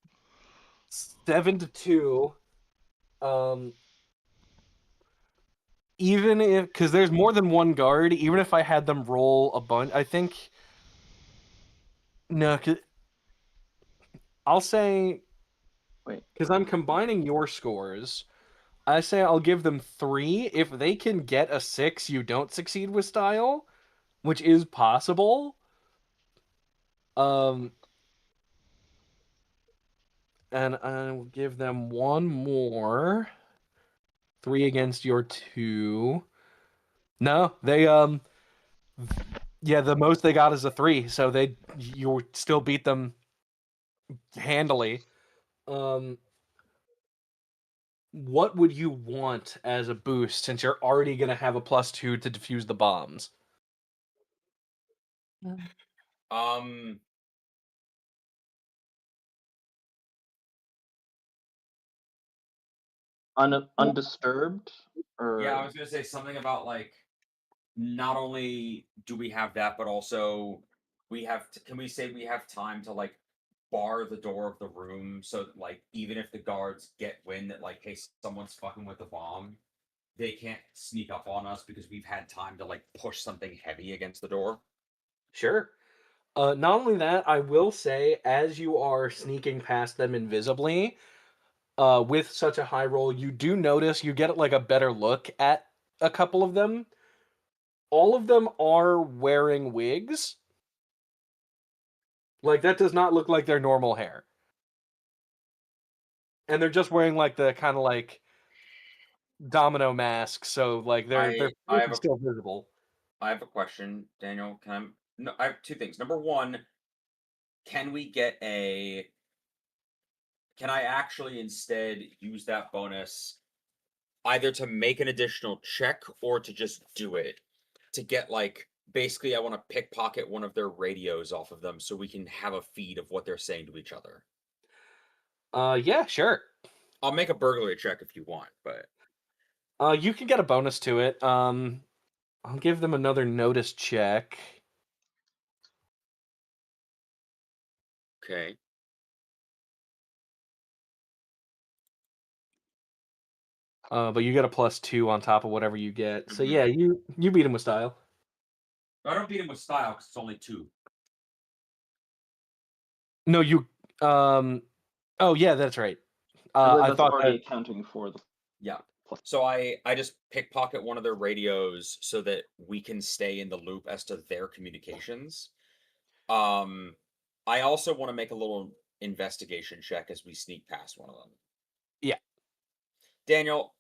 7-2. Even if, because there's more than one guard, even if I had them roll a bunch, I think. No, I'll say,
wait.
because I'm combining your scores, I say I'll give them 3. If they can get a 6, you don't succeed with style, which is possible. And I'll give them 1 more. 3 against your 2. No, they yeah, the most they got is a 3, so you still beat them handily. What would you want as a boost since you're already gonna have a +2 to defuse the bombs?
Um,
Undisturbed? Or
yeah, I was gonna say something about like not only do we have that, but also we have. Can we say we have time to like bar the door of the room so that, like, even if the guards get wind that, like, hey, someone's fucking with the bomb, they can't sneak up on us because we've had time to, like, push something heavy against the door.
Sure. Not only that, I will say, as you are sneaking past them invisibly, with such a high roll, you do notice you get like a better look at a couple of them. All of them are wearing wigs. Like, that does not look like their normal hair. And they're just wearing like the kind of like domino mask, so like their
I
face
have
is
a
still visible.
I have a question, Daniel. No, I have two things. Number one, can we get a can I actually instead use that bonus either to make an additional check or to just do it? To get, like, basically I want to pickpocket one of their radios off of them so we can have a feed of what they're saying to each other.
Yeah, sure.
I'll make a burglary check if you want, but
You can get a bonus to it. I'll give them another notice check.
okay.
But you get a +2 on top of whatever you get. So
Mhm.
yeah, you beat him with style.
I don't beat him with style because it's only 2.
No, you. Oh yeah, that's right.
I believe
I
that's
thought
already
that.
accounting for the
Yeah.
plus.
So I just pickpocket one of their radios so that we can stay in the loop as to their communications. I also want to make a little investigation check as we sneak past one of them.
Yeah.
Daniel,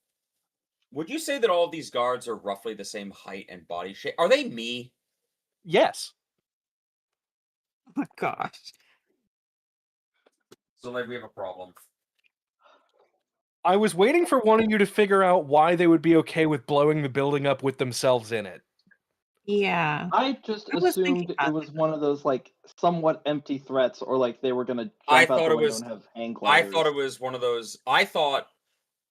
would you say that all of these guards are roughly the same height and body shape? Are they me?
Yes.
Oh my gosh.
So, like, we have a problem.
I was waiting for one of you to figure out why they would be okay with blowing the building up with themselves in it.
Yeah.
I just
I was thinking
assumed it
about
was one of those like somewhat empty threats, or like they were gonna
I
jump out
thought
the
it
window
was.
and have hang
I
gliders.
thought it was one of those. I thought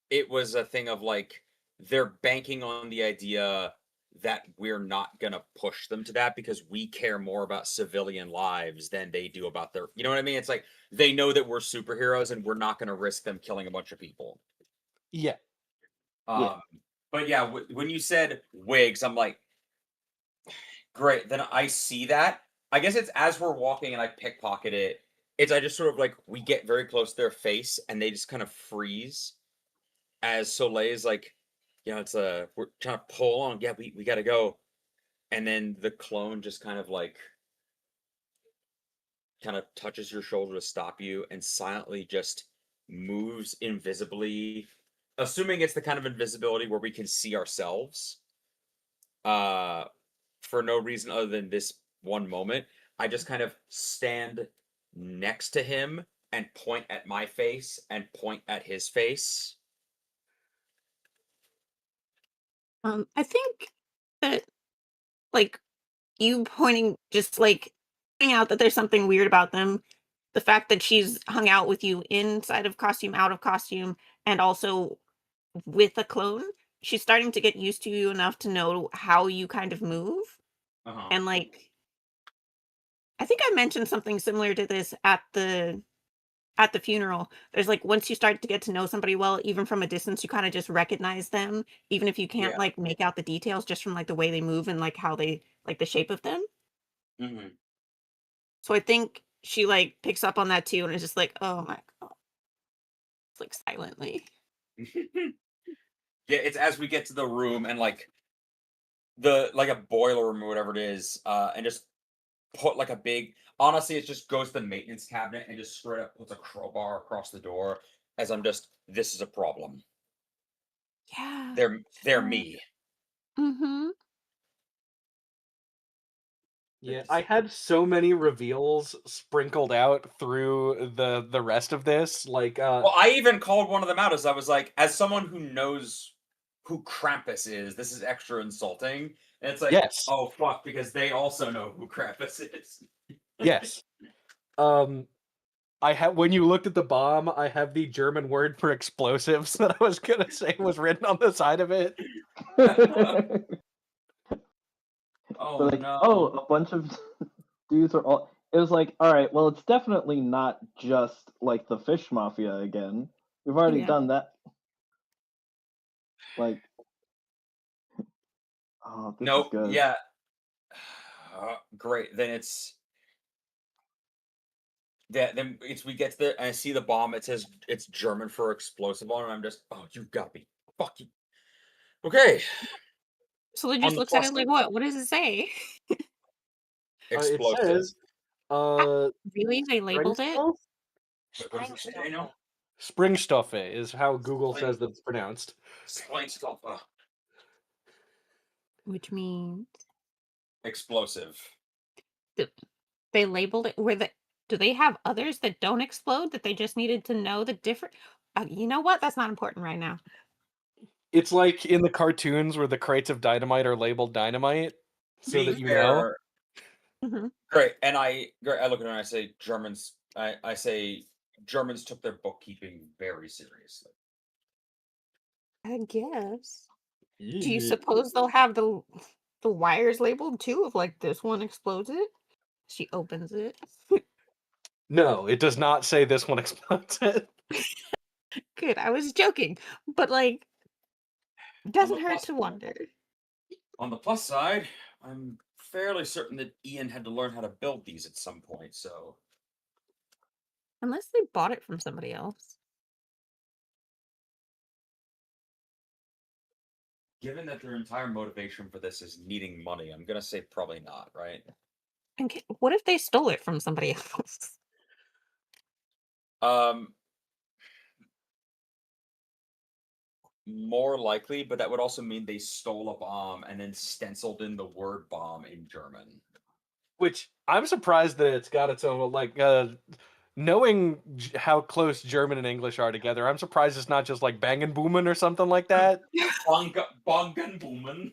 it was a thing of, like, they're banking on the idea that we're not gonna push them to that because we care more about civilian lives than they do about their. You know what I mean? It's like they know that we're superheroes and we're not gonna risk them killing a bunch of people.
Yeah.
Yeah.
But yeah, when you said wigs, I'm like, great. Then I see that. I guess it's as we're walking and I pickpocket it. It's I just sort of, like, we get very close to their face and they just kind of freeze as Soleil's like, it's we're trying to pull on. Yeah, we gotta go. And then the clone just kind of touches your shoulder to stop you and silently just moves invisibly, assuming it's the kind of invisibility where we can see ourselves. For no reason other than this one moment, I just kind of stand next to him and point at my face and point at his face.
I think that like you pointing just like pointing out that there's something weird about them. The fact that she's hung out with you inside of costume, out of costume, and also with a clone, she's starting to get used to you enough to know how you kind of move.
Uh-huh.
And like I think I mentioned something similar to this at the funeral. There's like once you start to get to know somebody well, even from a distance, you kind of just recognize them, even if you can't
Yeah.
like make out the details just from like the way they move and like how they like the shape of them.
Mm-hmm.
So I think she like picks up on that too and is just like, oh my god. It's like silently.
Yeah, it's as we get to the room and like a boiler room or whatever it is, and just put like a big. Honestly, it just goes to the maintenance cabinet and just straight up puts a crowbar across the door. As I'm just, this is a problem.
Yeah.
They're me.
Mm-hmm.
Yeah, I had so many reveals sprinkled out through the rest of this. Like,
Well, I even called one of them out as I was like, as someone who knows who Krampus is, this is extra insulting. And it's like,
yes,
oh fuck, because they also know who Krampus is.
yes. I have when you looked at the bomb, I have the German word for explosives that I was gonna say was written on the side of it.
Oh
But like,
no.
oh, a bunch of dudes are all it was like, all right, well, it's definitely not just like the fish mafia again. We've already
Yeah.
done that. Like, oh, this is
Nope.
good.
Yeah. Great. Then it's that. Then it's we get to the. I see the bomb. It says it's German for explosive on it. And I'm just. Oh, you got me. Fuck you. Okay.
So they
On
just
the
looks at
plus
it like, what? What does it say?
It
explosive.
says, uh,
Really? They labeled it?
Springstuff?
What does it say, Daniel?
Springstuff is how Google
Spring-
says that it's pronounced.
Explain stuff.
Which means
Explosive.
they labeled it. Do they have others that don't explode that they just needed to know the different? You know what? That's not important right now.
It's like in the cartoons where the crates of dynamite are labeled dynamite, so
Being
that you know.
fair,
Hmm.
great. And I look at her and I say Germans. I say Germans took their bookkeeping very seriously.
I guess. Do you
Yeah.
suppose they'll have the wires labeled too? Of like this one explodes it. She opens it.
No, it does not say this one explodes it.
Good. I was joking, but like,
On
doesn't
the
hurt
plus
to wonder.
on the plus side, I'm fairly certain that Ian had to learn how to build these at some point. So
Unless they bought it from somebody else.
given that their entire motivation for this is needing money, I'm gonna say probably not, right?
And what if they stole it from somebody else?
Um, more likely, but that would also mean they stole a bomb and then stenciled in the word bomb in German.
Which I'm surprised that it's got its own knowing how close German and English are together. I'm surprised it's not just like Bangin' Boomin' or something like that.
Bongenboomen.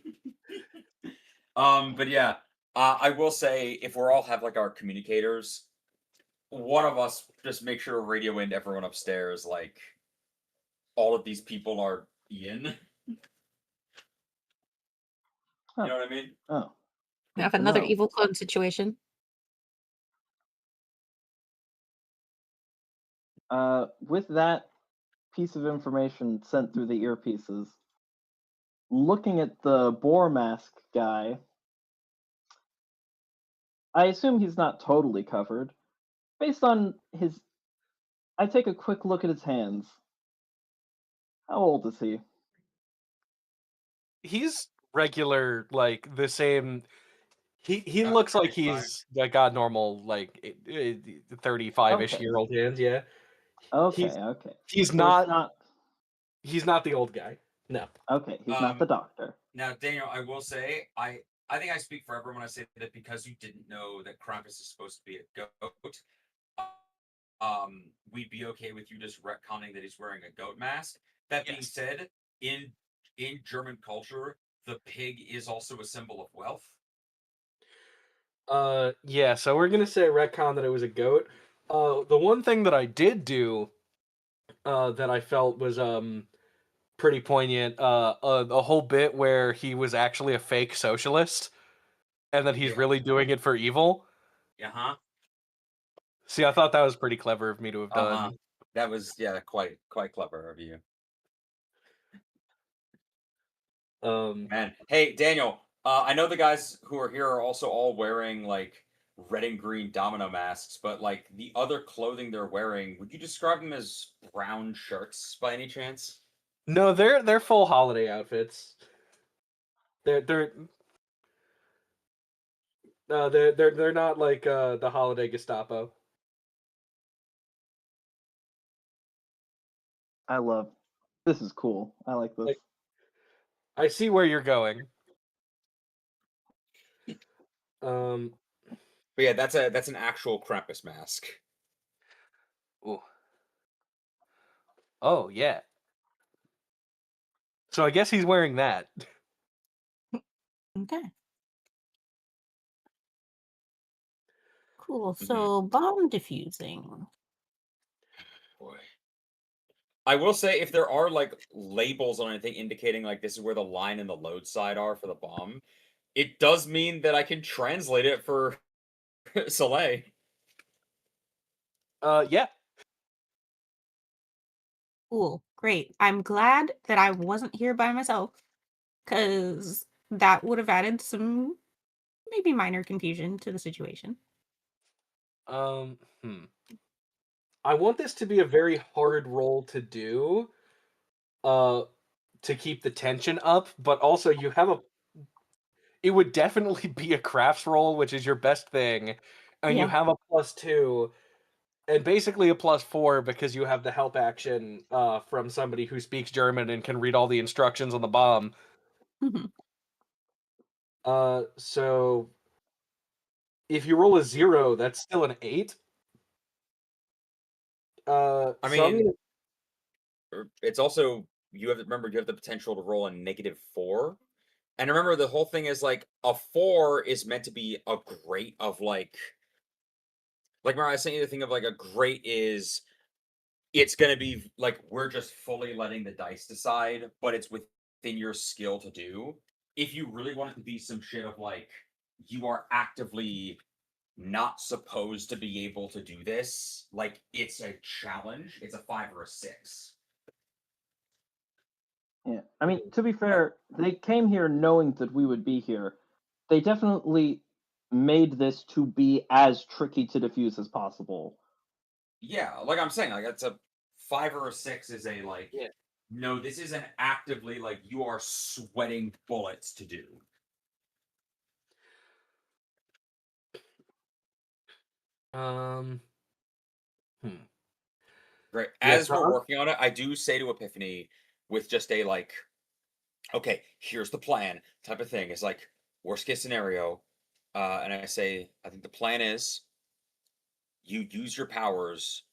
But yeah, I will say if we're all have like our communicators, one of us just make sure to radio in to everyone upstairs, like all of these people are Ian.
Huh.
You know what I mean?
Oh,
We have
good to
another
know.
evil clone situation.
With that piece of information sent through the earpieces, looking at the boar mask guy, I assume he's not totally covered. Based on his, I take a quick look at his hands. How old is he?
He's regular, like the same. He
About
looks like
35.
he's got normal, like 35-ish
Okay.
year old hands. Yeah,
Okay,
he's
okay.
he's
So it's
not
not
he's not the old guy. No.
okay. He's not the doctor.
Now, Daniel, I will say, I think I speak for everyone when I say that because you didn't know that Krampus is supposed to be a goat, we'd be okay with you just retconning that he's wearing a goat mask. That being
Yes.
said, in German culture, the pig is also a symbol of wealth.
Yeah. So we're gonna say retcon that it was a goat. The one thing that I did do, that I felt was pretty poignant. A whole bit where he was actually a fake socialist, and that he's
Yeah.
really doing it for evil.
Uh-huh.
See, I thought that was pretty clever of me to have
Uh-huh.
done.
That was quite clever of you. Man. Hey, Daniel, I know the guys who are here are also all wearing like red and green domino masks, but like the other clothing they're wearing, would you describe them as brown shirts by any chance?
No, they're full holiday outfits. They're they're not like the holiday Gestapo.
I love. This is cool. I like this.
Like, I see where you're going. Um.
But yeah, that's an actual Krampus mask.
Ooh. Oh yeah. So I guess he's wearing that.
Okay. Cool.
Mhm.
So bomb diffusing.
Boy. I will say if there are like labels on anything indicating like this is where the line and the load side are for the bomb, it does mean that I can translate it for Soleil.
Yeah.
Cool. Great. I'm glad that I wasn't here by myself because that would have added some maybe minor confusion to the situation.
Um, hmm. I want this to be a very hard role to do, uh, to keep the tension up, but also you have a it would definitely be a crafts roll, which is your best thing, and you
Yeah.
have a +2, and basically a +4 because you have the help action from somebody who speaks German and can read all the instructions on the bomb.
Mhm.
So if you roll a 0, that's still an 8.
I
So I'm
mean,
gonna
it's also you have to remember you have the potential to roll a -4. And remember the whole thing is like a 4 is meant to be a great of like remember I was saying the thing of like a great is it's gonna be like we're just fully letting the dice decide, but it's within your skill to do. If you really want it to be some shit of like you are actively not supposed to be able to do this, like it's a challenge, it's a 5 or a 6.
Yeah. I mean, to be
Like,
fair, they came here knowing that we would be here. They definitely made this to be as tricky to defuse as possible.
yeah, like I'm saying, like it's a 5 or a 6 is a like
yeah.
no, this isn't actively like you are sweating bullets to do.
Um hmm.
Right.
Yeah,
As
so
we're working on it, I do say to Epiphany with just a like, okay, here's the plan type of thing. It's like worst case scenario. And I say, I think the plan is you use your powers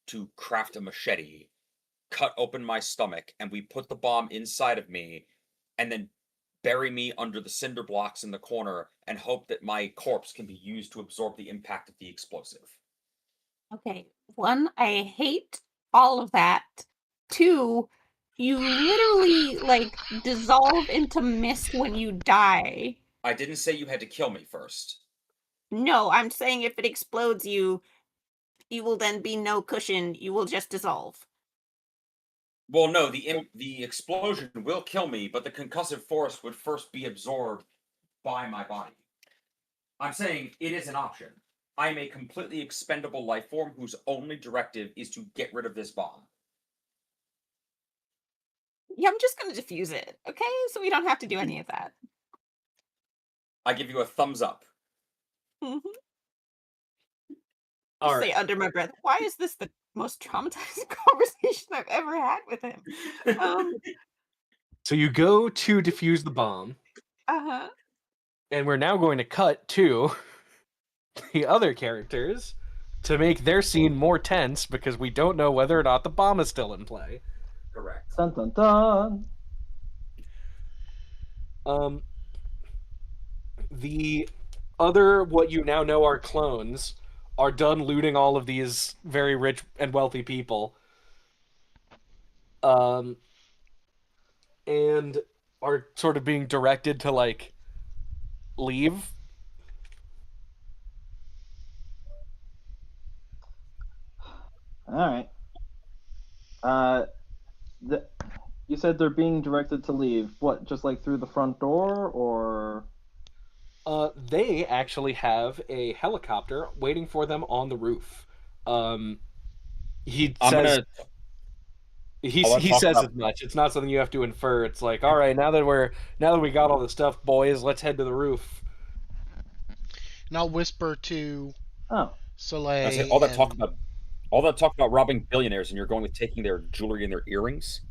to craft a machete, cut open my stomach, and we put the bomb inside of me, and then bury me under the cinder blocks in the corner and hope that my corpse can be used to absorb the impact of the explosive.
Okay. One, I hate all of that. Two, you literally like dissolve into mist when you die.
I didn't say you had to kill me first.
No, I'm saying if it explodes you, you will then be no cushion. You will just dissolve.
Well, no, the explosion will kill me, but the concussive force would first be absorbed by my body. I'm saying it is an option. I'm a completely expendable life form whose only directive is to get rid of this bomb.
Yeah, I'm just gonna diffuse it, okay? So we don't have to do any of that.
I give you a thumbs up.
Mhm.
all
Just
right.
say under my breath, why is this the most traumatizing conversation I've ever had with him? Um,
So you go to defuse the bomb,
uh-huh.
and we're now going to cut to the other characters to make their scene more tense because we don't know whether or not the bomb is still in play.
Correct.
Dun dun dun.
Um, the other, what you now know are clones, are done looting all of these very rich and wealthy people, um, and are sort of being directed to like leave.
All right. Uh, the, you said they're being directed to leave. What? Just like through the front door, or?
They actually have a helicopter waiting for them on the roof. Um, he
I'm
says
gonna.
he
I'll
he
talk
says
about.
as much. It's not something you have to infer. It's like, all right, now that we got all the stuff, boys, let's head to the roof.
And I'll whisper to
Oh,
I say
Soleil
all that talk
and
about robbing billionaires, and you're going with taking their jewelry and their earrings.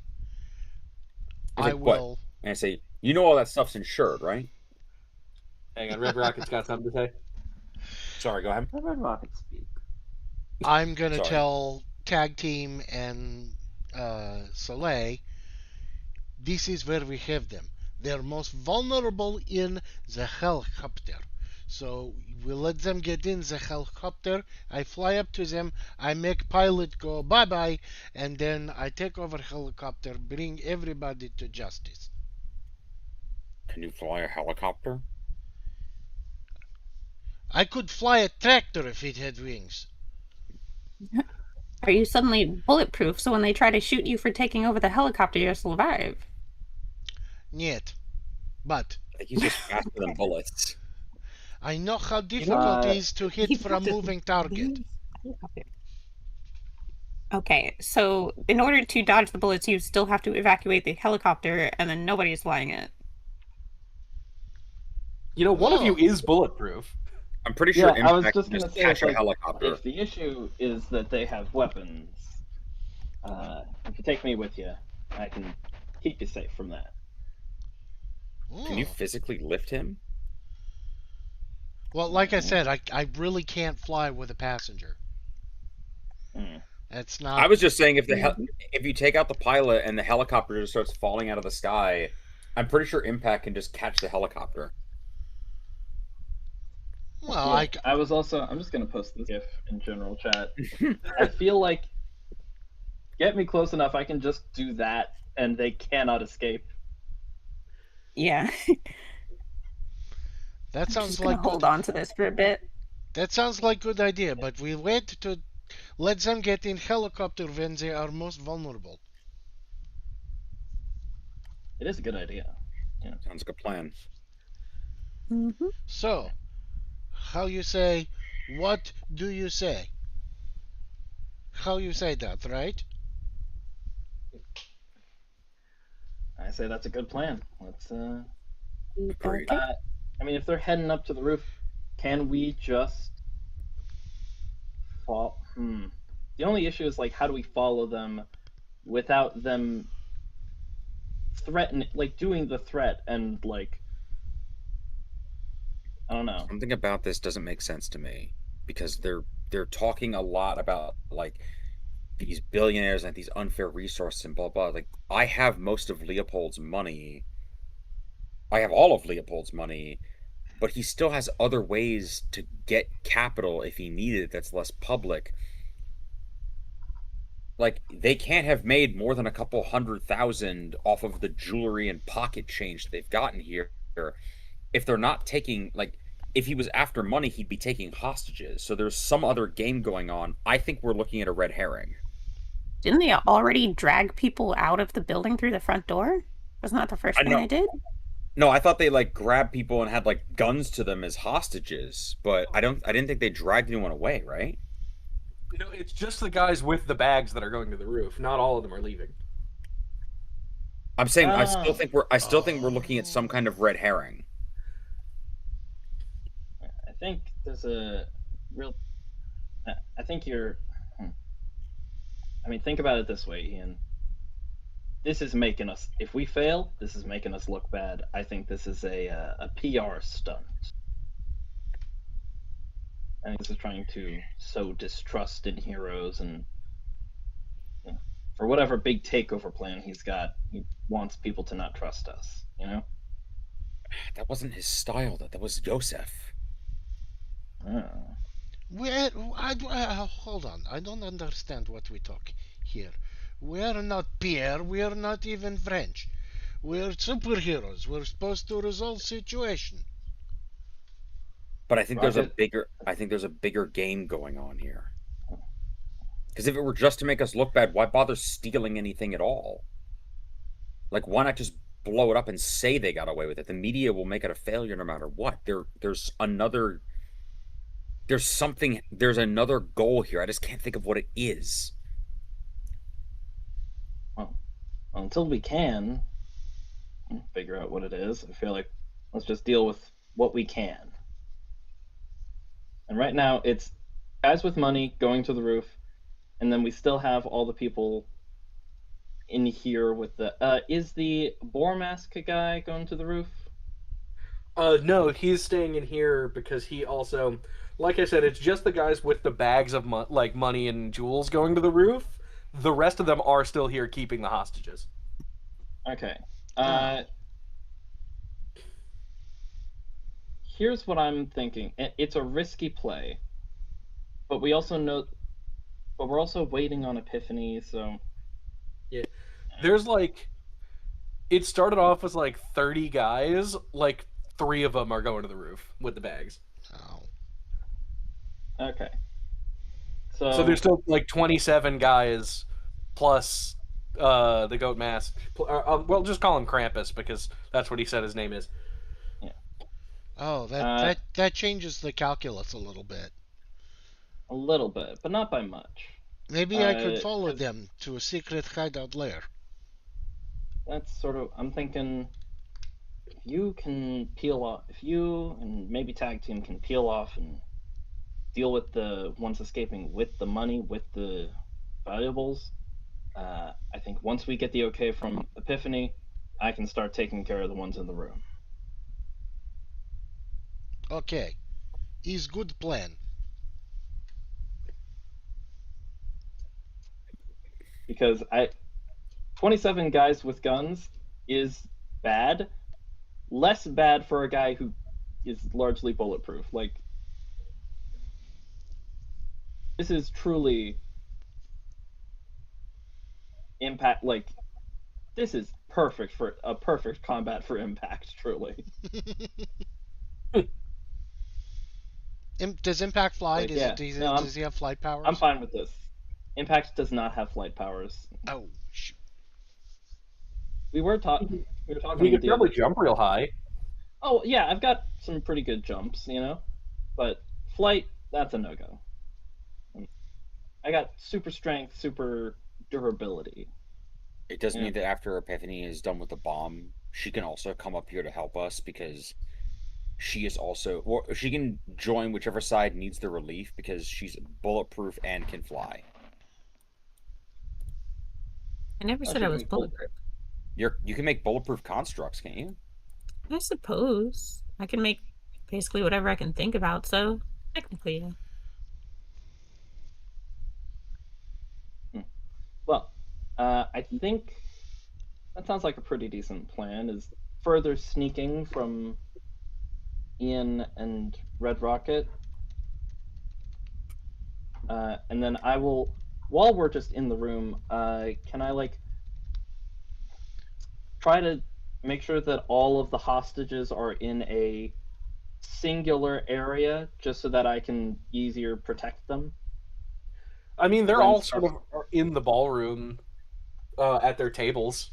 I
I
say what?
will.
And I say, you know all that stuff's insured, right?
Hang on, Red Rocket's got something to say.
Sorry, go ahead.
the Red Rocket speak.
I'm gonna
Sorry.
tell Tag Team and Soleil this is where we have them. They're most vulnerable in the helicopter. So we let them get in the helicopter. I fly up to them. I make pilot go bye bye, and then I take over helicopter, bring everybody to justice.
Can you fly a helicopter?
I could fly a tractor if it had wings.
Are you suddenly bulletproof so when they try to shoot you for taking over the helicopter, you'll survive?
Niet. But
I think he's just faster than bullets.
I know how
You know,
difficult it is to hit
You've
from
got this
moving target.
big helicopter. Okay, so in order to dodge the bullets, you still have to evacuate the helicopter, and then nobody's flying it.
one of you
Oh,
is bulletproof.
I'm pretty sure
Yeah, I was
Impact
just
can
gonna
just
say,
catch
it's
a
like,
helicopter.
if the issue is that they have weapons, if you take me with you, I can keep you safe from that.
Can you
oh.
physically lift him?
Well, like I said, I really can't fly with a passenger.
Mm.
That's
I
not.
was just saying
Mhm.
if you take out the pilot and the helicopter just starts falling out of the sky, I'm pretty sure Impact can just catch the helicopter.
Well,
Yeah, I'm just gonna post this GIF in general chat. I feel like, get me close enough, I can just do that, and they cannot escape.
Yeah,
that
I'm
sounds
just gonna
like
hold
good.
on to this for a bit.
That sounds like good idea. But we wait to let them get in helicopter when they are most vulnerable.
It is a good idea. Yeah.
Sounds like a plan.
Mm-hmm.
So, how you say? What do you say? How you say that, right?
I say that's a good plan. Let's
Agreed.
Okay.
I mean, if they're heading up to the roof, can we just fall? The only issue is, like, how do we follow them without them like doing the threat, and, like, I don't know.
Something about this doesn't make sense to me because they're talking a lot about like these billionaires and these unfair resources and blah blah. Like I have most of Leopold's money. I have all of Leopold's money, but he still has other ways to get capital if he needed it that's less public. Like they can't have made more than a couple 100,000 off of the jewelry and pocket change that they've gotten here if they're not taking like if he was after money he'd be taking hostages, so there's some other game going on. I think we're looking at a red herring.
Didn't they already drag people out of the building through the front door? Wasn't that the first
I
thing
know.
they did?
No, I thought they like grabbed people and had like guns to them as hostages, but I didn't think they dragged anyone away, right?
No, it's just the guys with the bags that are going to the roof. Not all of them are leaving.
I'm saying
Oh,
I still think we're looking at some
Oh.
kind of red herring.
I think there's a real. I think you're. I mean, think about it this way, Ian. This is making us. If we fail, this is making us look bad. I think this is a PR stunt. I think this is trying to sow distrust in heroes, and for whatever big takeover plan he's got, he wants people to not trust us. You know.
That wasn't his style. That was Joseph.
Oh.
Where? Hold on. I don't understand what we talk here. We are not Pierre. We are not even French. We're superheroes. We're supposed to resolve situation.
But
Rocket.
I think there's a bigger game going on here. Because if it were just to make us look bad, why bother stealing anything at all? Like, why not just blow it up and say they got away with it? The media will make it a failure no matter what. There's another goal here. I just can't think of what it is.
Well, until we can figure out what it is, I feel like let's just deal with what we can. And right now, it's guys with money going to the roof, and then we still have all the people in here with the. Is the boar mask guy going to the roof?
No, he's staying in here because he also, like I said, it's just the guys with the bags of like money and jewels going to the roof. The rest of them are still here keeping the hostages.
Okay.
Oh.
Here's what I'm thinking. It's a risky play, but we also know, but we're also waiting on Epiphany. So
Yeah, there's like it started off as like 30 guys. Like 3 of them are going to the roof with the bags.
Oh.
okay.
So there's still like 27 guys plus the goat mask. Well, just call him Krampus because that's what he said his name is.
Oh, that changes the calculus a little bit.
a little bit, but not by much.
Maybe I could follow
'Cause
them to a secret hideout lair.
that's sort of, I'm thinking, if you can peel off, if you and maybe tag team can peel off and deal with the ones escaping with the money, with the valuables, I think once we get the okay from Epiphany, I can start taking care of the ones in the room.
Okay, is good plan.
Because 27 guys with guns is bad. Less bad for a guy who is largely bulletproof. Like, this is truly impact. Like, this is perfect for a perfect combat for impact. Truly,
Does Impact fly?
like, yeah. No,
Does he have flight
I'm
powers?
fine with this. Impact does not have flight powers.
Oh, shoot.
We were talking.
He
We were talking
could
the other.
probably jump real high.
Oh yeah, I've got some pretty good jumps, but flight, that's a no-go. I got super strength, super durability.
It does
Yeah.
mean that after Epiphany is done with the bomb, she can also come up here to help us because she is also, or she can join whichever side needs the relief because she's bulletproof and can fly.
I never
Oh,
said
she
I
can
was
make bullet-
bulletproof.
You can make bulletproof constructs, can't you?
I suppose I can make basically whatever I can think about. So technically, yeah.
Well, I think that sounds like a pretty decent plan. Is further sneaking from Ian and Red Rocket, and then I will. While we're just in the room, can I try to make sure that all of the hostages are in a singular area, just so that I can easier protect them?
I mean, they're
When
all
stuff-
sort of in the ballroom at their tables.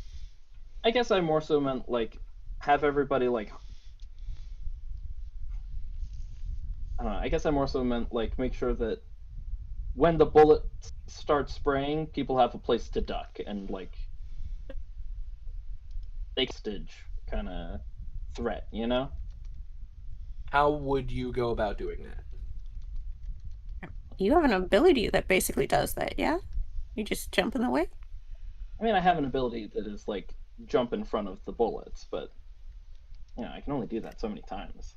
I guess I more so meant have everybody I don't know. I guess I more so meant make sure that when the bullets start spraying, people have a place to duck and hostage kind of threat,
How would you go about doing that?
You have an ability that basically does that, yeah? You just jump in the way?
I mean, I have an ability that is jump in front of the bullets, but I can only do that so many times.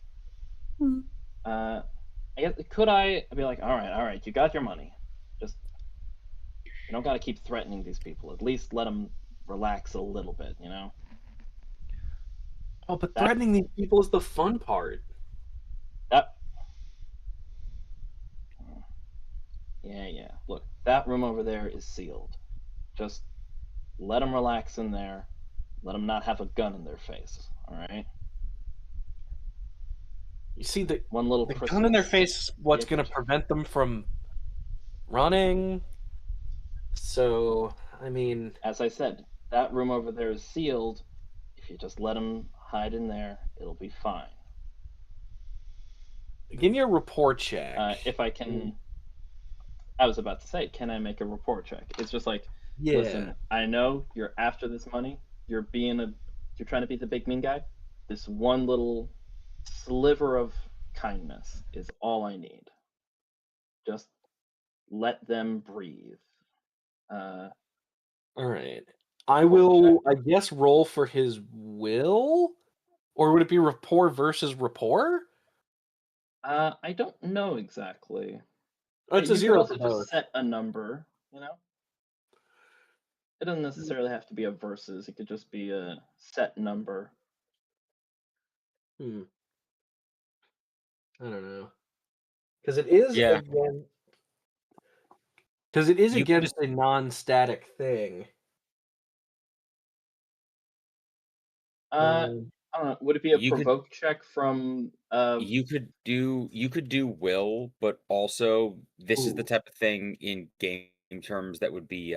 Hmm.
I guess could I be like, all right, you got your money. Just you don't got to keep threatening these people. At least let them relax a little bit,
Oh, but
That-
threatening these people is the fun part.
That. Yeah. Look, that room over there is sealed. Just let them relax in there. Let them not have a gun in their face. All right.
You see, the
One little
gun in their
Christmas
face, what's
gift.
going to prevent them from running? So, I mean,
As I said, that room over there is sealed. If you just let them hide in there, it'll be fine.
give me a report check.
If I can, I was about to say, can I make a report check? It's just
Yeah.
listen, I know you're after this money. You're trying to be the big mean guy. This one little sliver of kindness is all I need. Just let them breathe.
All right. I will, I guess, roll for his will? Or would it be rapport versus rapport?
I don't know exactly.
Oh, it's
You
a
could
zero
also
for
just
both.
set a number, It doesn't necessarily have to be a versus. It could just be a set number.
I don't know. Because it is
Yeah.
again. Because it is
You can
against a non-static thing.
Would it be a
You could
provoke check from
you could do will, but also this is the
Ooh.
type of thing in game terms that would be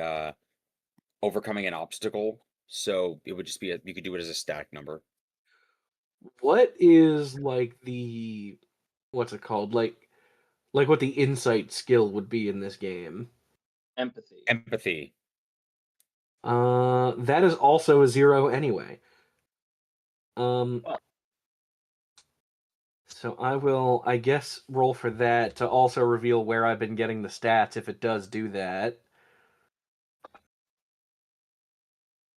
overcoming an obstacle. So it would just be you could do it as a static number.
What is like the what's it called? Like what the insight skill would be in this game?
empathy?
Empathy.
That is also a 0 anyway. Um,
Well,
so I will, I guess, roll for that to also reveal where I've been getting the stats if it does do that.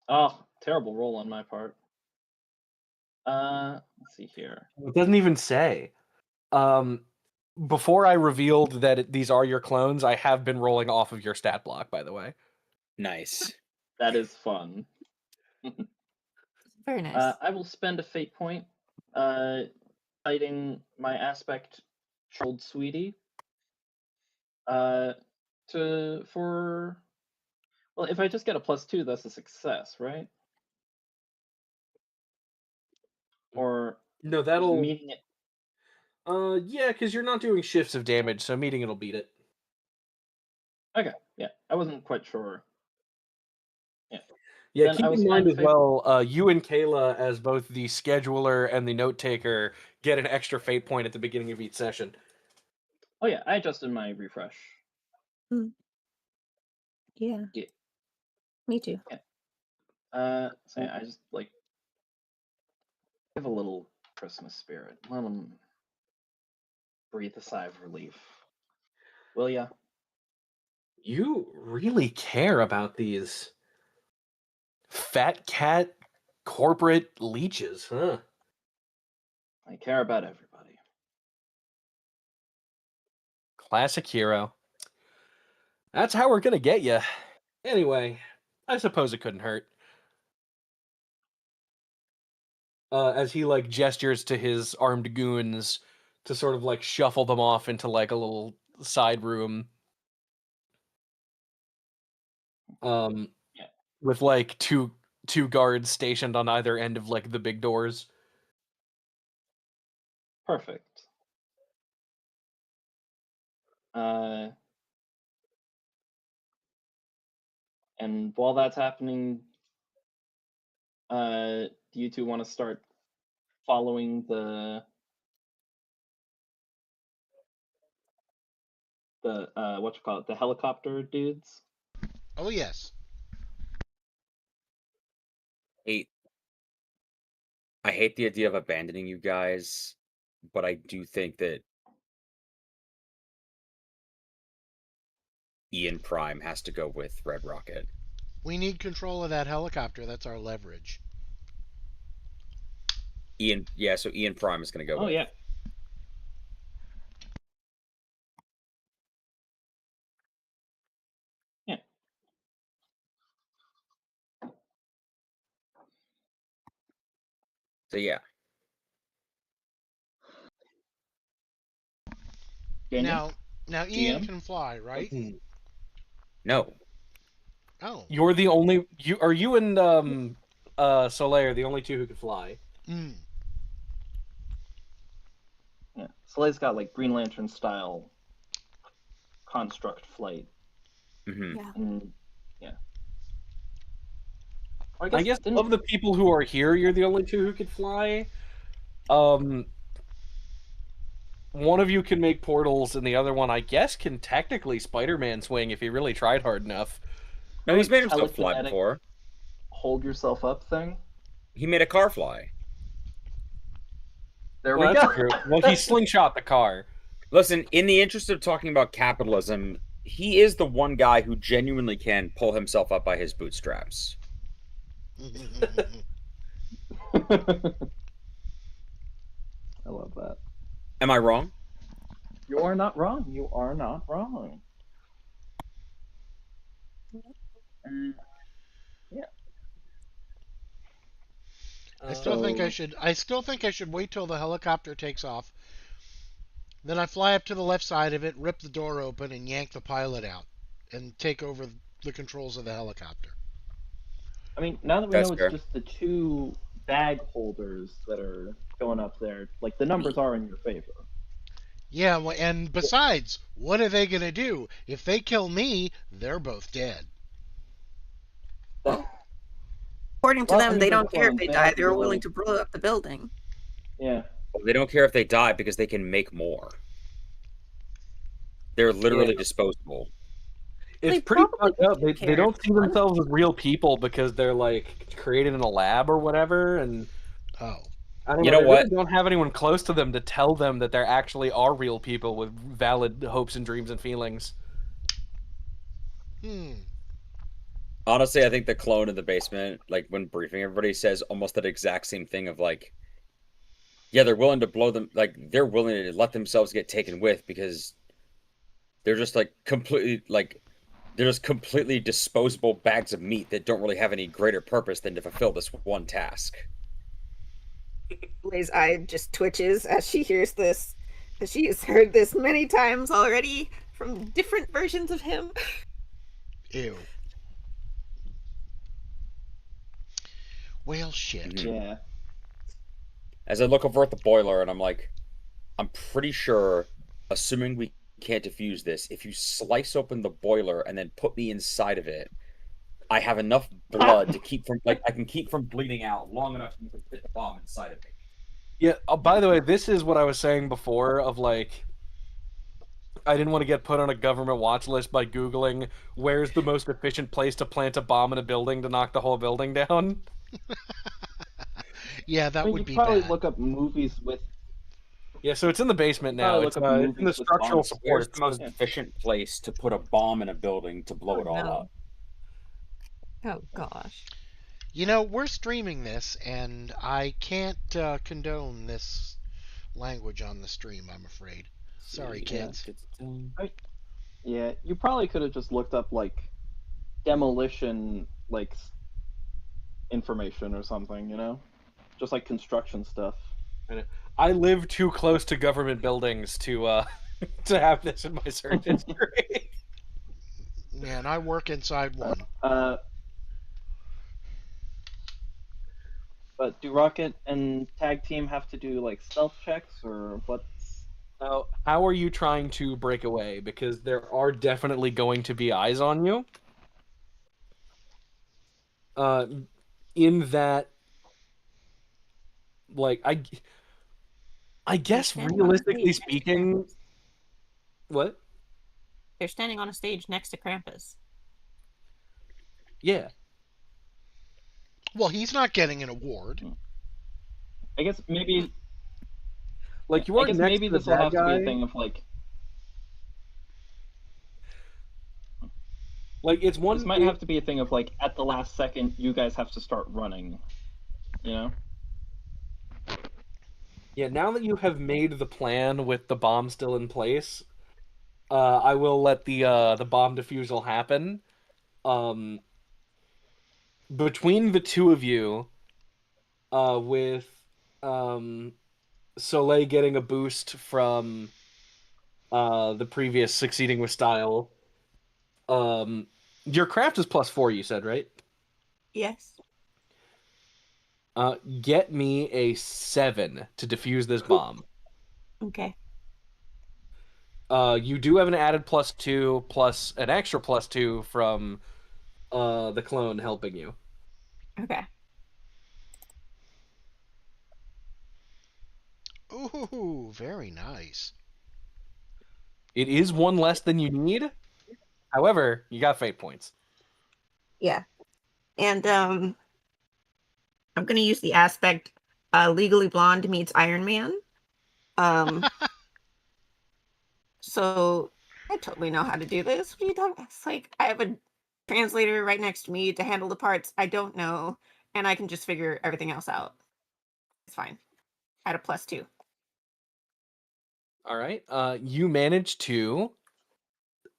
oh, terrible roll on my part. Let's see here.
It doesn't even say. Um, before I revealed that these are your clones, I have been rolling off of your stat block, by the way.
Nice.
That is fun.
Very nice.
I will spend a fate point, fighting my aspect, old sweetie. For well, if I just get a +2, that's a success, right? Or
No,
just
that'll.
meeting it.
Yeah, because you're not doing shifts of damage, so meeting it'll beat it.
Okay, yeah, I wasn't quite sure. Yeah,
Yeah,
then I
keep
will
in mind
spend
as
fate.
well, you and Kayla, as both the scheduler and the note taker, get an extra fate point at the beginning of each session.
Oh yeah, I adjusted my refresh.
Yeah,
Yeah.
me too.
So yeah, I just like give a little Christmas spirit. Let them breathe a sigh of relief. Will ya?
You really care about these fat cat corporate leeches, huh?
I care about everybody.
Classic hero. That's how we're gonna get you. Anyway, I suppose it couldn't hurt. As he like gestures to his armed goons to sort of like shuffle them off into like a little side room. Um,
Yeah,
with like two guards stationed on either end of like the big doors.
perfect. Uh, and while that's happening, do you two want to start following the what you call it, the helicopter dudes?
Oh yes.
Hate I hate the idea of abandoning you guys, but I do think that Ian Prime has to go with Red Rocket.
We need control of that helicopter. That's our leverage.
So Ian Prime is going to go
Oh
with.
yeah. Yeah.
So yeah,
Daniel,
Now Ian
GM.
can fly, right?
no,
Oh.
You're the only you and Soleil are the only two who can fly.
Mm.
Yeah. Soleil's got like Green Lantern style construct flight.
hmm
Yeah.
And yeah. Or
I guess
didn't
of the people who are here, you're the only two who could fly. Um, one of you can make portals, and the other one, I guess, can technically Spider-Man swing if he really tried hard enough.
no, he's made himself fly
telekinetic
before.
hold yourself up thing?
He made a car fly.
There
Well,
we
that's
go.
true. Well, he slingshot the car.
Listen, in the interest of talking about capitalism, he is the one guy who genuinely can pull himself up by his bootstraps.
I love that.
Am I wrong?
You are not wrong. You are not wrong. Uh, yeah.
I still think I
So
should. I still think I should wait till the helicopter takes off. Then I fly up to the left side of it, rip the door open, and yank the pilot out, and take over the controls of the helicopter.
I mean, now that we
That's
know it's
fair.
just the two bag holders that are going up there, like the numbers are in your favor.
Yeah, and besides, what are they gonna do? If they kill me, they're both dead.
Well, according to
Well, I
them,
mean,
they
they're
don't care if
clones.
they
They
die.
have the
They're willing
ability.
to blow up the building.
Yeah.
They don't care if they die because they can make more. They're literally
Yeah.
disposable.
It's
They
pretty
probably
fucked up.
do
They
care.
don't see themselves as real people because they're like created in a lab or whatever, and
Oh.
I don't
You
know.
know
They
what?
really don't have anyone close to them to tell them that there actually are real people with valid hopes and dreams and feelings.
Hmm.
Honestly, I think the clone in the basement, like when briefing everybody, says almost that exact same thing of like, yeah, they're willing to blow them, like they're willing to let themselves get taken with because they're just like completely like they're just completely disposable bags of meat that don't really have any greater purpose than to fulfill this one task.
Lay's eye just twitches as she hears this. She has heard this many times already from different versions of him.
Ew. Well, shit.
Mhm.
Yeah.
As I look over at the boiler and I'm like, I'm pretty sure, assuming we can't defuse this, if you slice open the boiler and then put me inside of it, I have enough blood to keep from like I can keep from bleeding out long enough for you to fit the bomb inside of me.
Yeah. Oh, by the way, this is what I was saying before of like I didn't want to get put on a government watch list by Googling where's the most efficient place to plant a bomb in a building to knock the whole building down.
Yeah,
I
that
mean,
would
you
be
probably
bad.
look up movies with.
Yeah, so it's in the basement now.
Probably
It's
look up
it's in the
movies with
structural
bombs.
Where's
supports.
the most
Yeah.
efficient place to put a bomb in a building to blow it all
no.
up?
Oh gosh.
You know, we're streaming this, and I can't condone this language on the stream, I'm afraid. Sorry,
Yeah.
kids.
Yeah, you probably could have just looked up like demolition like information or something, you know? Just like construction stuff.
I live too close to government buildings to to have this in my search history.
Yeah, and I work inside one.
Uh, but do Rocket and Tag Team have to do like stealth checks or what's?
Now, how are you trying to break away? Because there are definitely going to be eyes on you. Uh, in that, like, I guess
standing on a stage
realistically
next to
speaking,
Krampus.
what?
They're standing on a stage next to Krampus.
Yeah,
Well, he's not getting an award.
I guess maybe.
like you
I
are
guess
next
maybe
to the
this will
bad
have to be a
guy.
thing of like.
Like it's one.
This might have to be a thing of like at the last second you guys have to start running. You know.
Yeah, now that you have made the plan with the bomb still in place, I will let the bomb defusal happen. Um, between the two of you, with Soleil getting a boost from the previous succeeding with style. Your craft is +4, you said, right?
Yes.
Get me a 7 to defuse this bomb.
Okay.
You do have an added +2 plus an extra +2 from the clone helping you.
Okay.
Ooh, very nice.
It is one less than you need. However, you got fate points.
Yeah. And I'm gonna use the aspect Legally Blonde meets Iron Man. So I totally know how to do this. What are you talking? It's like I have a translator right next to me to handle the parts I don't know, and I can just figure everything else out. It's fine. At a +2.
All right. You managed to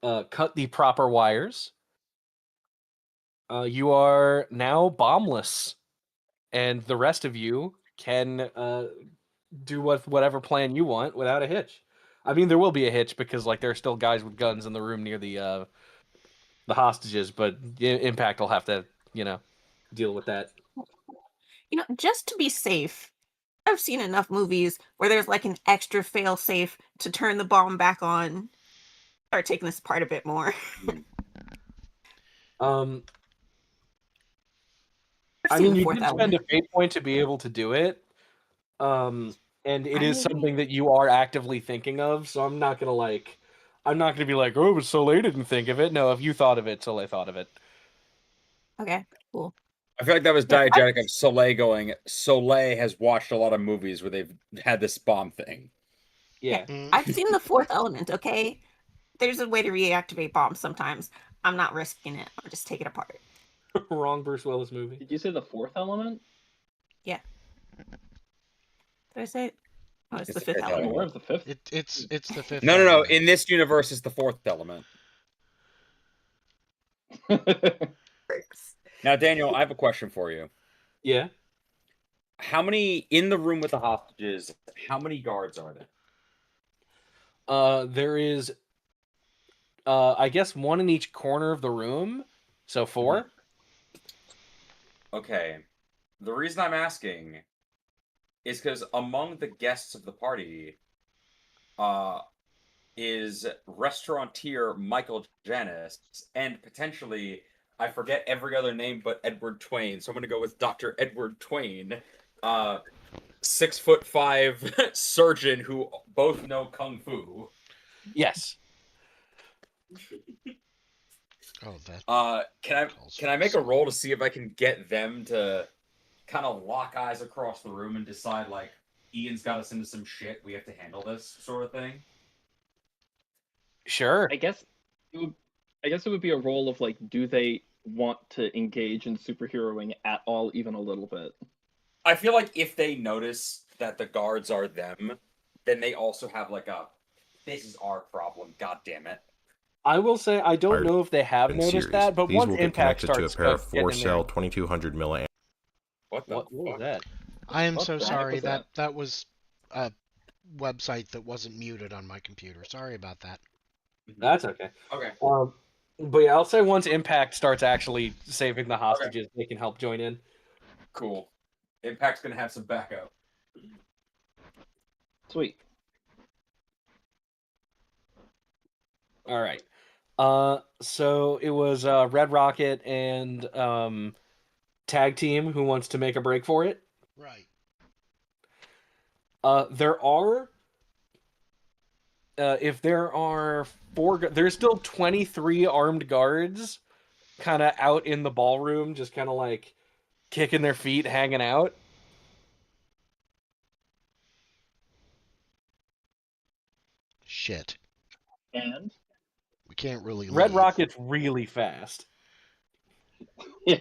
cut the proper wires. You are now bombless, and the rest of you can do whatever plan you want without a hitch. I mean, there will be a hitch because like there are still guys with guns in the room near the hostages, but Impact will have to deal with that.
Just to be safe, I've seen enough movies where there's like an extra fail safe to turn the bomb back on. Start taking this apart a bit more.
Um,
I've
I
seen
mean,
the
you
fourth
did spend a
element.
fate point to be able to do it. And it is
I
something that you are actively thinking of, so I'm not gonna be like, oh, but Soleil didn't think of it. No, if you thought of it, Soleil thought of it.
Okay, cool.
I feel like that was
Yeah,
diegetic of Soleil going. Soleil has watched a lot of movies where they've had this bomb thing.
yeah.
Yeah,
I've seen the fourth element, okay? There's a way to reactivate bombs sometimes. I'm not risking it. I'll just take it apart.
wrong Bruce Willis movie.
Did you say the fourth element?
Yeah. Did I say it? Oh, it's
It's
the
the
fifth
fifth
I'm
element.
aware
element.
of the fifth.
It's the fifth
No.
element.
In this universe, it's the fourth element. Now, Daniel, I have a question for you.
Yeah.
How many in the room with the hostages? How many guards are there?
There is, I guess, one in each corner of the room, so 4.
Okay. The reason I'm asking is because among the guests of the party, is restaurateur Michael Janis and potentially I forget every other name but Edward Twain. So I'm gonna go with Dr. Edward Twain, 6'5" surgeon who both know kung fu.
Yes.
Oh, that.
Can I make a roll to see if I can get them to kind of lock eyes across the room and decide like Ian's got us into some shit, we have to handle this sort of thing?
Sure.
I guess it would be a role of like, do they want to engage in superheroing at all, even a little bit?
I feel like if they notice that the guards are them, then they also have like a this is our problem, god damn it.
I will say I don't know if they have
in
noticed
series.
that, but
These
once
will get
Impact
connected to a
starts
pair of
getting in there,
4-cell 2200 milliamp.
What
was that?
I am
What
so
the heck
sorry.
was that?
That was a website that wasn't muted on my computer. Sorry about that.
That's okay.
Okay.
But yeah, I'll say once Impact starts actually saving the hostages, they can help join in.
Cool. Impact's gonna have some backup.
Sweet.
All right. So it was Red Rocket and Tag Team who wants to make a break for it.
Right.
There are if there are 4, there's still 23 armed guards kind of out in the ballroom, just kind of like kicking their feet, hanging out.
Shit.
And
We can't really
Red
leave.
Rocket's really fast.
yeah,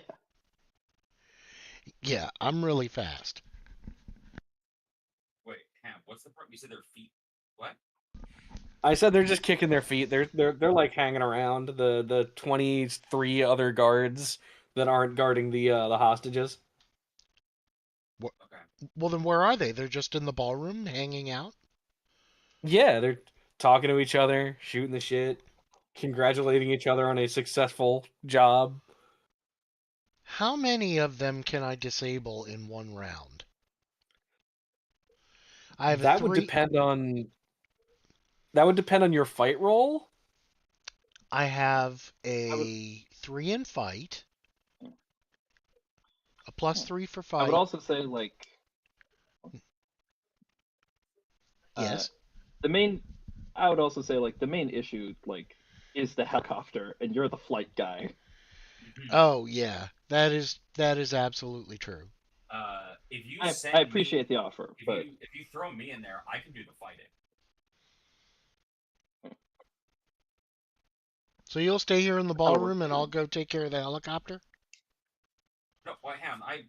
Yeah, I'm really fast.
Wait, Ham, what's the problem? You said their feet. What?
I said they're just kicking their feet. They're like hanging around the 23 other guards that aren't guarding the hostages.
Okay.
Well, then where are they? They're just in the ballroom hanging out?
Yeah, they're talking to each other, shooting the shit, congratulating each other on a successful job.
How many of them can I disable in one round? I have
That
three.
would depend on your fight roll.
I have a 3 in fight, a +3 for
I
fight.
would also say like
Yes.
the main. I would also say like the main issue like is the helicopter, and you're the flight guy.
Oh yeah, that is absolutely true.
If you
I
send
appreciate
me,
the offer, but
if you throw me in there, I can do the fighting.
So you'll stay here in the
That'll work
ballroom, and
too.
I'll go take care of the helicopter.
No, why, Ham? I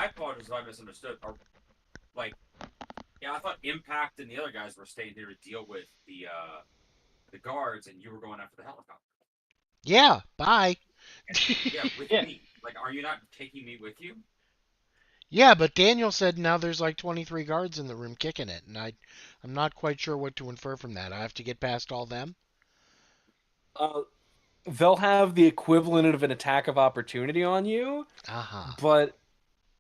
apologize if I misunderstood. Or, like, yeah, I thought Impact and the other guys were staying here to deal with the guards, and you were going after the helicopter.
Yeah. Bye.
Yeah, with
Yeah.
me. Like, are you not taking me with you?
Yeah, but Daniel said now there's like 23 guards in the room kicking it, and I'm not quite sure what to infer from that. I have to get past all them.
They'll have the equivalent of an attack of opportunity on you,
Aha.
but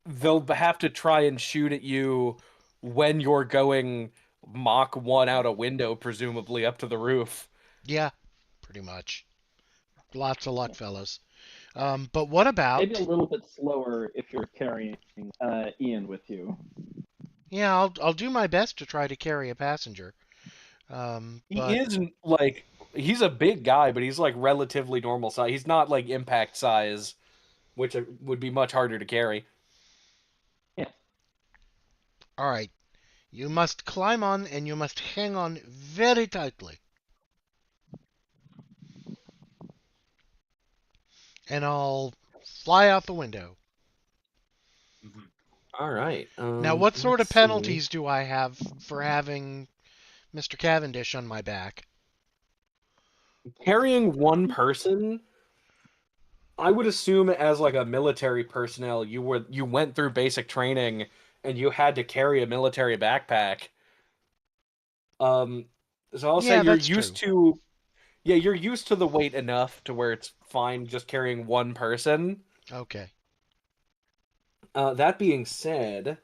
they'll have to try and shoot at you when you're going Mach 1 out a window, presumably up to the roof.
Yeah, pretty much. Lots of luck, fellas. But what
Maybe a
about?
little bit slower if you're carrying Ian with you.
Yeah, I'll do my best to try to carry a passenger.
He
But
isn't like he's a big guy, but he's like relatively normal size. He's not like impact size, which would be much harder to carry.
Yeah.
all right, you must climb on and you must hang on very tightly. And I'll fly out the window.
All right.
Now, what sort
Let's
of
see.
penalties do I have for having Mr. Cavendish on my back?
Carrying one person, I would assume as like a military personnel, you went through basic training and you had to carry a military backpack. Um, so I'll say
Yeah, that's true.
you're used to the weight enough to where it's fine just carrying one person.
Okay.
That being said,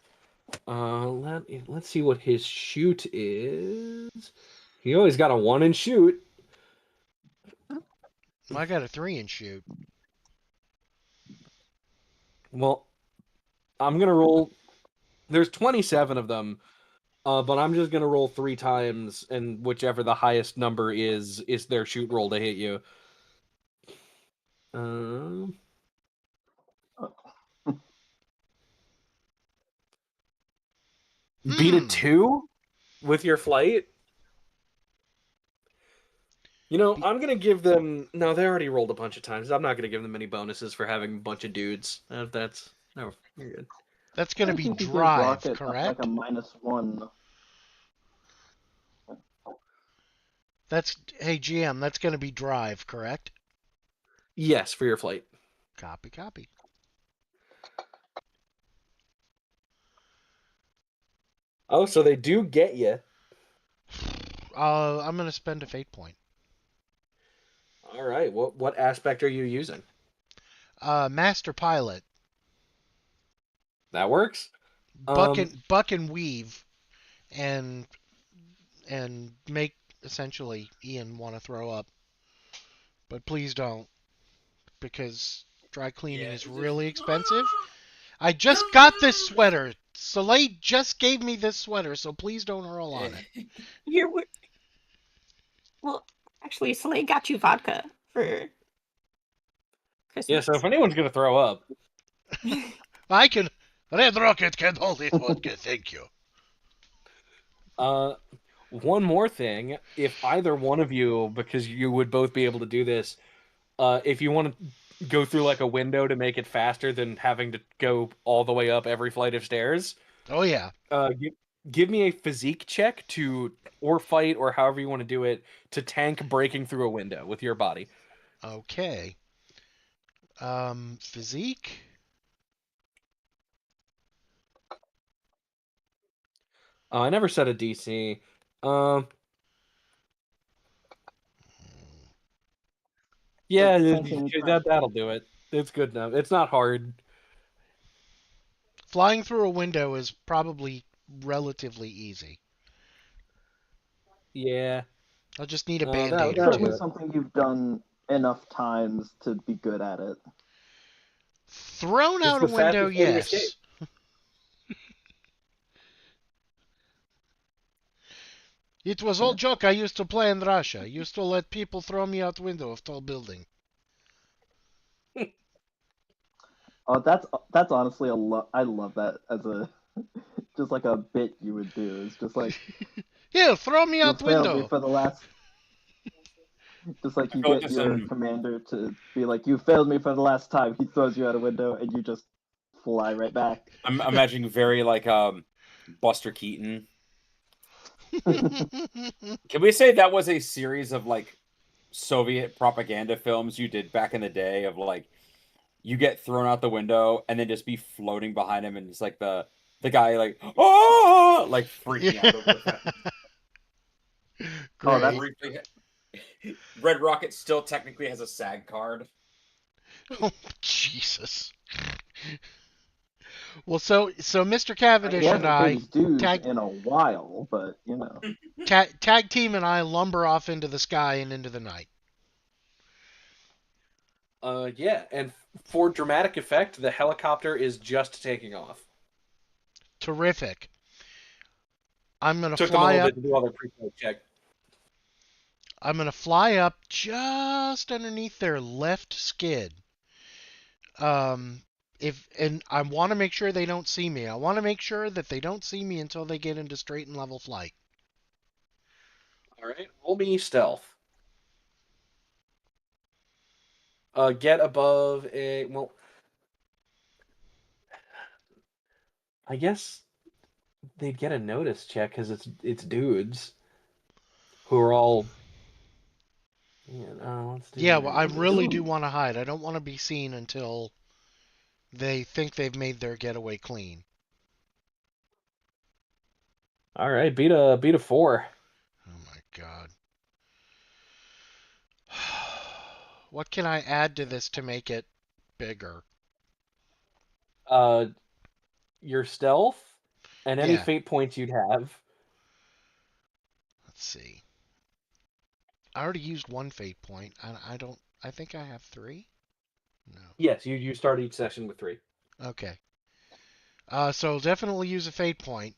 let's see what his shoot is. He always got a 1 in shoot.
Well, I got a 3 in shoot.
Well, I'm gonna roll. There's 27 of them, but I'm just gonna roll 3 times, and whichever the highest number is their shoot roll to hit you. Um, beat a
Hmm.
2 with your flight. You know, I'm gonna give them. No, they already rolled a bunch of times. I'm not gonna give them any bonuses for having a bunch of dudes. That's no, you're good.
That's going to
I
be
think you gave
drive,
Rocket like a
correct?
-1.
That's hey GM, that's going to be drive, correct?
Yes, for your flight.
Copy, copy.
Oh, so they do get you.
I'm going to spend a fate point.
All right. What aspect are you using?
Master pilot,
That works.
buck and weave, and make essentially Ian want to throw up. But please don't, because dry cleaning
Yeah.
is really expensive. I just got this sweater. Soleil just gave me this sweater, so please don't hurl on it.
You're well, actually, Soleil got you vodka for
Yeah.
Christmas.
So if anyone's gonna throw up,
I can. Red Rocket can hold it vodka, thank you.
uh, one more thing. If either one of you, because you would both be able to do this, if you want to go through like a window to make it faster than having to go all the way up every flight of stairs,
Oh yeah.
give me a physique check or fight or however you want to do it to tank breaking through a window with your body.
Okay. Physique.
I never set a DC. Um, yeah,
Tanking
that'll do it. It's good enough. It's not hard.
Flying through a window is probably relatively easy.
Yeah,
I'll just need a
that
band-aid or
that'll
certainly
do
two.
it.
something you've done enough times to be good at it.
Thrown
It's
out a
the
window,
fastest way to escape.
yes. It was all
Yeah.
joke I used to play in Russia. I used to let people throw me out window of tall building.
Oh, that's honestly a lot. I love that as a just like a bit you would do. It's just like
Here, throw me
you
out
failed me
window.
for the last. Just like
I
you
feel like
get
there's
your
some.
commander to be like, "You failed me for the last time." He throws you out a window, and you just fly right back.
I'm imagining very like Buster Keaton. Can we say that was a series of like Soviet propaganda films you did back in the day of like you get thrown out the window and then just be floating behind him and it's like the guy like oh like freaking out over the fact
Oh,
how
Great.
that's
briefly Red Rocket still technically has a SAG card.
Oh, Jesus. Well, so Mr.
He
Cavendish and
hasn't paid
I
his dues
tag
in a while, but you know.
tag team and I lumber off into the sky and into the night.
Yeah, and for dramatic effect, the helicopter is just taking off.
Terrific. I'm gonna
Took them a
fly
little
up.
bit to do all their pre-flight check.
I'm gonna fly up just underneath their left skid. Um, if and I want to make sure they don't see me. I want to make sure that they don't see me until they get into straight and level flight.
All right, roll me stealth. Get above a well. I guess they'd get a notice check because it's dudes who are all. Yeah, let's do
Yeah, well, I
notice.
really do want to hide. I don't want to be seen until they think they've made their getaway clean.
All right, beat a 4.
Oh my god. What can I add to this to make it bigger?
Uh, your stealth and any
Yeah,
fate points you'd have.
let's see. I already used one fate point. I don't. I think I have 3. No.
Yes, you start each session with 3.
Okay. So definitely use a fate point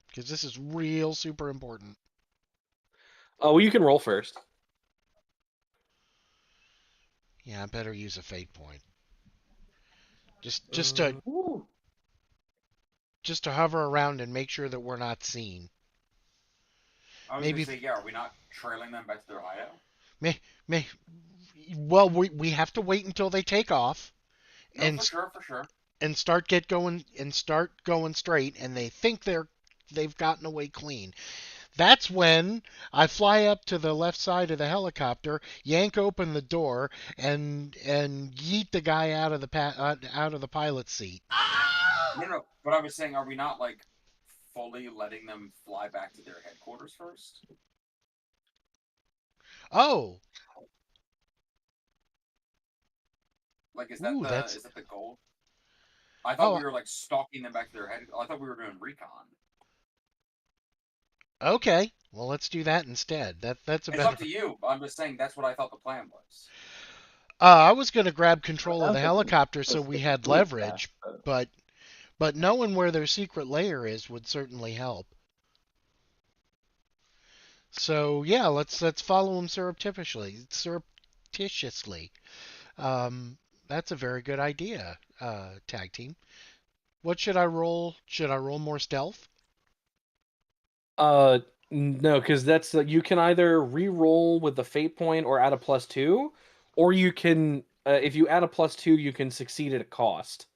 because this is real super important.
Oh, well, you can roll first.
Yeah, I better use a fate point. Just
Ooh.
just to hover around and make sure that we're not seen.
I was
Maybe
gonna say, yeah, are we not trailing them back to their hideout?
may well we have to wait until they take off
No,
and
for sure.
and start going straight and they think they've gotten away clean. That's when I fly up to the left side of the helicopter, yank open the door, and yeet the guy out of the out of the pilot's seat.
No. But I was saying, are we not like fully letting them fly back to their headquarters first?
Oh,
Like, is
ooh, that's
that the goal? I thought
oh,
we were like stalking them back to their head. I thought we were doing recon.
okay. Well, let's do that instead. That's a
It's
better.
up to you. But I'm just saying that's what I thought the plan was.
I was going to grab
Well,
control of the
that's a
helicopter so we had
sophisticated attack,
leverage, but knowing where their secret lair is would certainly help. So yeah, let's follow them surreptitiously. Um, that's a very good idea, tag team. What should I roll? Should I roll more stealth?
Uh, no, because that's you can either re-roll with the fate point or add a +2, or you can if you add a +2, you can succeed at a cost.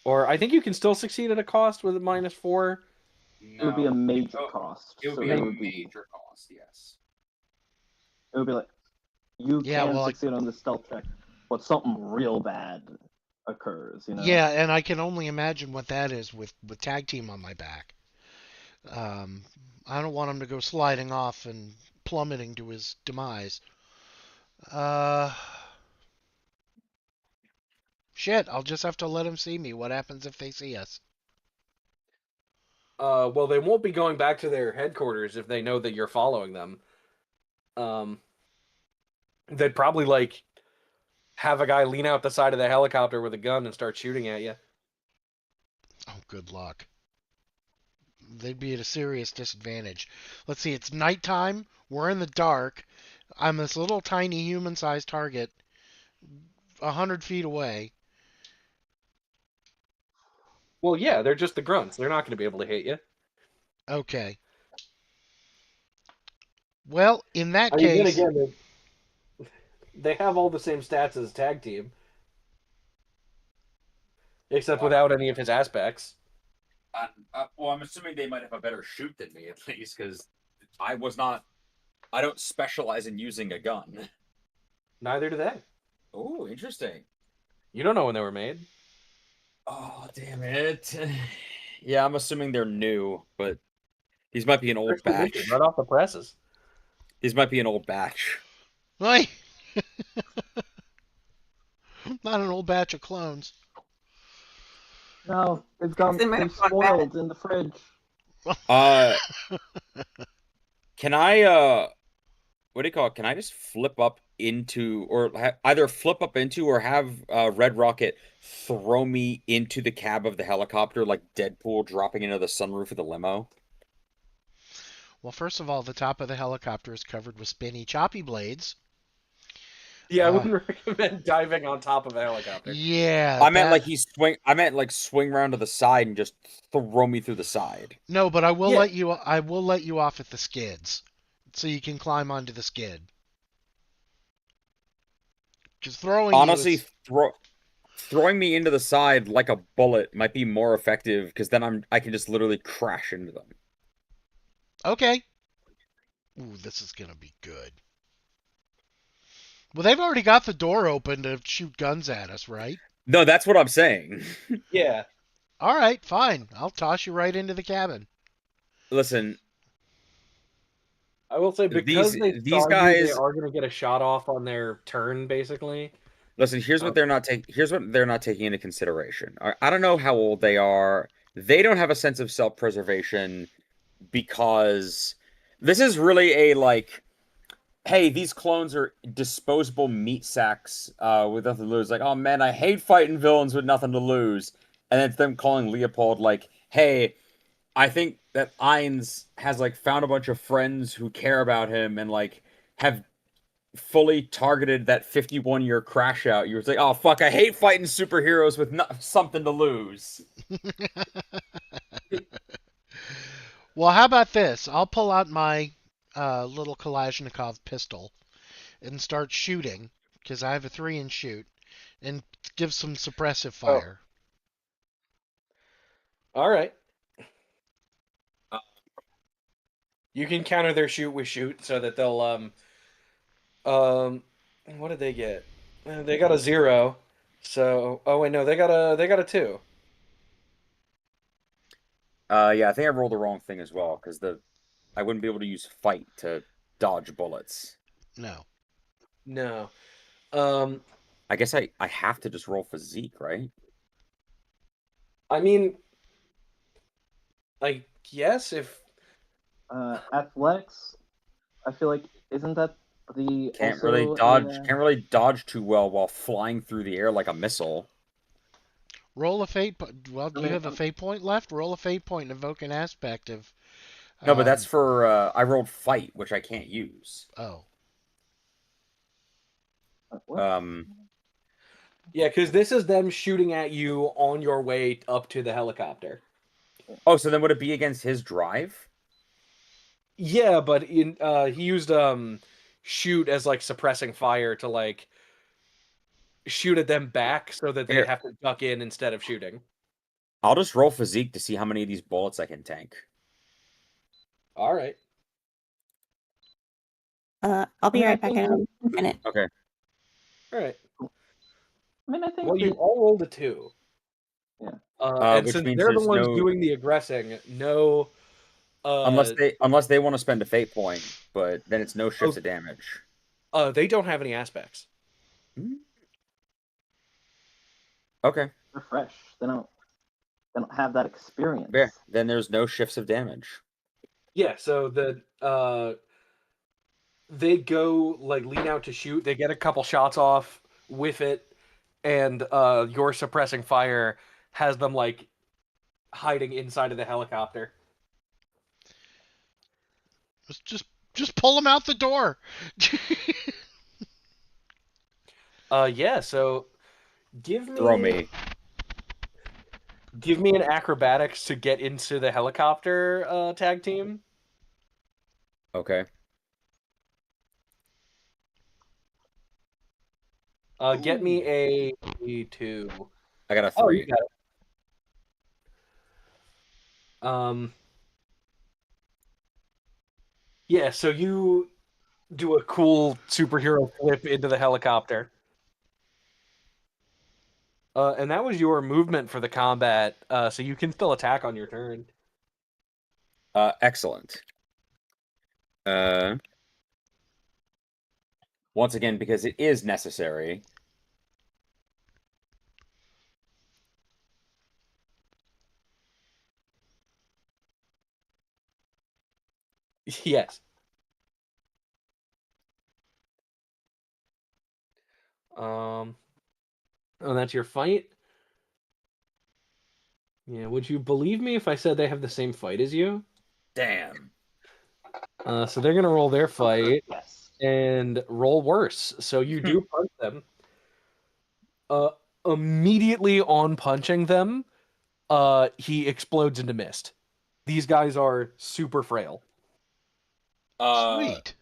Or I think you can still succeed at a cost with a -4.
it would be a
No,
major cost.
it would
So
be
it
a
would be
major cost. Yes.
it would be like you
Yeah,
can
well,
succeed on the stealth check, but something real bad occurs. You know.
yeah, and I can only imagine what that is with tag team on my back. Um, I don't want him to go sliding off and plummeting to his demise. Uh, shit, I'll just have to let them see me. What happens if they see us?
Well, they won't be going back to their headquarters if they know that you're following them. Um, they'd probably like have a guy lean out the side of the helicopter with a gun and start shooting at you.
Oh, good luck. They'd be at a serious disadvantage. Let's see, it's nighttime. We're in the dark. I'm this little tiny human-sized target 100 feet away.
Well, yeah, they're just the grunts. They're not going to be able to hit you.
Okay. Well, in that
I mean, then
case,
again, they have all the same stats as tag team, except
Well,
without any of his aspects.
well, I'm assuming they might have a better shoot than me at least, because I was not. I don't specialize in using a gun.
Neither do they.
Oh, interesting.
You don't know when they were made.
Oh, damn it. Yeah, I'm assuming they're new, but these might be an old
Freshly issued,
batch.
right off the presses.
These might be an old batch.
Oi! Not an old batch of clones.
No,
They might
they've
have gone bad.
spoiled in the fridge.
Uh, can I what do you call it? Can I just flip up into, or either flip up into, or have Red Rocket throw me into the cab of the helicopter like Deadpool dropping into the sunroof of the limo?
Well, first of all, the top of the helicopter is covered with spinny, choppy blades.
Yeah, I wouldn't recommend diving on top of a helicopter.
Yeah,
I meant
that.
like I meant like swing around to the side and just throw me through the side.
No, but I will
Yeah.
let you. I will let you off at the skids, so you can climb onto the skid. Just throwing you
Honestly,
is
throwing me into the side like a bullet might be more effective because then I can just literally crash into them.
okay. Ooh, this is gonna be good. Well, they've already got the door open to shoot guns at us, right?
No, that's what I'm saying.
Yeah.
All right, fine. I'll toss you right into the cabin.
Listen,
I will say, because they
these
saw you, they
guys.
are going to get a shot off on their turn, basically.
Listen, here's what they're not taking. Here's what they're not taking into consideration. I don't know how old they are. They don't have a sense of self-preservation because this is really a like, hey, these clones are disposable meat sacks with nothing to lose. Like, oh man, I hate fighting villains with nothing to lose. And it's them calling Leopold like, hey, I think that Ainz has like found a bunch of friends who care about him and like have fully targeted that 51-year crash out. You were like, oh fuck, I hate fighting superheroes with something to lose.
Well, how about this? I'll pull out my little Kalashnikov pistol and start shooting because I have a 3-inch shoot and give some suppressive
Oh.
fire.
All right. You can counter their shoot with shoot so that they'll what did they get? They got a 0. So, oh wait, no, they got a 2.
Yeah, I think I rolled the wrong thing as well because I wouldn't be able to use fight to dodge bullets.
No.
No.
I guess I have to just roll physique, right?
I mean, I guess if
Athletics. I feel like isn't that the
Can't
also
really dodge.
a,
Can't really dodge too well while flying through the air like a missile.
Roll a fate. Well,
I
do you
mean,
have a fate point left? Roll a fate point and evoke an aspect of.
No, but that's
Um,
for I rolled fight, which I can't use.
oh.
what?
yeah, because this is them shooting at you on your way up to the helicopter.
Oh, so then would it be against his drive?
Yeah, but he used shoot as like suppressing fire to like shoot at them back so that they'd
Here,
have to duck in instead of shooting.
I'll just roll physique to see how many of these bullets I can tank.
All right.
I'll be
Yeah, I
right back
think
in a minute.
Okay.
All right.
I mean, I think
Well, you all rolled a 2.
Yeah.
And
Which
since
means
they're the
there's
ones
no
doing the aggressing, no.
unless they want to spend a fate point, but then it's no shifts of damage.
They don't have any aspects.
Okay.
they're fresh. They don't have that experience.
Yeah. Then there's no shifts of damage.
Yeah. So they go like lean out to shoot. They get a couple shots off with it, and your suppressing fire has them like hiding inside of the helicopter.
Just pull him out the door.
Yeah. So give
Throw me.
give me an acrobatics to get into the helicopter tag team.
Okay.
Get me a 2.
I got a
Oh,
3.
you got it. Yeah, so you do a cool superhero flip into the helicopter. And that was your movement for the combat, so you can still attack on your turn.
Excellent. Once again, because it is necessary.
Yes. Um, oh, that's your fight? Yeah, would you believe me if I said they have the same fight as you?
Damn.
So they're gonna roll their fight
Yes.
and roll worse. So you do punch them. Uh, Immediately on punching them, he explodes into mist. These guys are super frail.
Uh,
Sweet.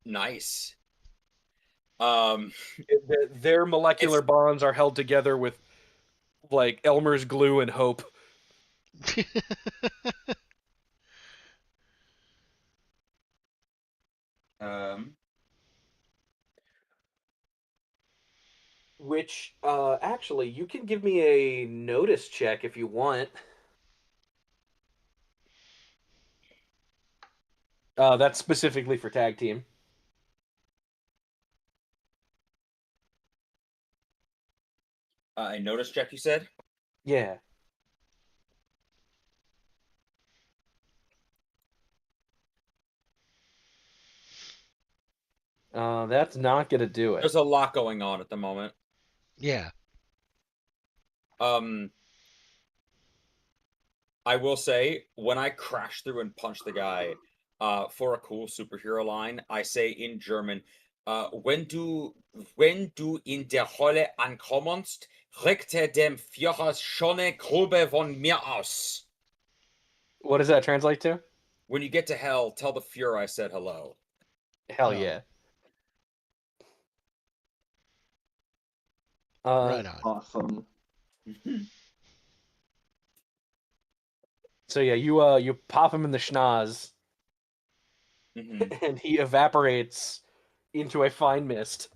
nice. Um,
Their molecular
it's
bonds are held together with like Elmer's glue and hope.
um,
Which, actually, you can give me a notice check if you want. That's specifically for tag team.
a notice check, you said?
Yeah. That's not gonna do it.
There's a lot going on at the moment.
Yeah.
Um, I will say, when I crash through and punch the guy, for a cool superhero line, I say in German, wenn du in der Hölle ankommst, richte dem Führer schöne Grube von mir aus.
What does that translate to?
When you get to hell, tell the Fuhrer I said hello.
Hell
Oh,
yeah. Uh,
right on.
Awesome.
so yeah, you pop him in the schnoz,
Mhm.
and he evaporates into a fine mist.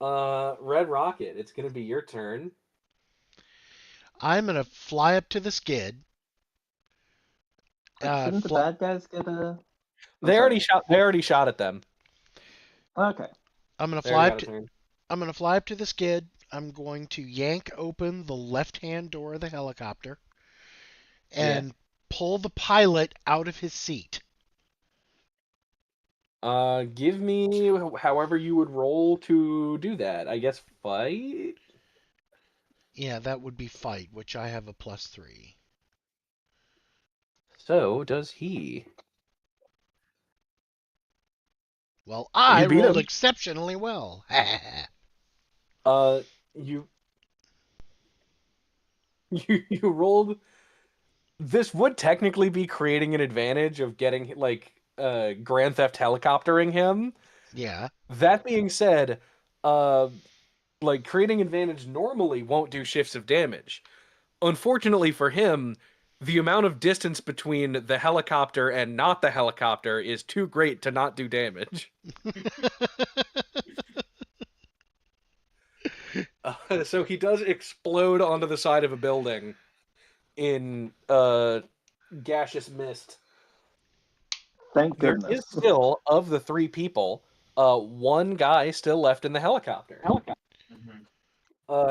Red Rocket, it's gonna be your turn.
I'm gonna fly up to the skid.
But shouldn't the
Fly.
bad guys get a? Oh,
They already
sorry.
shot. They already shot at them.
Okay.
I'm gonna
They already
fly up
got a
to.
turn.
I'm gonna fly up to the skid. I'm going to yank open the left-hand door of the helicopter
Yeah.
and pull the pilot out of his seat.
Give me however you would roll to do that. I guess fight.
Yeah, that would be fight, which I have a +3.
So does he.
Well, I
You beat
rolled
him.
exceptionally well.
Uh, you you rolled. This would technically be creating an advantage of getting like Grand Theft helicoptering him.
Yeah.
That being said, uh, like creating advantage normally won't do shifts of damage. Unfortunately for him, the amount of distance between the helicopter and not the helicopter is too great to not do damage. So he does explode onto the side of a building in gaseous mist.
Thank
There is
goodness.
still, of the three people, one guy still left in the helicopter.
Mhm.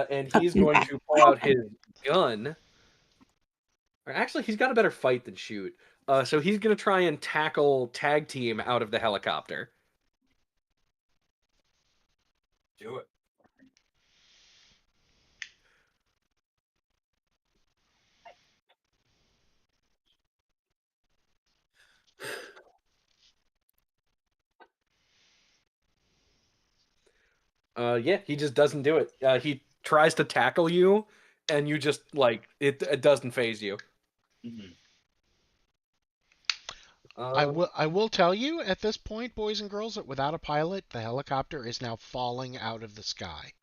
And he's going to pull out his gun. Or actually, he's got a better fight than shoot. So he's going to try and tackle tag team out of the helicopter.
Do it.
Yeah, he just doesn't do it. He tries to tackle you, and you just like it doesn't phase you.
Mhm.
I will tell you at this point, boys and girls, that without a pilot, the helicopter is now falling out of the sky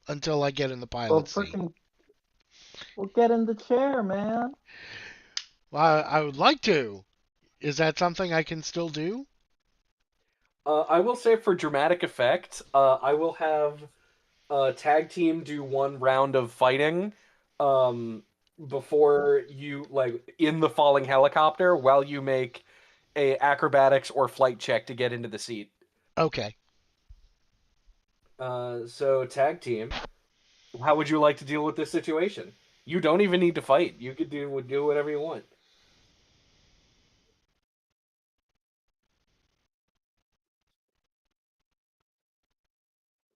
until I get in the
Well,
pilot seat.
freaking, well, get in the chair, man.
Well, I would like to. Is that something I can still do?
I will say for dramatic effect, I will have tag team do one round of fighting um, before you like in the falling helicopter while you make a acrobatics or flight check to get into the seat.
Okay.
So tag team, how would you like to deal with this situation? You don't even need to fight. You could do whatever you want.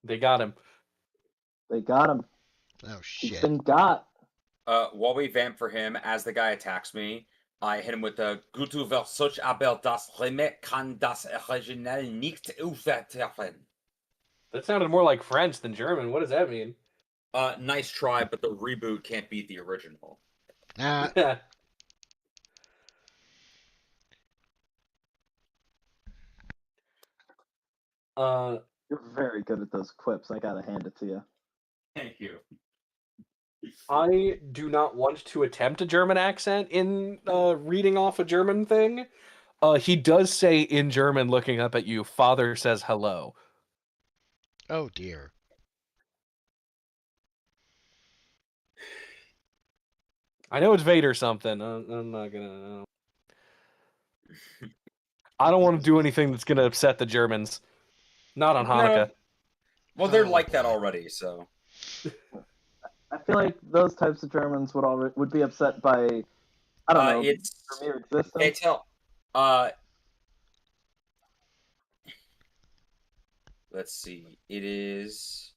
They got him.
They got him.
Oh
He's
shit.
been got.
While we vamp for him, as the guy attacks me, I hit him with the Gutu versuch aber das Remake kann das Original nicht übertreffen.
That sounded more like French than German. What does that mean?
Nice try, but the reboot can't beat the original.
Uh,
You're very good at those quips. I gotta hand it to you.
Thank you.
I do not want to attempt a German accent in reading off a German thing. He does say in German, looking up at you, "Father says hello."
oh dear.
I know it's Vader something. I'm not gonna. I don't want to do anything that's gonna upset the Germans. Not on Hanukkah.
No. Well, they're
Oh,
like that
boy.
already, so.
I feel like those types of Germans would be upset by, I don't know,
It's
your mere existence.
they tell. Let's see. It is.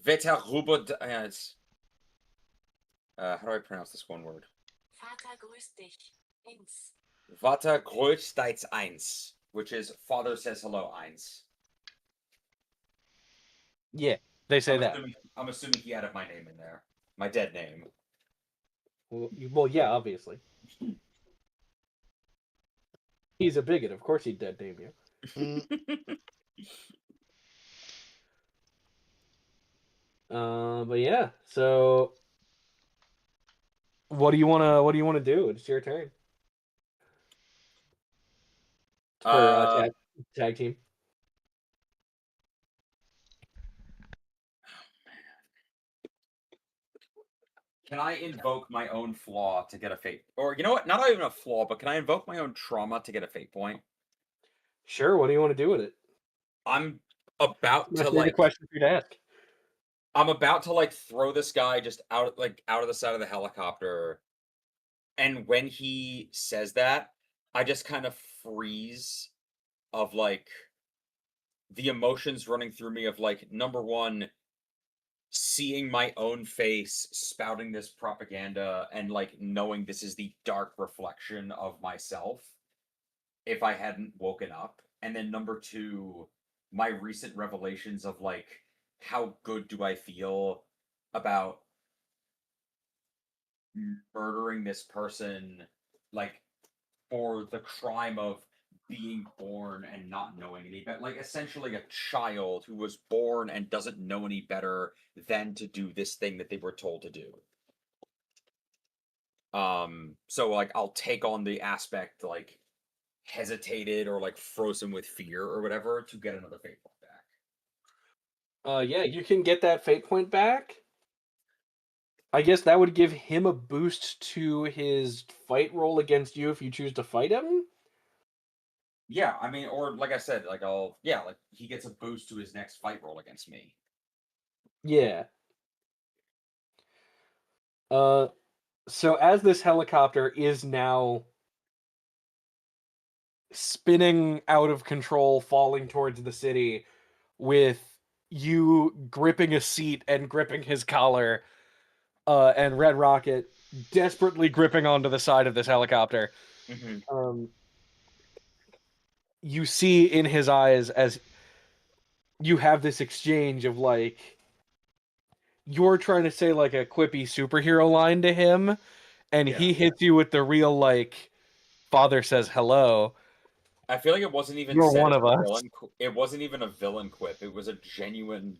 Wetterhuber. It's. How do I pronounce this one word?
Vater grüßt dich. Eins.
Vater grüßt dich eins, which is Father says hello eins.
Yeah, they say that.
I'm assuming he added my name in there, my dead name.
Well, yeah, obviously. He's a bigot. Of course he'd dead name you.
Mm,
But yeah. So, what do you wanna do? It's your turn for tag team.
Can I invoke my own flaw to get a fate? Or you know what? Not even a flaw, but can I invoke my own trauma to get a fate point?
Sure. What do you want to do with it?
I'm about
My
to
favorite question for you to ask.
I'm about to like throw this guy just out of the side of the helicopter. And when he says that, I just kind of freeze of like the emotions running through me of like number one, seeing my own face spouting this propaganda and like knowing this is the dark reflection of myself if I hadn't woken up. And then number two, my recent revelations of like how good do I feel about murdering this person like for the crime of being born and not knowing any better, like essentially a child who was born and doesn't know any better than to do this thing that they were told to do. So like I'll take on the aspect like hesitated or like frozen with fear or whatever to get another fate point back.
Yeah, you can get that fate point back. I guess that would give him a boost to his fight roll against you if you choose to fight him.
Yeah, I mean, or like I said, like like he gets a boost to his next fight roll against me.
Yeah. So as this helicopter is now spinning out of control, falling towards the city, with you gripping a seat and gripping his collar, and Red Rocket desperately gripping onto the side of this helicopter.
Mm-hmm.
You see in his eyes as you have this exchange of like you're trying to say like a quippy superhero line to him, and
Yeah.
he hits you with the real like father says hello.
I feel like it wasn't even
You're
said
one
as
of
a
us.
villain. It wasn't even a villain quip. It was a genuine.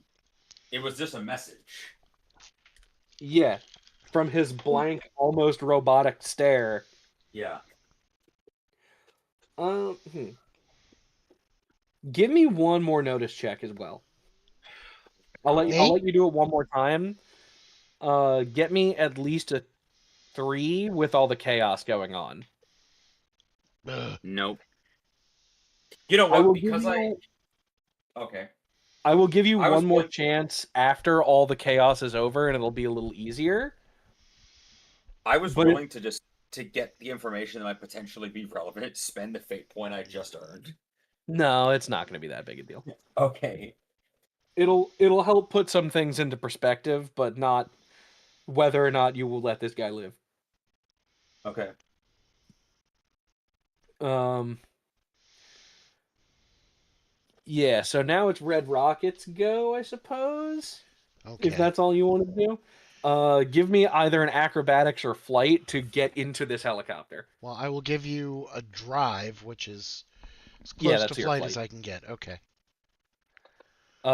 It was just a message.
Yeah, from his blank, almost robotic stare.
Yeah.
Hmm. Give me one more notice check as well. I'll let you do it one more time. Get me at least a 3 with all the chaos going on.
ugh.
Nope. You know
I
what?
will give
Because I.
you.
Okay.
I will give you
I was
one more
willing-
chance after all the chaos is over, and it'll be a little easier.
I was
But
willing to just to get the information that might potentially be relevant, spend the fate point I just earned.
no, it's not going to be that big a deal.
Okay.
It'll help put some things into perspective, but not whether or not you will let this guy live.
Okay.
Yeah, so now it's Red Rocket's go, I suppose. If
Okay.
that's all you want to do. Give me either an acrobatics or flight to get into this helicopter.
Well, I will give you a drive, which is as
Yeah,
close to
that's your
flight as
flight.
I can get. Okay.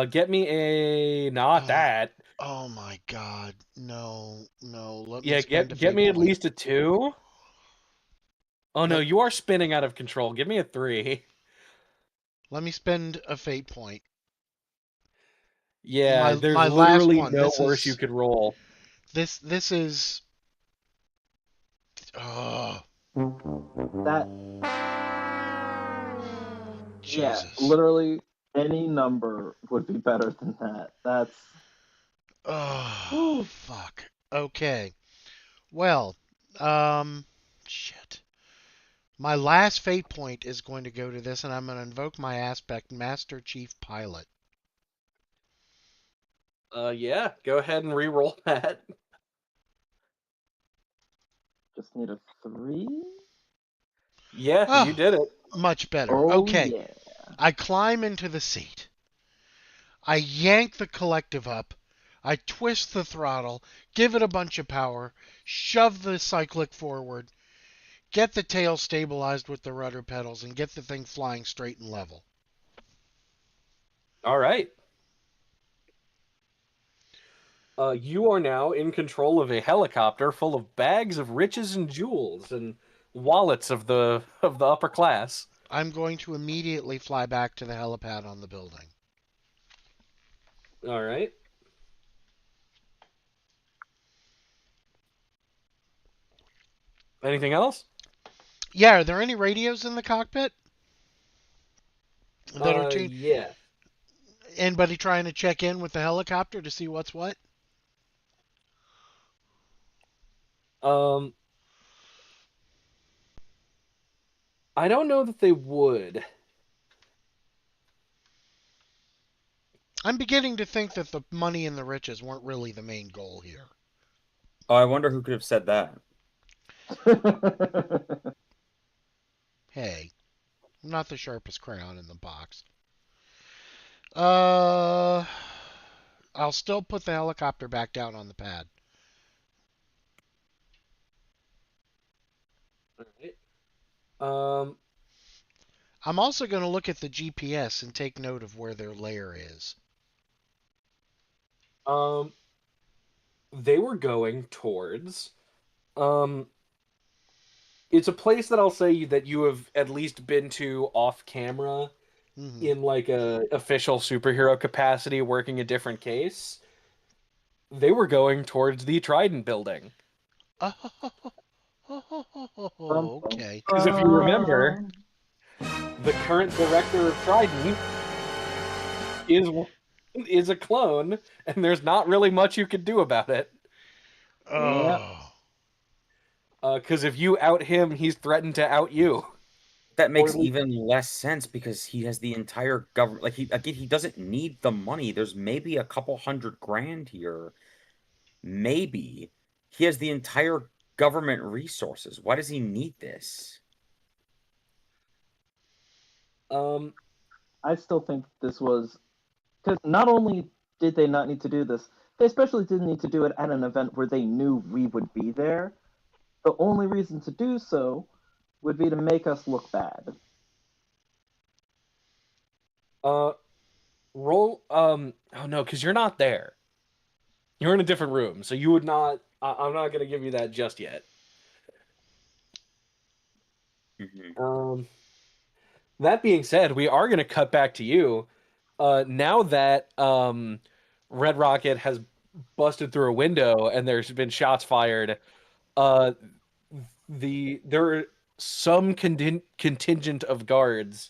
Get me a not
Oh,
that.
oh my God. No, no. Let me
Yeah,
spend a
get
fate
me at
point.
least a 2. Oh no,
Let,
you are spinning out of control. Give me a 3.
let me spend a fate point.
Yeah, there's
My last
literally
one.
no worse you could roll.
This is. Oh,
That yeah,
Jesus.
literally any number would be better than that. That's
Oh,
whew.
fuck. Okay. Well, um, shit. My last fate point is going to go to this, and I'm going to invoke my aspect Master Chief Pilot.
Yeah, go ahead and re-roll that.
Just need a 3.
Yeah, you
Oh,
did it.
much better.
Oh
Okay.
yeah.
I climb into the seat. I yank the collective up. I twist the throttle, give it a bunch of power, shove the cyclic forward, get the tail stabilized with the rudder pedals, and get the thing flying straight and level.
All right. You are now in control of a helicopter full of bags of riches and jewels and wallets of the upper class.
I'm going to immediately fly back to the helipad on the building.
All right. Anything else?
Yeah, are there any radios in the cockpit that are tuned?
Yeah.
Anybody trying to check in with the helicopter to see what's what?
Um, I don't know that they would.
I'm beginning to think that the money and the riches weren't really the main goal here.
Oh, I wonder who could have said that.
Hey, I'm not the sharpest crayon in the box. Uh, I'll still put the helicopter back down on the pad.
All right. Um,
I'm also going to look at the GPS and take note of where their lair is.
um, they were going towards. Um, it's a place that I'll say that you have at least been to off camera
Mm-hmm.
in like a official superhero capacity, working a different case. They were going towards the Trident building.
Bum, bum,
Okay.
Because if you remember,
bum.
the current director of Trident is is a clone, and there's not really much you could do about it.
Yeah.
Oh.
Because if you out him, he's threatened to out you.
That
Or
makes
at least-
even less sense because he has the entire government. Like he doesn't need the money. There's maybe a couple $100,000 here. Maybe he has the entire government resources. Why does he need this?
um,
I still think this was because not only did they not need to do this, they especially didn't need to do it at an event where they knew we would be there. The only reason to do so would be to make us look bad.
uh, roll. Oh no, because you're not there. You're in a different room, so you would not. I'm not gonna give you that just yet.
Mhm.
That being said, we are gonna cut back to you. Now that Red Rocket has busted through a window and there's been shots fired, uh, there are some contingent of guards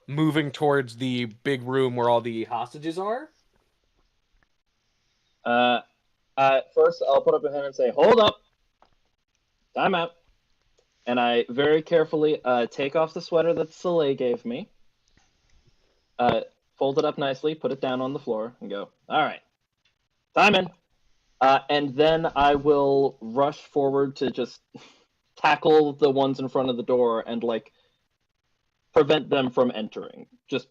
moving towards the big room where all the hostages are.
First, I'll put up a hand and say, "Hold up, time out." And I very carefully take off the sweater that Soleil gave me, fold it up nicely, put it down on the floor, and go, "All right, time in." And then I will rush forward to just tackle the ones in front of the door and like prevent them from entering just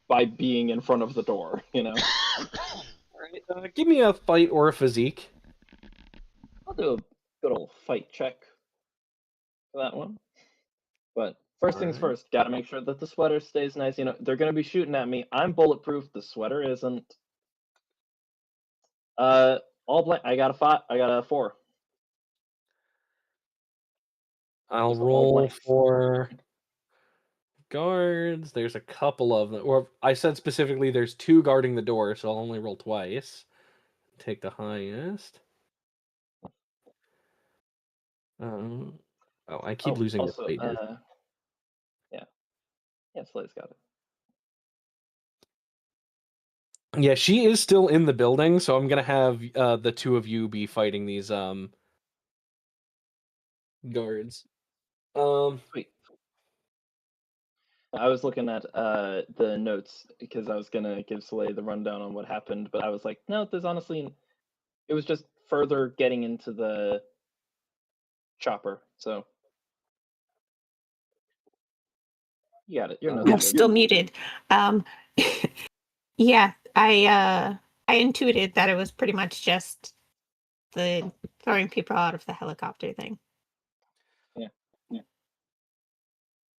by being in front of the door, you know?
Alright, give me a fight or a physique.
I'll do a good old fight check for that one. But first things
Alright.
first, gotta make sure that the sweater stays nice. You know, they're gonna be shooting at me. I'm bulletproof, the sweater isn't. All blank. I got a 4.
I'll
Just all
roll
blanks.
for guards. There's a couple of them. Or I said specifically there's 2 guarding the door, so I'll only roll twice. Take the highest. Oh, I keep losing this
Also,
weight.
yeah. Yeah, Slay's got it.
Yeah, she is still in the building, so I'm gonna have the 2 of you be fighting these guards.
Sweet. I was looking at the notes because I was gonna give Soleil the rundown on what happened, but I was like, no, there's honestly, it was just further getting into the chopper. So you got it. Your notes are
I'm
good.
still muted. Yeah, I intuited that it was pretty much just the throwing people out of the helicopter thing.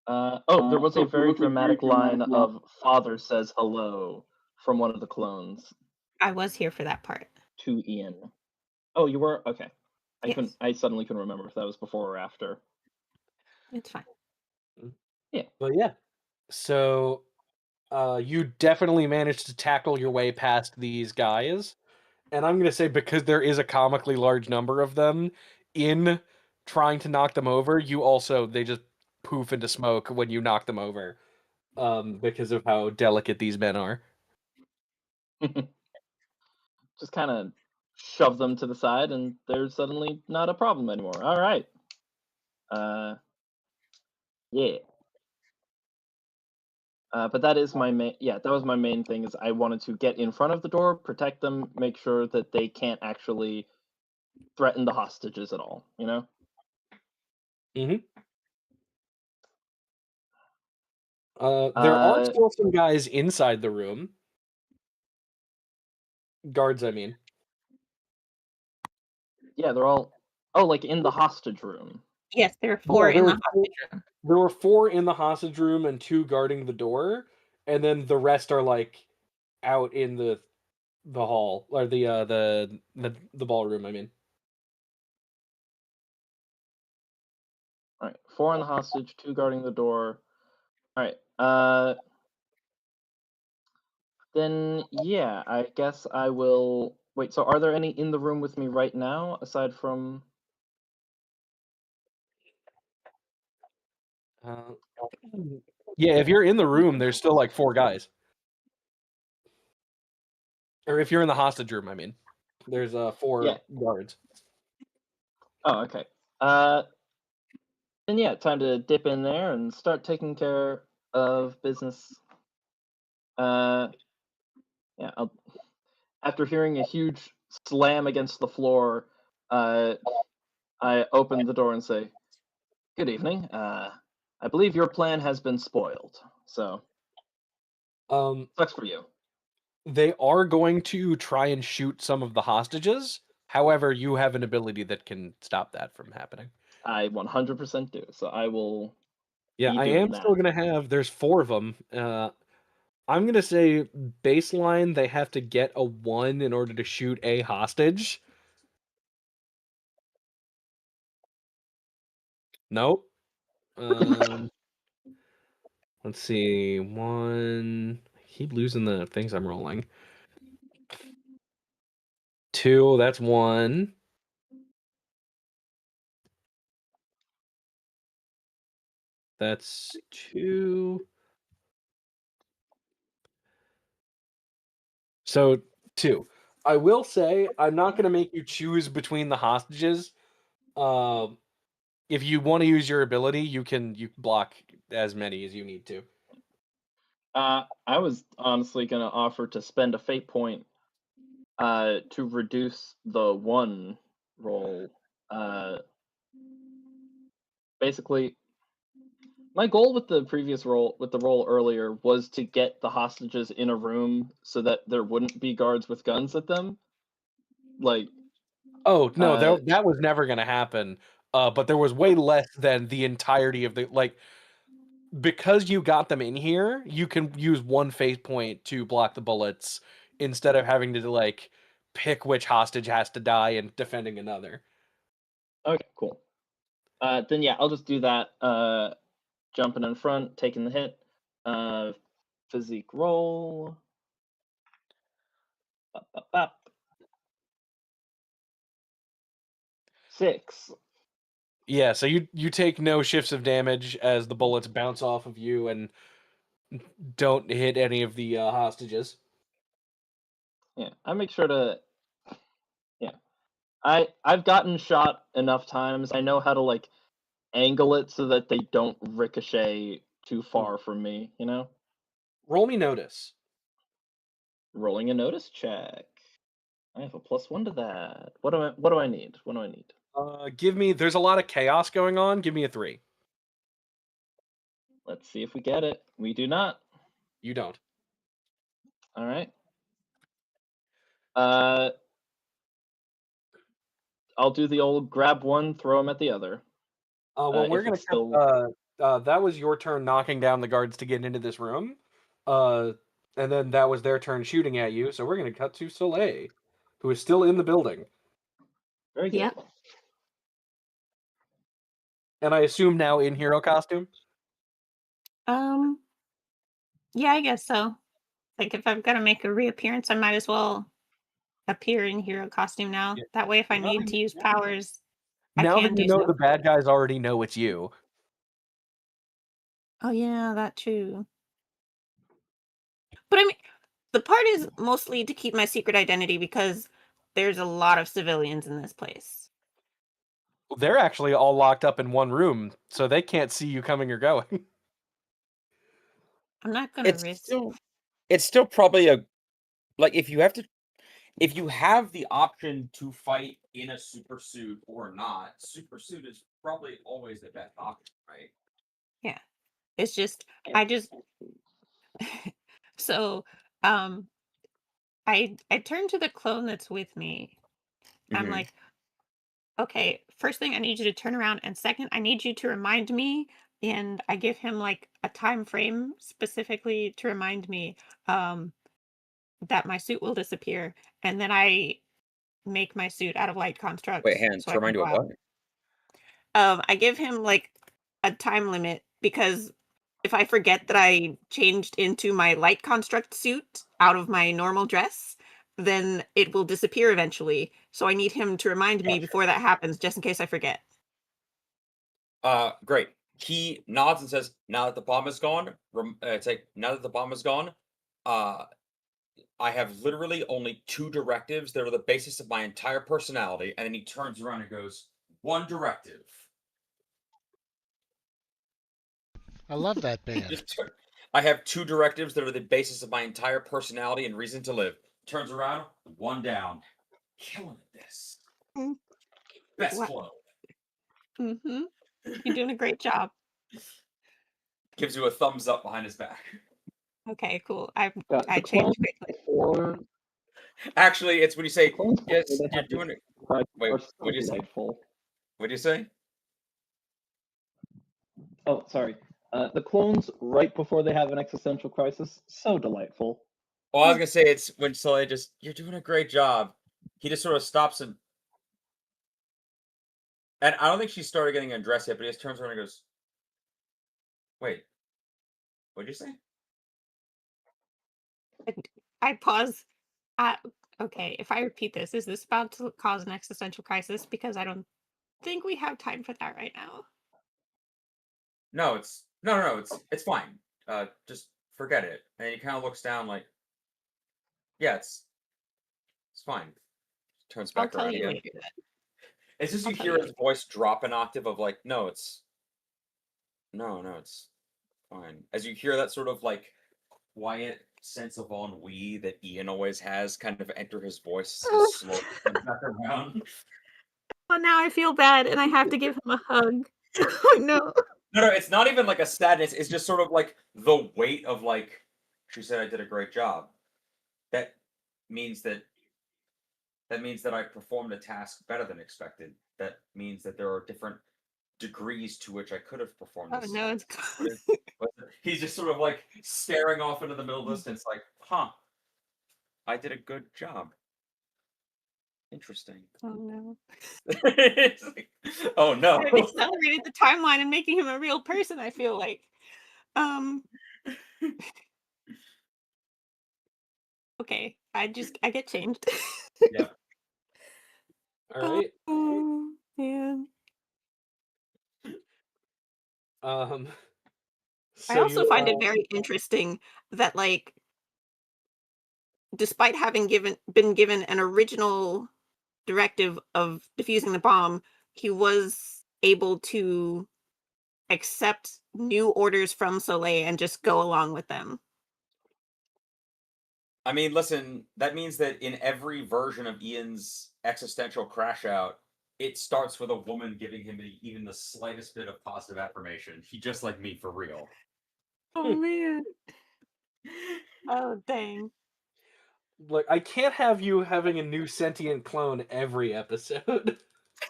There was a very dramatic line of "Father says hello" from one of the clones
I was here for that part.
to Ian. Oh, you were? Okay.
Yes.
I suddenly couldn't remember if that was before or after.
It's fine.
Yeah.
But yeah. So you definitely managed to tackle your way past these guys. And I'm gonna say because there is a comically large number of them in trying to knock them over, they just poof into smoke when you knock them over. Because of how delicate these men are.
Just kind of shove them to the side, and they're suddenly not a problem anymore. All right. Yeah. But that is my main. Yeah, that was my main thing. Is I wanted to get in front of the door, protect them, make sure that they can't actually threaten the hostages at all. You know.
Mm-hmm. There are still some guys inside the room. Guards, I mean.
Yeah, they're all. Oh, like in the hostage room.
Yes, there are 4 in the hostage room.
There were 4 in the hostage room and 2 guarding the door, and then the rest are like out in the hall or the ballroom. I mean.
All right, 4 in the hostage, 2 guarding the door. All right. Then yeah, I guess I will. Wait. So, are there any in the room with me right now aside from?
Yeah, if you're in the room, there's still like 4 guys. Or if you're in the hostage room, I mean, there's 4 guards.
Oh, okay. Then yeah, time to dip in there and start taking care of business. Yeah. After hearing a huge slam against the floor, I open the door and say, "Good evening. I believe your plan has been spoiled. So sucks for you."
They are going to try and shoot some of the hostages. However, you have an ability that can stop that from happening.
I 100% do. So I will.
Yeah,
be
I
doing
am
that.
still going to have. There's 4 of them. I'm going to say baseline, they have to get a 1 in order to shoot a hostage. Nope. Let's see. 1. I keep losing the things I'm rolling. 2, that's 1. That's 2. So 2. I will say I'm not going to make you choose between the hostages. If you want to use your ability, you can block as many as you need to.
I was honestly gonna offer to spend a fate point to reduce the 1 roll. Basically, my goal with the previous roll, with the roll earlier, was to get the hostages in a room so that there wouldn't be guards with guns at them. Like,
Oh no,
uh,
that was never going to happen. But there was way less than the entirety of the because you got them in here. You can use 1 fate point to block the bullets instead of having to pick which hostage has to die and defending another.
okay, cool. Then yeah, I'll just do that. Jumping in front, taking the hit. Physique roll. Up, up, up. 6.
Yeah, so you take no shifts of damage as the bullets bounce off of you and don't hit any of the hostages.
Yeah, I make sure to. Yeah, I've gotten shot enough times. I know how to angle it so that they don't ricochet too far from me.
Roll me notice.
Rolling a notice check. I have a +1 to that. What do I need? What do I need?
Give me. There's a lot of chaos going on. Give me a 3.
Let's see if we get it. We do not.
You don't.
All right. I'll do the old grab one, throw him at the other.
Well, we're
If
gonna
it's still.
that was your turn knocking down the guards to get into this room, and then that was their turn shooting at you. So we're gonna cut to Soleil, who is still in the building,
Very good.
Yep.
and I assume now in hero costume.
Yeah, I guess so. Like if I've got to make a reappearance, I might as well appear in hero costume now.
Yeah.
That way, if I
Now
need
that
to use powers, I
now that
can
you
do
know
so.
the bad guys already know it's you.
Oh yeah, that too. But I mean, the part is mostly to keep my secret identity because there's a lot of civilians in this place.
They're actually all locked up in one room, so they can't see you coming or going.
I'm not gonna
It's
risk.
still it's still probably if you have the option to fight in a super suit or not, super suit is probably always the best option, right?
Yeah, it's just I just so um I turn to the clone that's with me. I'm
Mhm.
like, okay, first thing I need you to turn around, and second I need you to remind me. And I give him like a time frame specifically to remind me um that my suit will disappear, and then I make my suit out of light
Wait,
constructs
hands
so
to
I can
remind you
go
of
out.
what?
I give him like a time limit because if I forget that I changed into my light construct suit out of my normal dress, then it will disappear eventually. So I need him to remind me
Gotcha.
before that happens, just in case I forget.
Great. He nods and says, "Now that the bomb is gone, it's like now that the bomb is gone, uh, I have literally only 2 directives that are the basis of my entire personality." And then he turns around and goes, "One directive."
I love that band.
I have 2 directives that are the basis of my entire personality and reason to live. Turns around, 1 down. Killing it this.
Mm,
Best
What?
clone.
Mm-hmm. You're doing a great job.
Gives you a thumbs up behind his back.
Okay, cool. I
The clones
changed quickly.
before
Actually, it's when you
the
say,
clones before
yes,
they
you're
have this
doing it.
crisis
Wait,
are
what
so
do you say?
delightful.
What do you say?
Oh, sorry. The clones right before they have an existential crisis, so delightful.
Well, I was gonna say it's when Soleil just, you're doing a great job. He just sort of stops and I don't think she started getting undressed yet, but he just turns around and goes, "Wait, what'd you say?"
I pause. Uh, okay, if I repeat this, is this about to cause an existential crisis? Because I don't think we have time for that right now.
No, no, it's fine. Just forget it. And he kind of looks down like, Yeah, it's fine. Turns
I'll
back
tell
around
you
again.
later.
It's just
I'll
you
tell
hear
you
his voice drop an octave of like, no, it's fine. As you hear that sort of like quiet sense of ennui that Ian always has kind of enter his voice, he
later.
slowly turns back around.
Well, now I feel bad, and I have to give him a hug. Oh no!
No, it's not even like a sadness. It's just sort of like the weight of like, she said I did a great job. That means that I performed a task better than expected. That means that there are different degrees to which I could have performed
Oh
this
no!
task.
It's
He's just sort of like staring off into the middle distance, like, huh, I did a good job. Interesting.
oh no!
It's like, oh no.
I've accelerated the timeline and making him a real person. I feel like. Um. Okay. I get changed.
Yeah.
All right.
Oh man.
Um.
I
So
also
you
find it very interesting that, like, despite having been given an original directive of defusing the bomb, he was able to accept new orders from Soleil and just go along with them.
I mean, listen, that means that in every version of Ian's existential crash out, it starts with a woman giving him even the slightest bit of positive affirmation. He just like me for real.
Oh man. Oh dang.
look, I can't have you having a new sentient clone every episode.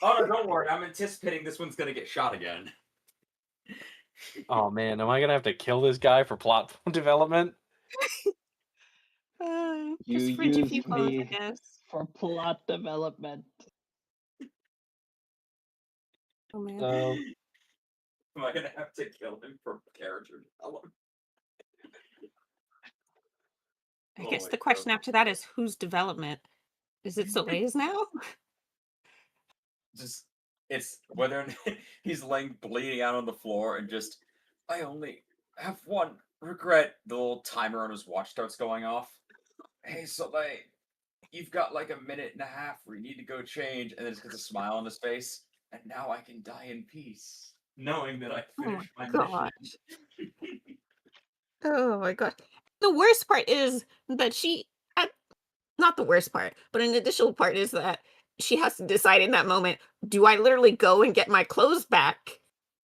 Oh no, don't worry. I'm anticipating this one's gonna get shot again.
Oh man, am I gonna have to kill this guy for plot development?
You
Just frigid
used
few clones, I
me
guess.
for plot development.
Oh man.
Am I gonna have to kill him for character development?
I
Oh
guess
my
the question
god.
after that is whose development? Is it Soleil's now?
Just it's whether he's laying bleeding out on the floor and just I only have one regret. The little timer on his watch starts going off. Hey Soleil, you've got like a minute and a half where you need to go change, and then just gets a smile on his face, and now I can die in peace, knowing that I
Oh my
finished my
god.
mission.
Oh my god. The worst part is that not the worst part, but an additional part is that she has to decide in that moment, do I literally go and get my clothes back?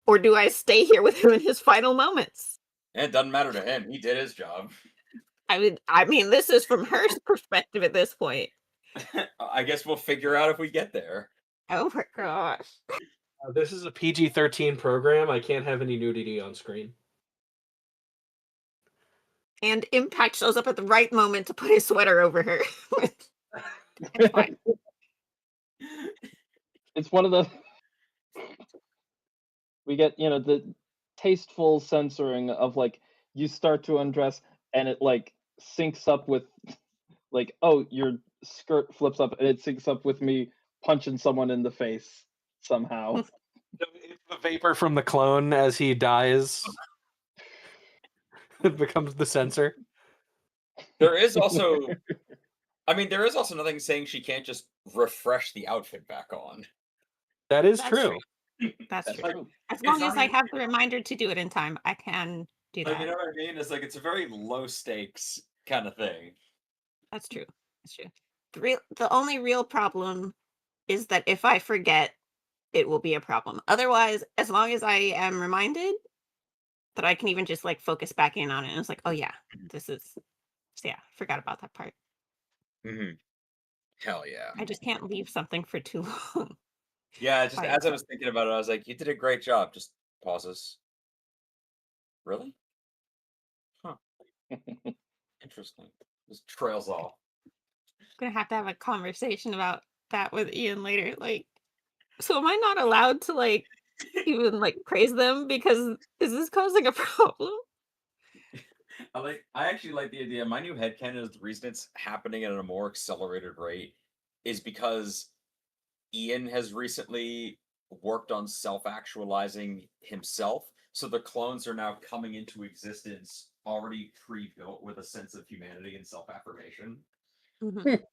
Or do I stay here with him in his final moments?
And it doesn't matter to him. He did his job.
I mean, this is from her perspective at this point.
I guess we'll figure out if we get there.
Oh my gosh.
This is a PG-13 program. I can't have any nudity on screen.
And Impact shows up at the right moment to put his sweater over her. It's fine.
It's one of the we get, the tasteful censoring of like you start to undress and it like syncs up with like, oh, your skirt flips up and it syncs up with me punching someone in the face somehow.
It's the vapor from the clone as he dies. It becomes the sensor.
There is also, there is also nothing saying she can't just refresh the outfit back on.
That is
That's
true.
That's
That's
true.
like,
As
it's
long
not
as I
even,
have the reminder to do it in time, I can do
like, you
that.
know what I mean? It's like, it's a very low stakes kind of thing.
That's true. That's true. The only real problem is that if I forget, it will be a problem. Otherwise, as long as I am reminded that I can even just like focus back in on it, and it's like, oh yeah, this is yeah, forgot about that part.
Mm-hmm. Hell yeah.
I just can't leave something for too long.
Yeah, just
by
as I
itself.
was thinking about it, I was like, you did a great job. Just pauses. Really? Huh. Interesting. Just trails off.
Gonna have to have a conversation about that with Ian later. Like, so am I not allowed to like even like praise them because is this causing a problem?
I actually like the idea. My new headcanon is the reason it's happening at a more accelerated rate is because Ian has recently worked on self-actualizing himself. So the clones are now coming into existence already pre-built with a sense of humanity and self-affirmation.
Mhm.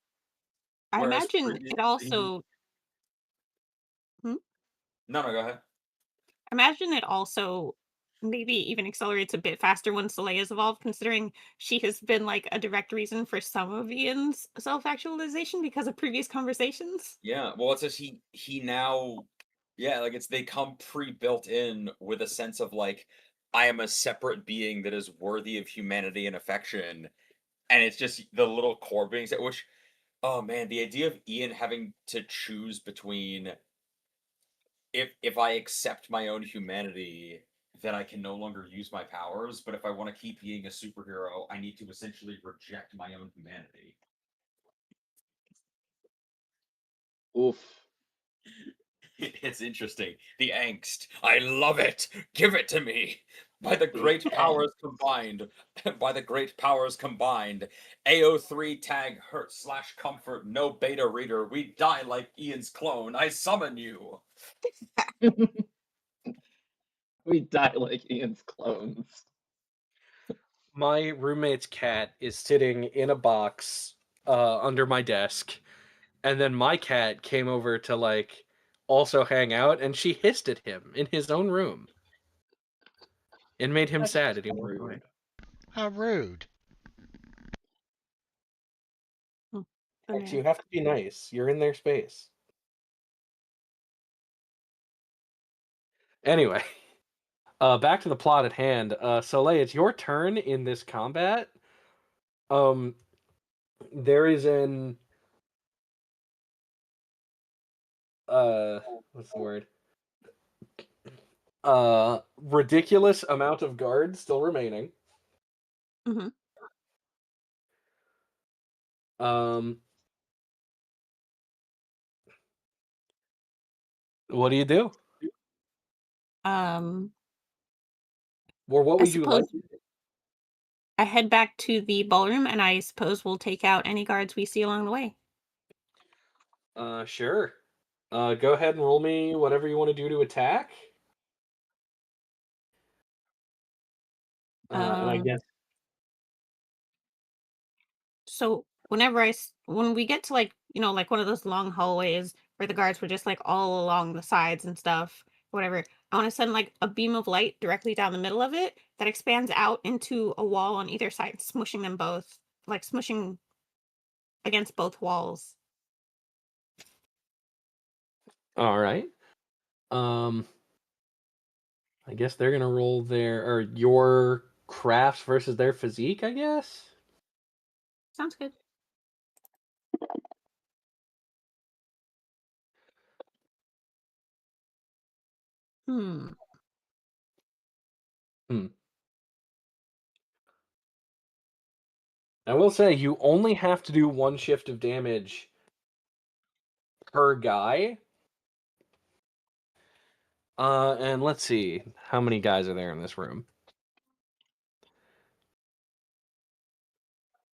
I
Whereas
imagine
previously
it also. Hmm?
No, go ahead.
I imagine it also maybe even accelerates a bit faster when Selena's evolved, considering she has been like a direct reason for some of Ian's self-actualization because of previous conversations.
Yeah, well, it's just he now, yeah, like it's they come pre-built in with a sense of like I am a separate being that is worthy of humanity and affection, and it's just the little core beings that which, oh man, the idea of Ian having to choose between if I accept my own humanity, then I can no longer use my powers, but if I want to keep being a superhero, I need to essentially reject my own humanity.
Oof.
It's interesting. The angst. I love it. Give it to me. By the great powers combined. By the great powers combined. AO3 tag hurt slash comfort. No beta reader. We die like Ian's clone. I summon you.
We die like Ian's clones.
My roommate's cat is sitting in a box under my desk, and then my cat came over to like also hang out, and she hissed at him in his own room. It made him
That's
sad,
just
and he walked away.
rude.
How rude.
Hmm.
Max, you
Banana.
have to be nice. You're in their space. Anyway, back to the plot at hand. Soleil, it's your turn in this combat. Um, there is an what's the word? Ridiculous amount of guards still remaining.
Hmm.
Um, what do you do?
Um,
Or what
I
would you like?
suppose I head back to the ballroom, and I suppose we'll take out any guards we see along the way.
Sure. Go ahead and roll me whatever you want to do to attack. And I
Um,
guess
so when we get to like like one of those long hallways where the guards were just like all along the sides and stuff, whatever. I want to send like a beam of light directly down the middle of it that expands out into a wall on either side, smushing them both, like smushing against both walls.
all right. Um, I guess they're gonna roll their or your crafts versus their physique, I guess.
Sounds good. Hmm.
Hmm. I will say you only have to do one shift of damage per guy. And let's see how many guys are there in this room.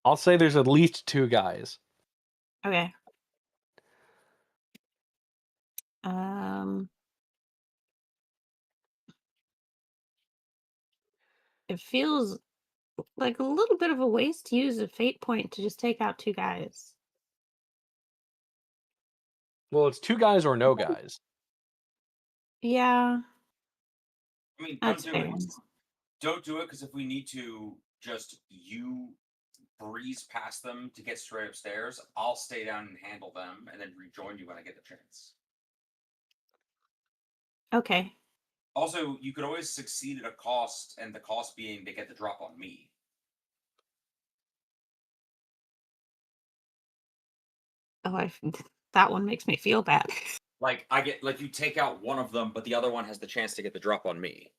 I'll say there's at least 2 guys.
Okay. Um. It feels like a little bit of a waste to use a fate point to just take out 2 guys.
Well, it's 2 guys or no guys.
Yeah,
I mean, don't
that's
do
fair.
it. Don't do it because if we need to just you breeze past them to get straight upstairs, I'll stay down and handle them and then rejoin you when I get the chance.
Okay.
Also, you could always succeed at a cost, and the cost being they get the drop on me.
Oh, that one makes me feel bad.
Like I get like you take out one of them, but the other one has the chance to get the drop on me.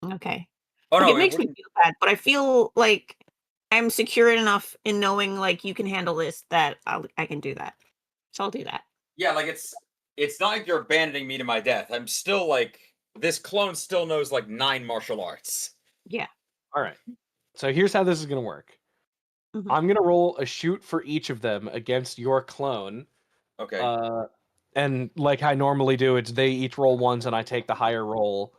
Okay.
Oh
Like,
no,
it
it
makes me
wouldn't.
feel bad, but I feel like I'm secure enough in knowing, like, you can handle this that I can do that. So I'll do that.
Yeah, like it's not like you're abandoning me to my death. I'm still like this clone still knows like 9 martial arts.
Yeah.
All right. So here's how this is going to work.
Mhm.
I'm going to roll a shoot for each of them against your clone.
Okay.
And like I normally do, it's they each roll ones and I take the higher roll.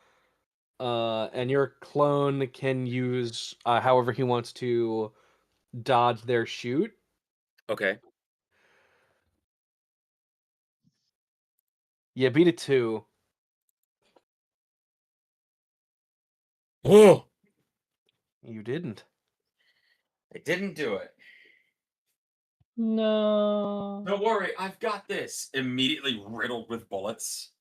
And your clone can use however he wants to dodge their shoot.
Okay.
Yeah, beat it 2.
Oh,
You didn't.
I didn't do it.
No.
Don't worry, I've got this. Immediately riddled with bullets.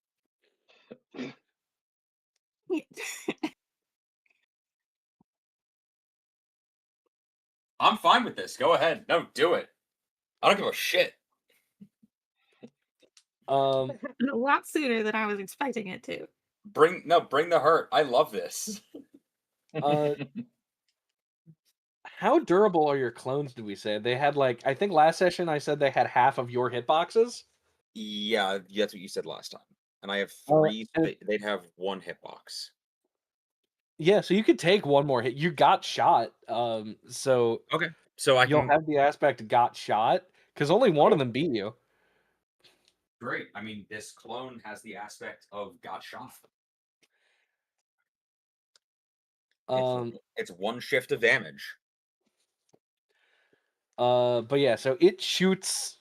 I'm fine with this. Go ahead. No, do it. I don't give a shit.
Um,
A lot sooner than I was expecting it to.
Bring the hurt. I love this.
uh, how durable are your clones? Did we say they had like? I think last session I said they had half of your hitboxes.
Yeah, that's what you said last time. And I have
Uh,
3.
and-
They'd have 1 hitbox.
Yeah, so you could take one more hit. You got shot. So
Okay. So I
you'll
can.
have the aspect got shot because only one of them beat you.
Great. I mean, this clone has the aspect of got shot.
Um,
It's 1 shift of damage.
but yeah, so it shoots,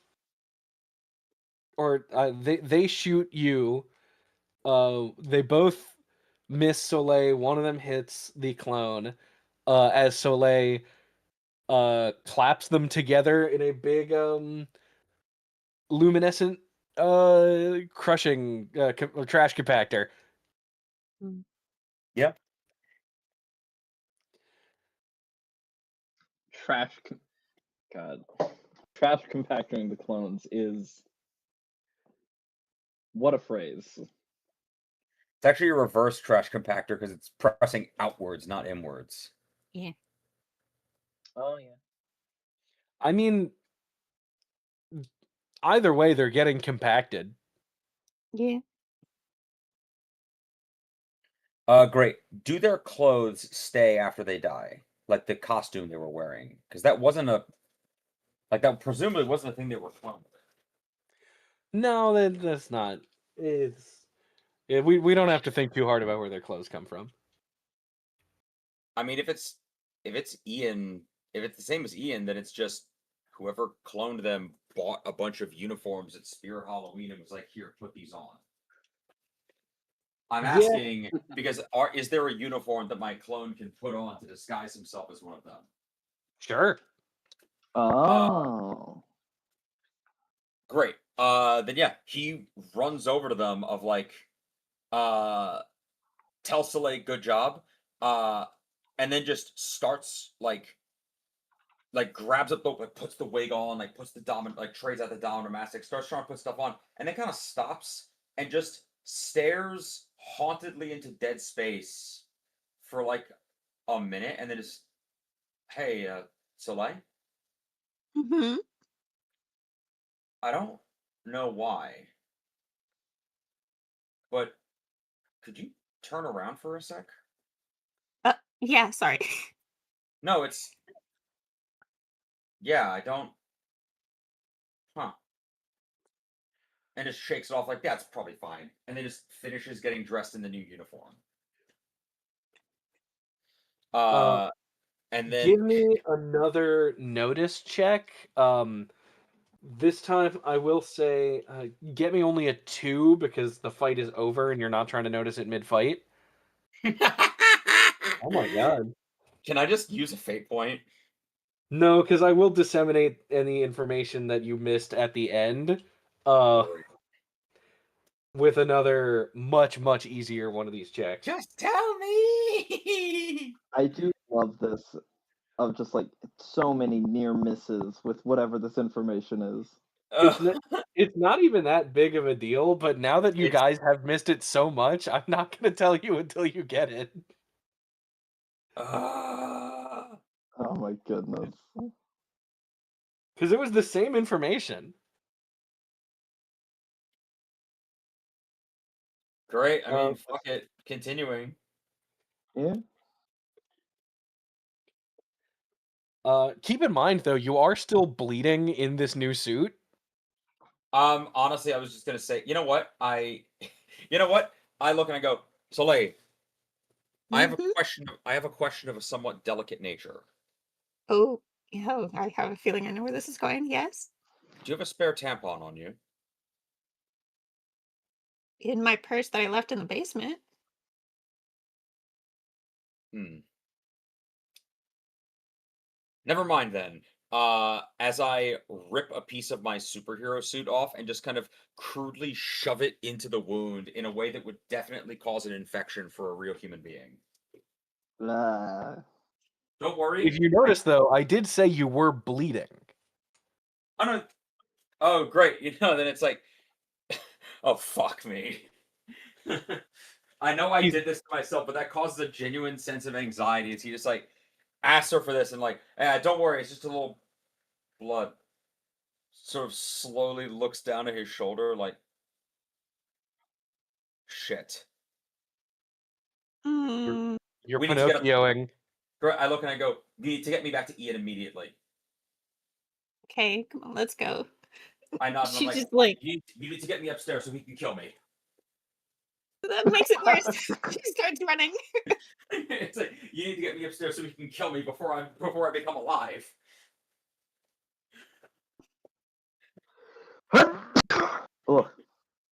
or they shoot you. They both miss Soleil. One of them hits the clone. As Soleil claps them together in a big luminescent crushing trash compactor.
Yep.
God. Trash compacting the clones is what a phrase.
It's actually a reverse trash compactor because it's pressing outwards, not inwards.
Yeah.
Oh yeah.
I mean, either way, they're getting compacted.
Yeah.
Great. Do their clothes stay after they die? Like the costume they were wearing? Because that wasn't that presumably wasn't a thing they were cloned with.
No, that's not. We don't have to think too hard about where their clothes come from.
I mean, if it's Ian, if it's the same as Ian, then it's just whoever cloned them bought a bunch of uniforms at Spear Halloween and was like, "Here, put these on." I'm
Yeah.
asking because is there a uniform that my clone can put on to disguise himself as one of them?
Sure.
Oh.
Great. Then yeah, he runs over to them of like, tell Soleil good job, and then just starts like grabs up the like puts the wig on, like puts the dominant like trades out the dominant mask, like, starts trying to put stuff on, and then kind of stops and just stares hauntedly into dead space for like a minute, and then just, hey, Soleil,
Mm-hmm.
I don't know why, but could you turn around for a sec?
Yeah, sorry.
No, it's yeah, I don't. Huh. And just shakes it off like that's probably fine, and then just finishes getting dressed in the new uniform.
Uh,
And then
give me another notice check. This time I will say, get me only a 2 because the fight is over and you're not trying to notice it mid-fight. Oh my god.
Can I just use a fate point?
No, because I will disseminate any information that you missed at the end. Uh, with another much easier one of these checks.
Just tell me.
I do love this of just like so many near misses with whatever this information is.
It's not even that big of a deal, but now that you
It's-
guys have missed it so much, I'm not going to tell you until you get it.
uh,
Oh my goodness.
Because it was the same information.
great. I mean, fuck it. Continuing.
Yeah.
Keep in mind, though, you are still bleeding in this new suit.
Honestly, I was just gonna say, you know what? You know what? I look and I go, Soleil, I have a
Mhm.
question. I have a question of a somewhat delicate nature.
Oh, yeah, I have a feeling I know where this is going. Yes.
Do you have a spare tampon on you?
In my purse that I left in the basement.
Hmm. Never mind then. As I rip a piece of my superhero suit off and just kind of crudely shove it into the wound in a way that would definitely cause an infection for a real human being.
Uh,
Don't worry.
If you notice, though, I did say you were bleeding.
I don't. Oh, great. Then it's like, oh, fuck me. I know I
He's
did this to myself, but that causes a genuine sense of anxiety. As he just like asks her for this and like, don't worry, it's just a little blood. Sort of slowly looks down at his shoulder, like, shit.
Mm,
you're
We need to get up.
Pinocchioing.
I look and I go, you need to get me back to Ian immediately.
okay, come on, let's go.
I nod and I'm
She
like,
just like
you need to get me upstairs so he can kill me.
that makes it worse. She starts running.
It's like, you need to get me upstairs so he can kill me before I become alive.
ugh,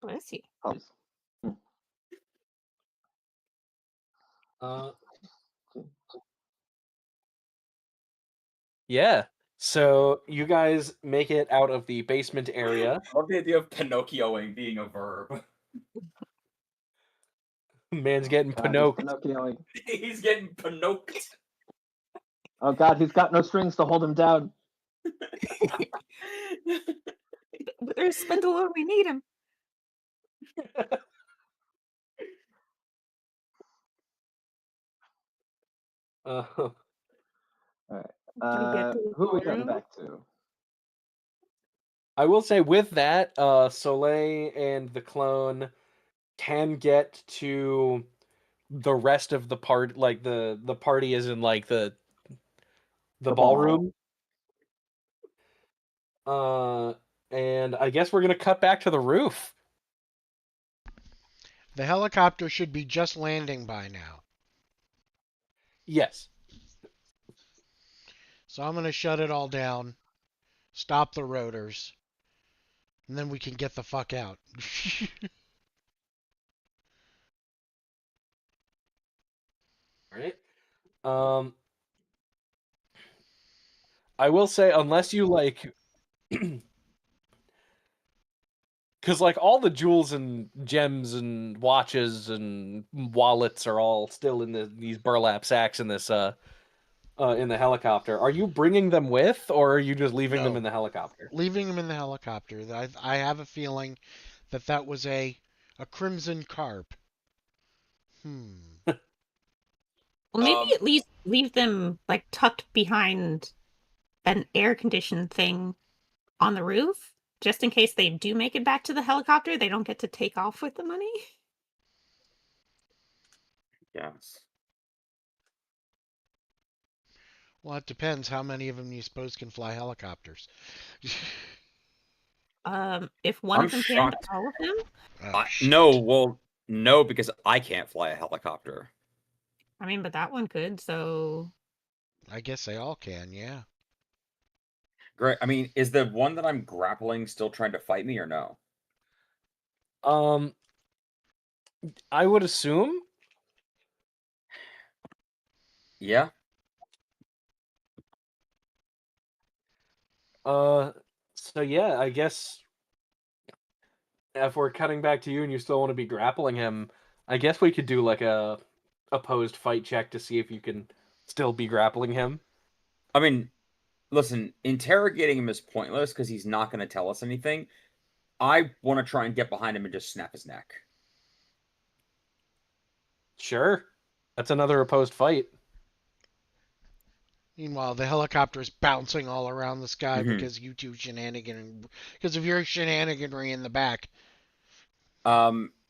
Bless you.
apologies.
Uh, yeah. So you guys make it out of the basement area.
I love the idea of Pinocchioing being a verb.
Man's getting
God, he's
Pinocchio.
Pinocchioing.
He's getting Pinocchioed.
Oh God, he's got no strings to hold him down.
But there's Spindle when we need him.
All right.
Do we get to the
Who are we cutting
room?
back to?
I will say with that, Soleil and the clone can get to the rest of the part. Like the party is in like the
The ball.
ballroom. And I guess we're gonna cut back to the roof.
The helicopter should be just landing by now.
Yes.
So I'm going to shut it all down, stop the rotors, and then we can get the fuck out.
All right. I will say, unless you like, because like all the jewels and gems and watches and wallets are all still in these burlap sacks in this in the helicopter. Are you bringing them with, or are you just leaving them
No,
in the helicopter?
leaving them in the helicopter. I have a feeling that that was a crimson carp. Hmm.
Well, maybe
Um,
at least leave them like tucked behind an air conditioned thing on the roof, just in case they do make it back to the helicopter. They don't get to take off with the money.
yes.
Well, it depends how many of them you suppose can fly helicopters.
If one
I'm
of them can, but
shocked.
all of them.
Oh,
No,
shit.
well, no, because I can't fly a helicopter.
I mean, but that one could. So
I guess they all can, yeah.
Great. I mean, is the one that I'm grappling still trying to fight me or no?
Um, I would assume.
Yeah.
So yeah, I guess if we're cutting back to you and you still want to be grappling him, I guess we could do like a opposed fight check to see if you can still be grappling him.
I mean, listen, interrogating him is pointless because he's not going to tell us anything. I want to try and get behind him and just snap his neck.
Sure. That's another opposed fight.
Meanwhile, the helicopter's bouncing all around the sky
Mhm.
because you two because of your shenaniganry in the back.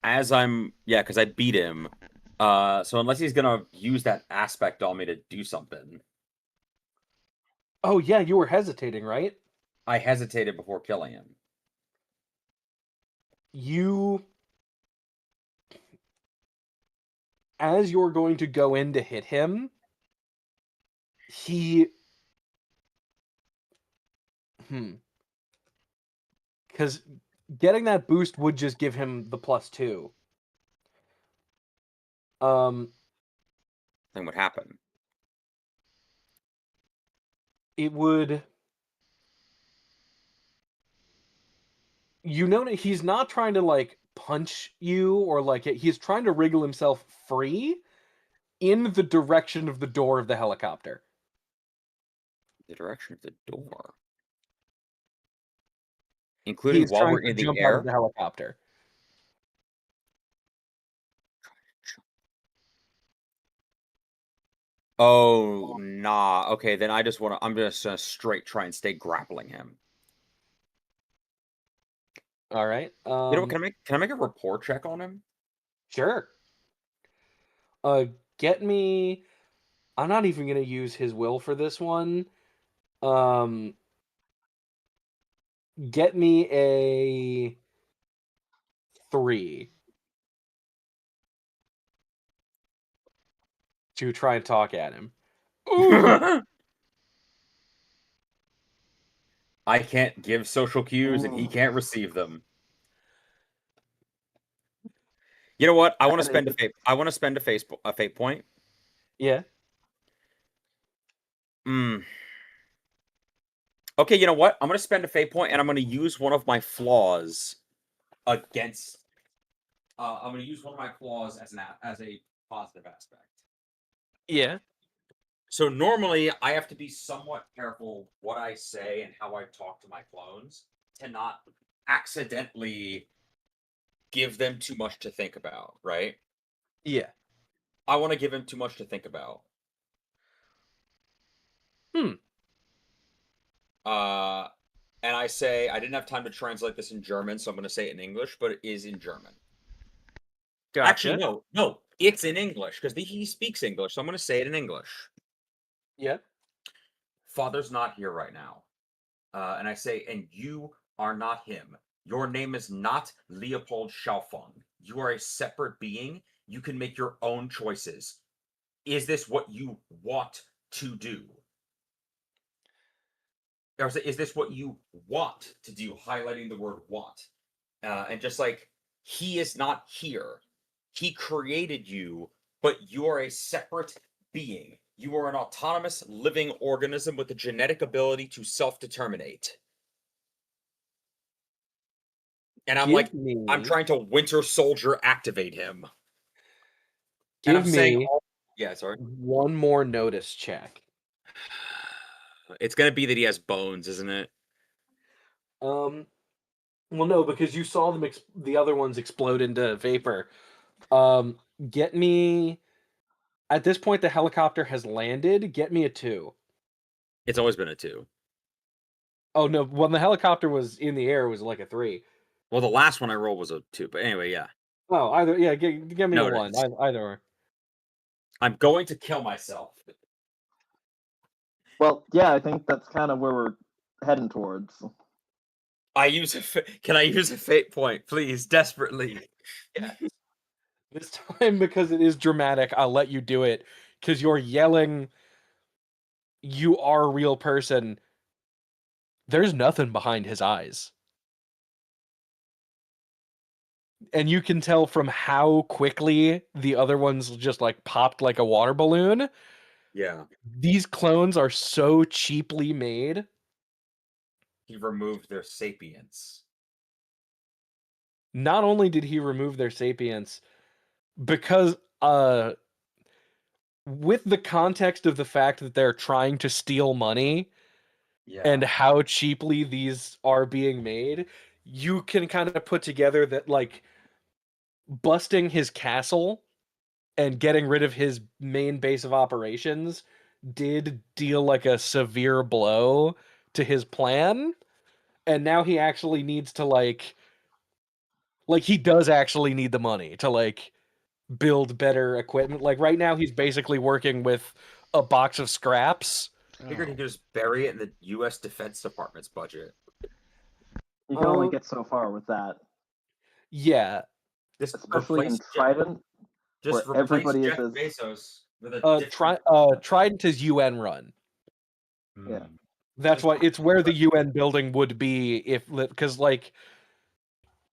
As I'm, yeah, because I beat him. So unless he's gonna use that aspect on me to do something,
Oh yeah, you were hesitating, right?
I hesitated before killing him.
You as you're going to go in to hit him, he because getting that boost would just give him the +2.
Then what happened?
It would. You know that he's not trying to like punch you or like he's trying to wriggle himself free in the direction of the door of the helicopter.
The direction of the door. Including
He's
while
trying
we're
to
in the
jump out
air?
of the helicopter.
Oh, nah. Okay, then I'm just gonna straight try and stay grappling him.
All right.
You know what, can I make a rapport check on him?
Sure. Get me. I'm not even gonna use his will for this one. Get me a 3 to try and talk at him. Ooh.
I can't give social cues and he can't receive them. You know what? I want to spend a fate. I want to spend a fate point.
Yeah.
Okay, you know what? I'm going to spend a fate point and I'm going to use one of my flaws against. I'm going to use one of my flaws as a positive aspect.
Yeah.
So normally I have to be somewhat careful what I say and how I talk to my clones to not accidentally give them too much to think about, right?
Yeah.
I want to give him too much to think about. And I say I didn't have time to translate this in German, so I'm going to say it in English, but it is in German.
Gotcha.
Actually, no, it's in English because he speaks English, so I'm going to say it in English.
Yeah.
Father's not here right now, and I say, and you are not him. Your name is not Leopold Schaufung. You are a separate being. You can make your own choices. Is this what you want to do? Or is this what you want to do? Highlighting the word want. And just like, he is not here. He created you, but you are a separate being. You are an autonomous living organism with the genetic ability to self-determinate. And I'm trying to Winter Soldier activate him. And I'm saying, yeah, sorry.
One more notice check.
It's gonna be that he has bones, isn't it?
Well, no, because you saw them. The other ones explode into vapor. Get me. At this point, the helicopter has landed. Get me a 2.
It's always been a 2.
Oh no! When the helicopter was in the air, it was like a 3.
Well, the last one I rolled was a 2, but anyway, yeah.
Oh, either yeah. Give me a 1. Either or.
I'm going to kill myself.
Well, yeah, I think that's kind of where we're heading towards.
Can I use a fate point, please, desperately?
Yeah. This time, because it is dramatic, I'll let you do it. Because you're yelling, "You are a real person." There's nothing behind his eyes. And you can tell from how quickly the other ones just like popped like a water balloon.
Yeah.
These clones are so cheaply made.
He removed their sapience.
Not only did he remove their sapience, because with the context of the fact that they're trying to steal money and how cheaply these are being made, you can kind of put together that like busting his castle and getting rid of his main base of operations did deal like a severe blow to his plan, and now he actually needs to like he does actually need the money to like build better equipment. Like right now he's basically working with a box of scraps.
Figured he could just bury it in the U.S. Defense Department's budget.
You can only get so far with that.
Yeah.
Especially in Trident.
Just
where
replace
everybody is
Jeff
as
Bezos with a different.
Trident is UN run.
yeah.
Hmm.
That's why it's where the UN building would be if because like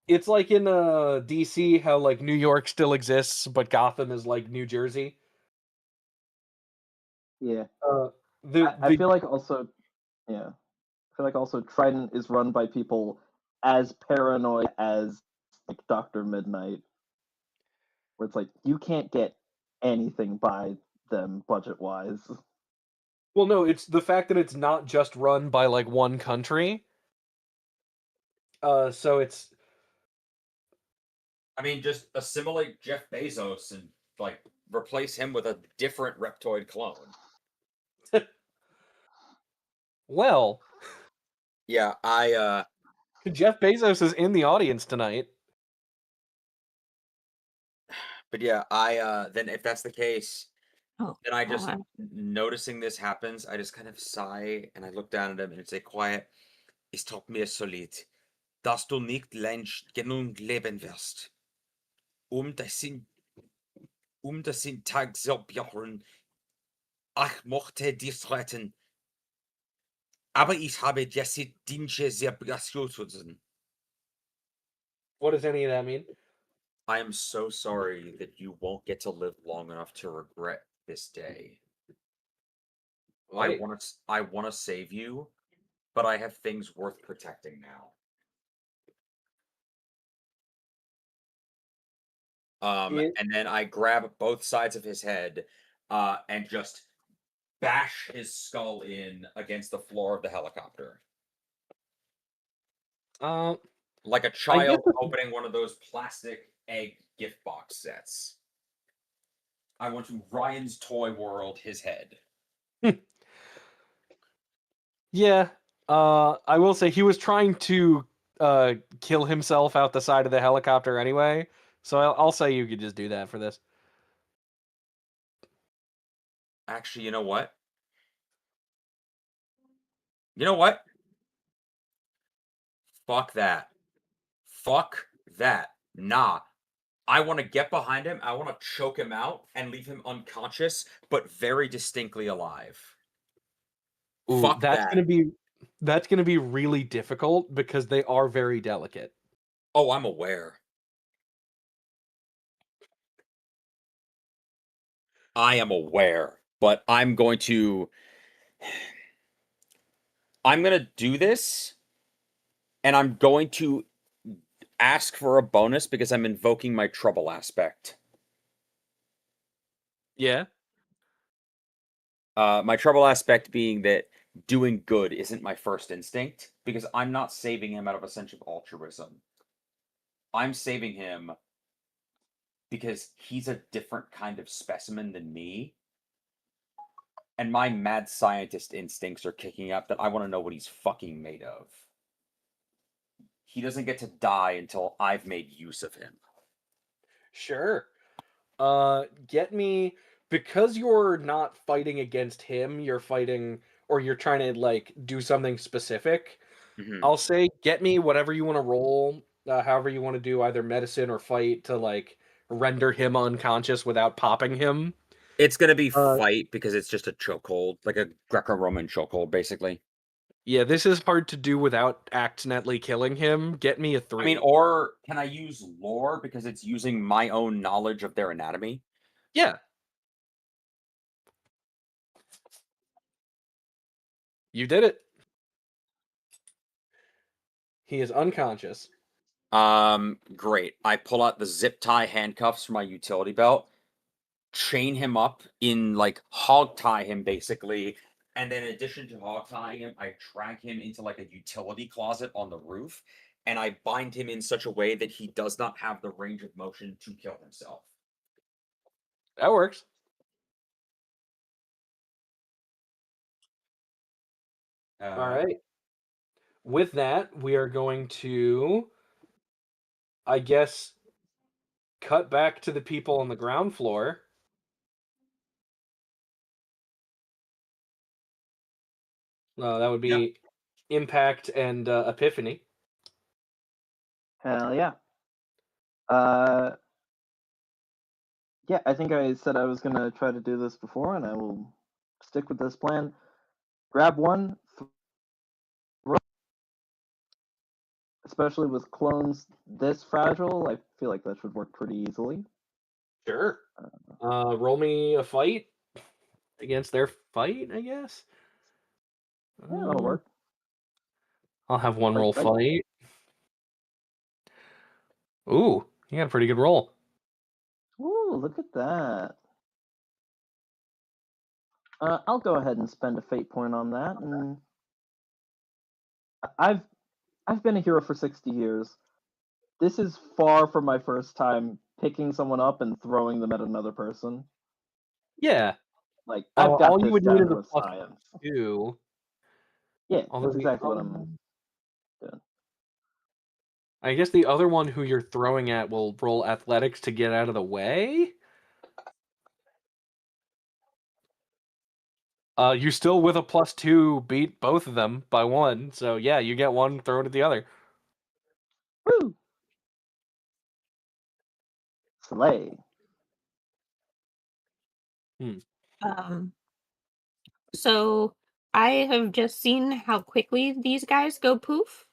it's like in DC how like New York still exists but Gotham is like New Jersey.
Yeah.
The
I feel like also Trident is run by people as paranoid as like Dr. Midnight, where it's like you can't get anything by them budget wise.
well no, it's the fact that it's not just run by like one country. So it's
I mean, just assimilate Jeff Bezos and like replace him with a different Reptoid clone.
well,
Yeah,
Jeff Bezos is in the audience tonight.
but yeah, then if that's the case,
Oh,
then I just
God.
noticing this happens, I just kind of sigh and I look down at him and say quiet, es tut mir so leid, dass du nicht längst genug leben wirst, um das Tag zu bejahen. Ich mochte dich retten, aber ich habe diese Dinge sehr beschlossen.
What does any of that mean?
I am so sorry that you won't get to live long enough to regret this day.
Right.
I want to save you, but I have things worth protecting now.
It-
And then I grab both sides of his head, and just bash his skull in against the floor of the helicopter,
uh,
like a
I guess
child
it's-
opening one of those plastic egg gift box sets. I want to Ryan's Toy World his head.
yeah. I will say he was trying to kill himself out the side of the helicopter anyway. So I'll say you could just do that for this.
Actually, you know what? You know what? Fuck that. Fuck that. Nah. I want to get behind him. I want to choke him out and leave him unconscious, but very distinctly alive.
Ooh,
Fuck that.
that's gonna be really difficult because they are very delicate.
Oh, I'm aware. I am aware, but I'm going to do this and I'm going to ask for a bonus because I'm invoking my trouble aspect.
Yeah.
My trouble aspect being that doing good isn't my first instinct because I'm not saving him out of a sense of altruism. I'm saving him because he's a different kind of specimen than me. And my mad scientist instincts are kicking up that I want to know what he's fucking made of. He doesn't get to die until I've made use of him.
Sure. Get me because you're not fighting against him, you're fighting or you're trying to like do something specific.
Mhm.
I'll say get me whatever you want to roll, however you want to do either medicine or fight to like render him unconscious without popping him.
It's gonna be
Uh,
fight because it's just a chokehold, like a Greco-Roman chokehold, basically.
Yeah, this is hard to do without accidentally killing him. Get me a 3.
I mean, or can I use lore because it's using my own knowledge of their anatomy?
Yeah. You did it. He is unconscious.
Great. I pull out the zip tie handcuffs from my utility belt, chain him up in like hog tie him basically, and then in addition to hog tying him, I drag him into like a utility closet on the roof, and I bind him in such a way that he does not have the range of motion to kill himself.
That works. All right. With that, we are going to, I guess, cut back to the people on the ground floor. That would
Yeah.
be Impact and Epiphany.
Hell yeah. Uh, yeah, I think I said I was gonna try to do this before, and I will stick with this plan. Grab one, especially with clones this fragile. I feel like that should work pretty easily.
Sure. Roll me a fight against their fight, I guess.
Yeah, that'll work.
I'll have one roll
Fight.
fight. Ooh, you got a pretty good roll.
Ooh, look at that. I'll go ahead and spend a fate point on that, and I've been a hero for 60 years. This is far from my first time picking someone up and throwing them at another person.
Yeah.
Like, I've got
All you
this
would need
down
is
to
a
a
plus
science.
2.
Yeah,
Although
that's exactly what I'm doing.
I guess the other one who you're throwing at will roll athletics to get out of the way. You still with a plus 2 beat both of them by 1. So yeah, you get one, throw it at the other.
Woo! Slay.
So I have just seen how quickly these guys go poof.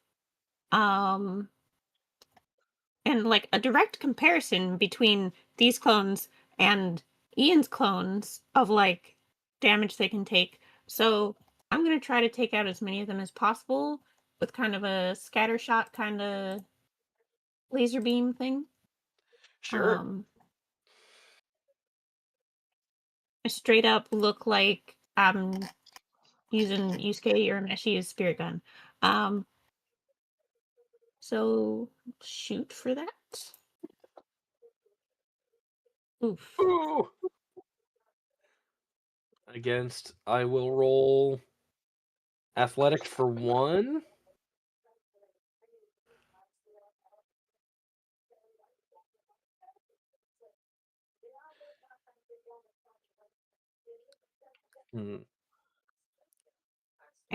And like a direct comparison between these clones and Ian's clones of like damage they can take. So I'm gonna try to take out as many of them as possible with kind of a scatter shot kind of laser beam thing.
Sure.
I straight up look like I'm using Yusuke or Meshi's spirit gun. So shoot for that. Oof.
Ooh. Against, I will roll athletics for 1.
Are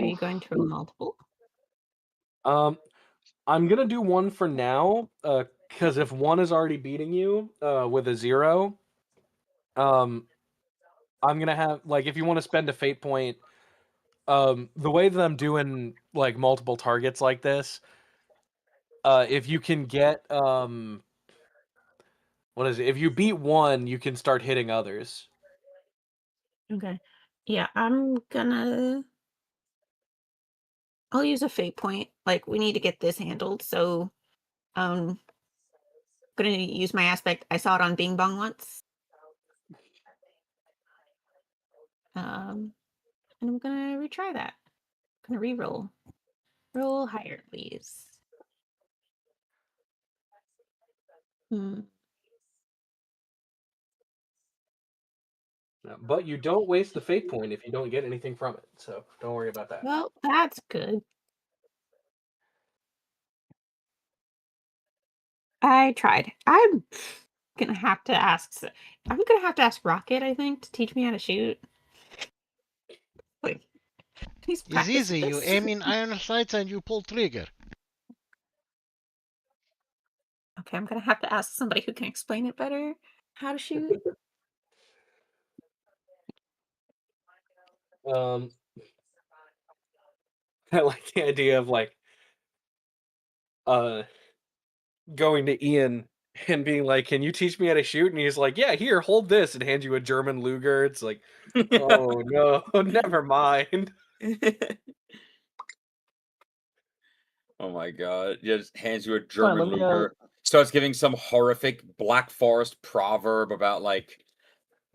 you going to roll multiple?
I'm gonna do 1 for now, because if 1 is already beating you, with a 0, I'm gonna have like if you want to spend a fate point, the way that I'm doing like multiple targets like this, if you can get what is it? If you beat 1, you can start hitting others.
Okay. Yeah, I'll use a fate point. Like we need to get this handled. So gonna use my aspect. I saw it on Bing Bong once. And I'm gonna retry that. Gonna re-roll. Roll higher, please.
But you don't waste the fate point if you don't get anything from it. So don't worry about that.
Well, that's good. I tried. I'm gonna have to ask. I'm gonna have to ask Rocket, I think, to teach me how to shoot. Like, he's
It's
practiced
easy. You
this.
aim in iron sights and you pull trigger.
Okay, I'm gonna have to ask somebody who can explain it better how to shoot.
I like the idea of like uh going to Ian and being like, "Can you teach me how to shoot?" And he's like, "Yeah, here, hold this," and hands you a German Luger. It's like, oh no, never mind.
Oh my god. Yeah, just hands you a
Fine,
German
let me
Luger. Starts giving some horrific Black Forest proverb about like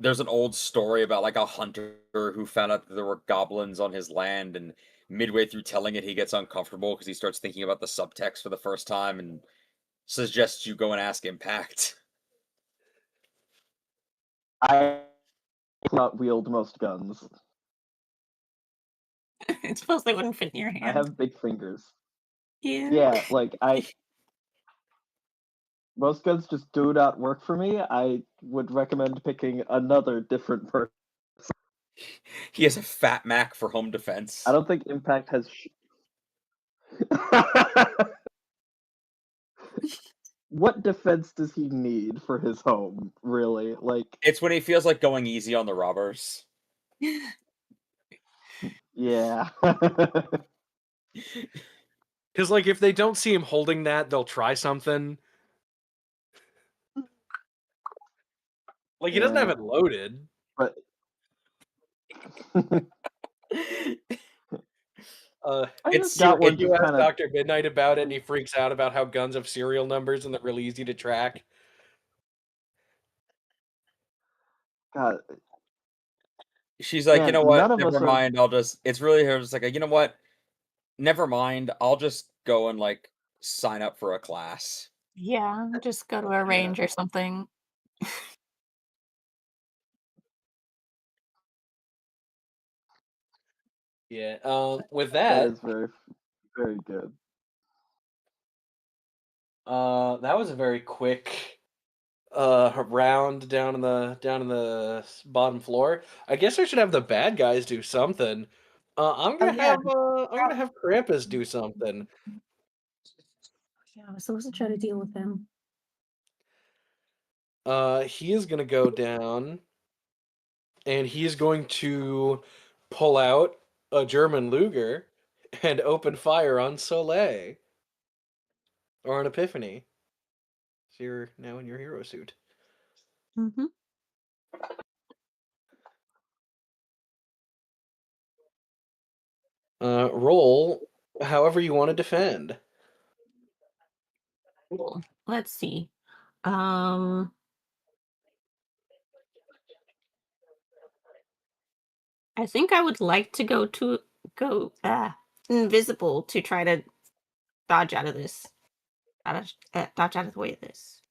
there's an old story about like a hunter who found out that there were goblins on his land, and midway through telling it he gets uncomfortable because he starts thinking about the subtext for the first time and suggests you go and ask Impact.
I cannot wield most guns.
I suppose they wouldn't fit in your
I
hand.
have big fingers.
Yeah.
Yeah, like most guns just do not work for me. I would recommend picking another different person.
He has a fat Mac for home defense.
I don't think Impact has. what defense does he need for his home, really? Like,
It's when he feels like going easy on the robbers.
yeah.
Because, like, if they don't see him holding that, they'll try something. Like, he doesn't have
Yeah.
it loaded.
But I
It's
just got one
You
to
ask
kind of
Dr. Midnight about it, and he freaks out about how guns have serial numbers and they're really easy to track.
God,
She's like, you
man,
know
none
what?
of
Never
us are.
mind. It's really her. It's like, you know what? Never mind. I'll just go and like sign up for a class.
Yeah, just go to a
Yeah,
range or something.
Yeah. With
that
that,
is very, very good.
that was a very quick round down in the bottom floor. I guess I should have the bad guys do something.
Oh yeah.
I'm gonna have Krampus do something.
Yeah, I was supposed to try to deal with him.
He is gonna go down and he's going to pull out a German Luger and open fire on Soleil or on Epiphany. So you're now in your hero suit.
Mm-hmm.
Roll however you want to defend.
Cool. Let's see. Um, I think I would like to go invisible to try to dodge out of this. Dodge out of the way of this.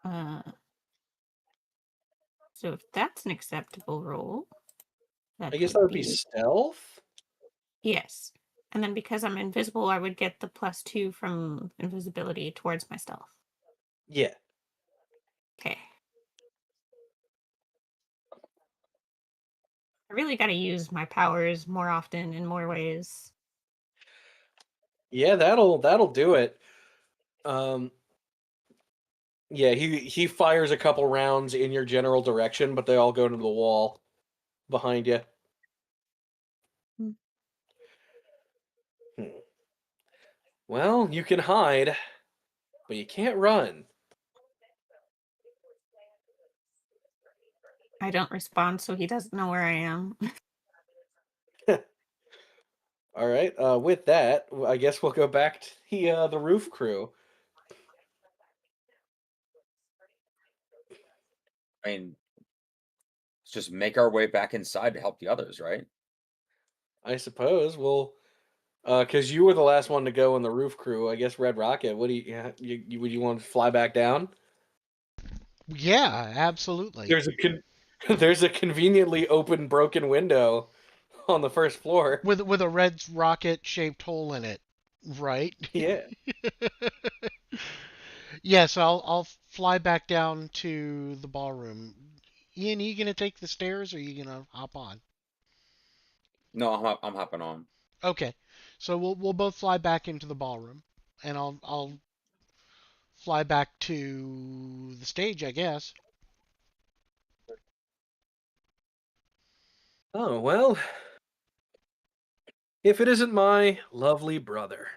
Uh, so if that's an acceptable roll,
I
that
guess that
would
would be
be
stealth.
yes. And then because I'm invisible, I would get the +2 from invisibility towards my stealth.
Yeah.
Okay. I really got to use my powers more often in more ways.
Yeah, that'll do it. Um, yeah, he fires a couple rounds in your general direction, but they all go to the wall behind you.
Hmm.
Well, you can hide, but you can't run.
I don't respond, so he doesn't know where I am.
All right. With that, I guess we'll go back to the roof crew.
I mean, let's just make our way back inside to help the others, right?
I suppose we'll, because you were the last one to go in the roof crew. I guess Red Rocket. What do you, yeah, would you want to fly back down?
Yeah, absolutely.
There's a there's a conveniently open broken window on the first floor.
With a red rocket shaped hole in it, right?
Yeah.
Yes, I'll fly back down to the ballroom. Ian, are you gonna take the stairs or are you gonna hop on?
No, I'm hopping on.
Okay. So we'll both fly back into the ballroom and I'll fly back to the stage, I guess.
Oh well, if it isn't my lovely brother.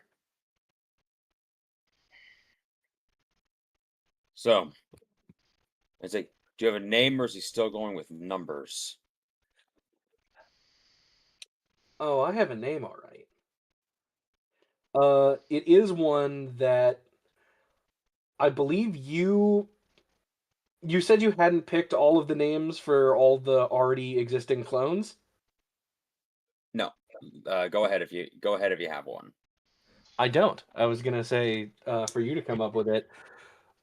So, it's like, do you have a name or is he still going with numbers?
Oh, I have a name, all right. It is one that I believe you said you hadn't picked all of the names for all the already existing clones.
No. Go ahead if you have one.
I don't. I was gonna say for you to come up with it.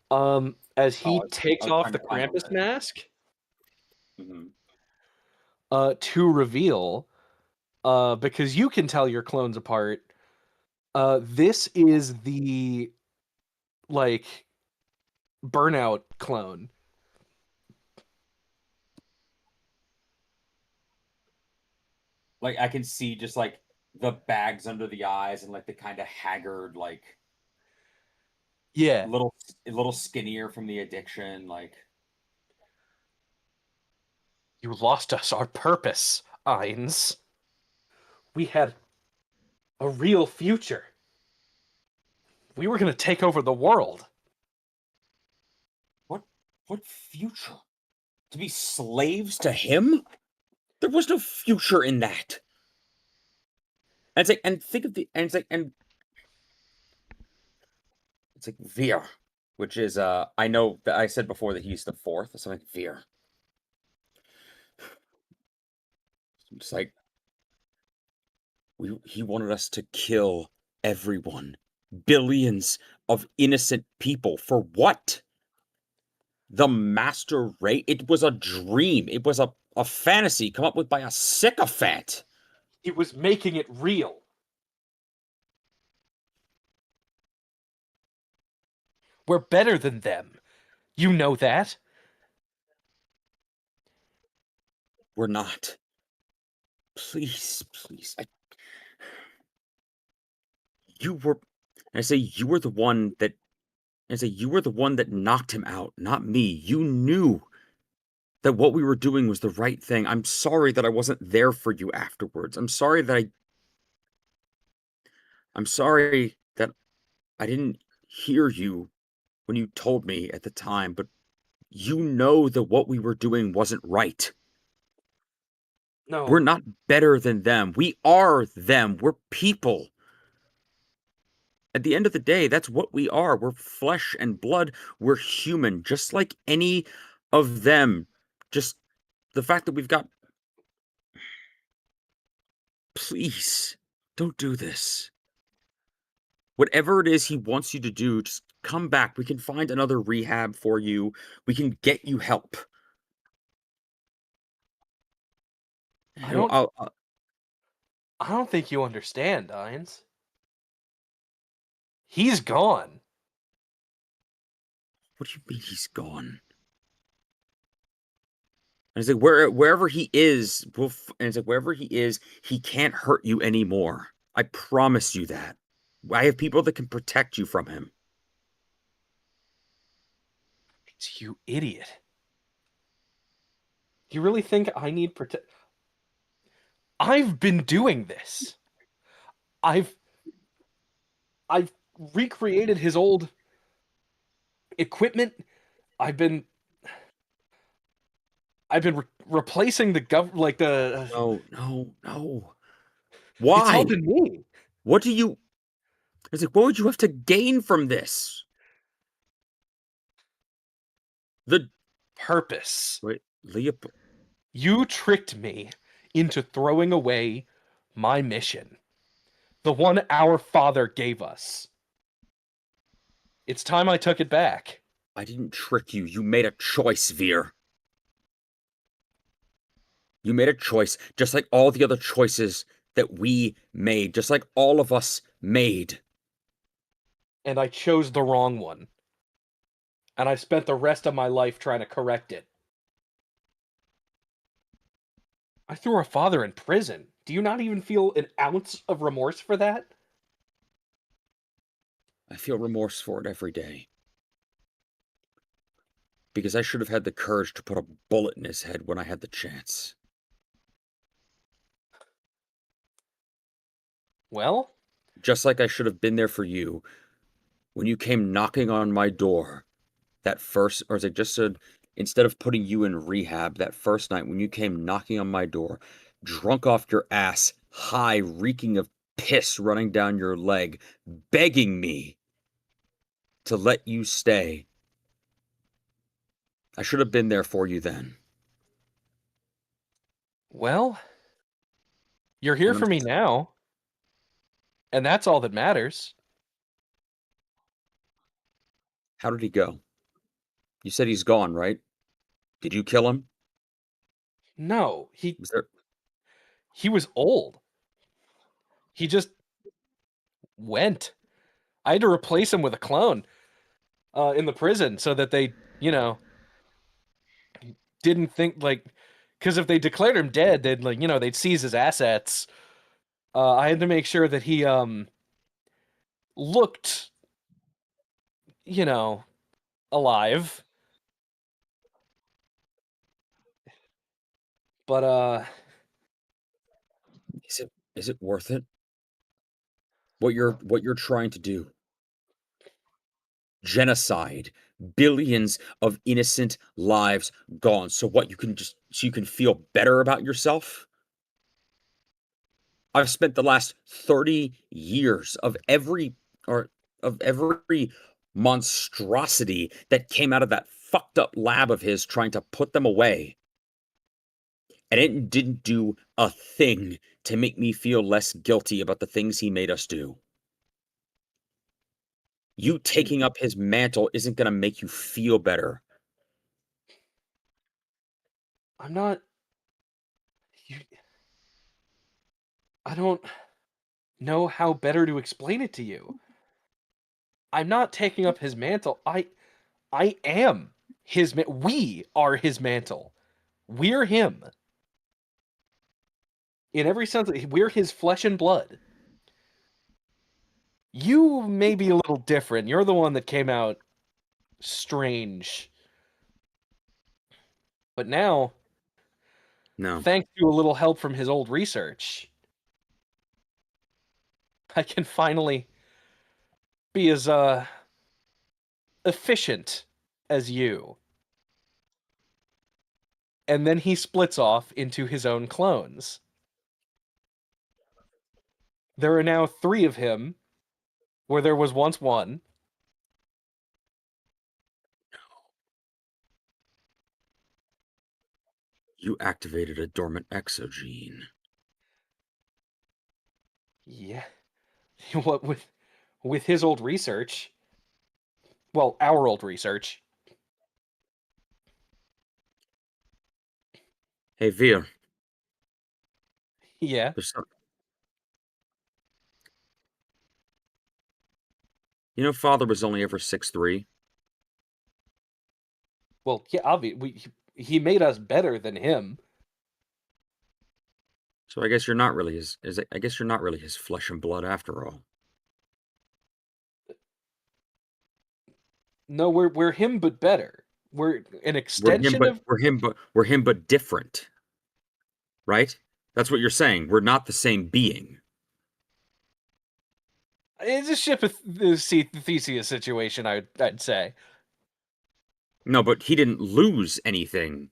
As
Oh,
he takes
I was
off
trying
the
to find one
Krampus
that.
mask,
Hmm.
to reveal, because you can tell your clones apart. This is the like burnout clone.
Like I can see just like the bags under the eyes and like the kind of haggard, like
Yeah.
little skinnier from the addiction, like
You lost us our purpose, Ainz. We had a real future. We were going to take over the world.
what future? To be slaves to him? There was no future in that. And it's like, and think of the, and it's like, and it's like Veer, which is I know that I said before that he's the fourth, so like Veer. It's like he wanted us to kill everyone. Billions of innocent people. For what? The master race? It was a dream. It was a fantasy come up with by a sycophant.
He was making it real. We're better than them. You know that.
We're not. Please, please. You were, I say you were the one that, I say you were the one that knocked him out, not me. You knew that what we were doing was the right thing. I'm sorry that I wasn't there for you afterwards. I'm sorry that I'm sorry that I didn't hear you when you told me at the time, but you know that what we were doing wasn't right.
No.
We're not better than them. We are them. We're people. At the end of the day, that's what we are. We're flesh and blood. We're human, just like any of them. Just the fact that we've got. Please, don't do this. Whatever it is he wants you to do, just come back. We can find another rehab for you. We can get you help.
I don't think you understand, Ainz. He's gone.
What do you mean he's gone? And it's like wherever he is, and it's like wherever he is, he can't hurt you anymore. I promise you that. I have people that can protect you from him.
It's you idiot. You really think I need I've been doing this. I've recreated his old equipment. I've been replacing the like the.
No.
It's all
Why?
been me.
What do you? It's like, what would you have to gain from this? The
Purpose.
wait, Leopold.
You tricked me into throwing away my mission, the one our father gave us. It's time I took it back.
I didn't trick you. You made a choice, Veer. You made a choice, just like all the other choices that we made, just like all of us made.
And I chose the wrong one. And I've spent the rest of my life trying to correct it. I threw our father in prison. Do you not even feel an ounce of remorse for that?
I feel remorse for it every day. Because I should have had the courage to put a bullet in his head when I had the chance.
Well?
Just like I should have been there for you when you came knocking on my door that first, or as I just said, instead of putting you in rehab that first night when you came knocking on my door, drunk off your ass, high, reeking of piss running down your leg, begging me to let you stay. I should have been there for you then.
Well, you're here for me now. And that's all that matters.
How did he go? You said he's gone, right? Did you kill him?
No,
Was there...
he was old. He just went. I had to replace him with a clone in the prison so that they, didn't think like, because if they declared him dead, they'd they'd seize his assets. I had to make sure that he looked, alive. But
Is it worth it? What you're trying to do? Genocide, billions of innocent lives gone. So what, so you can feel better about yourself? I've spent the last 30 years of every monstrosity that came out of that fucked up lab of his trying to put them away. And it didn't do a thing to make me feel less guilty about the things he made us do. You taking up his mantle isn't going to make you feel better.
I'm not. I don't know how better to explain it to you. I'm not taking up his mantle. I am his we are his mantle. We're him. In every sense, we're his flesh and blood. You may be a little different. You're the one that came out strange. But now,
No.
thanks to a little help from his old research, I can finally be as efficient as you. And then he splits off into his own clones. There are now 3 of him, where there was once 1.
You activated a dormant exogene.
Yeah. What with his old research? Well, our old research.
Hey, Veer.
Yeah.
There's some... You know, Father was only ever 6'3".
Well, yeah, obviously, he made us better than him.
So I guess you're not really I guess you're not really his flesh and blood after all.
No, we're him but better. We're an extension of
We're him but different. Right? That's what you're saying. We're not the same being.
it's a ship of the Theseus situation, I'd say.
No, but he didn't lose anything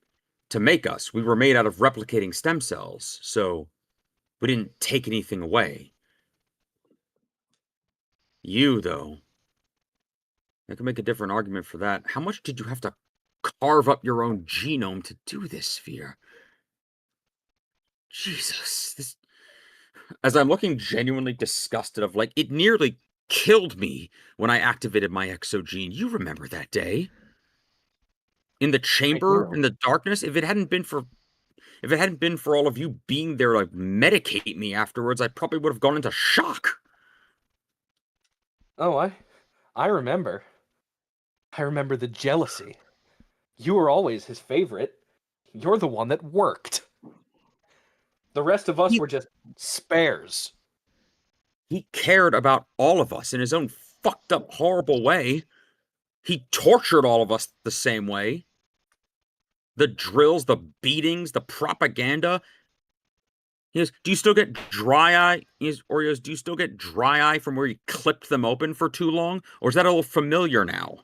to make us. We were made out of replicating stem cells, so we didn't take anything away. You, though, I can make a different argument for that. How much did you have to carve up your own genome to do this, Sphere? Jesus, this... As I'm looking genuinely disgusted of, like, it nearly killed me when I activated my exogene. You remember that day? In the chamber, in the darkness? If it hadn't been for all of you being there to medicate me afterwards, I probably would have gone into shock.
Oh, I remember. I remember the jealousy. You were always his favorite. You're the one that worked. The rest of us were just spares.
He cared about all of us in his own fucked up, horrible way. He tortured all of us the same way. The drills, the beatings, the propaganda. He goes, do you still get dry eye? Oreos, do you still get dry eye from where you clipped them open for too long? Or is that a little familiar now?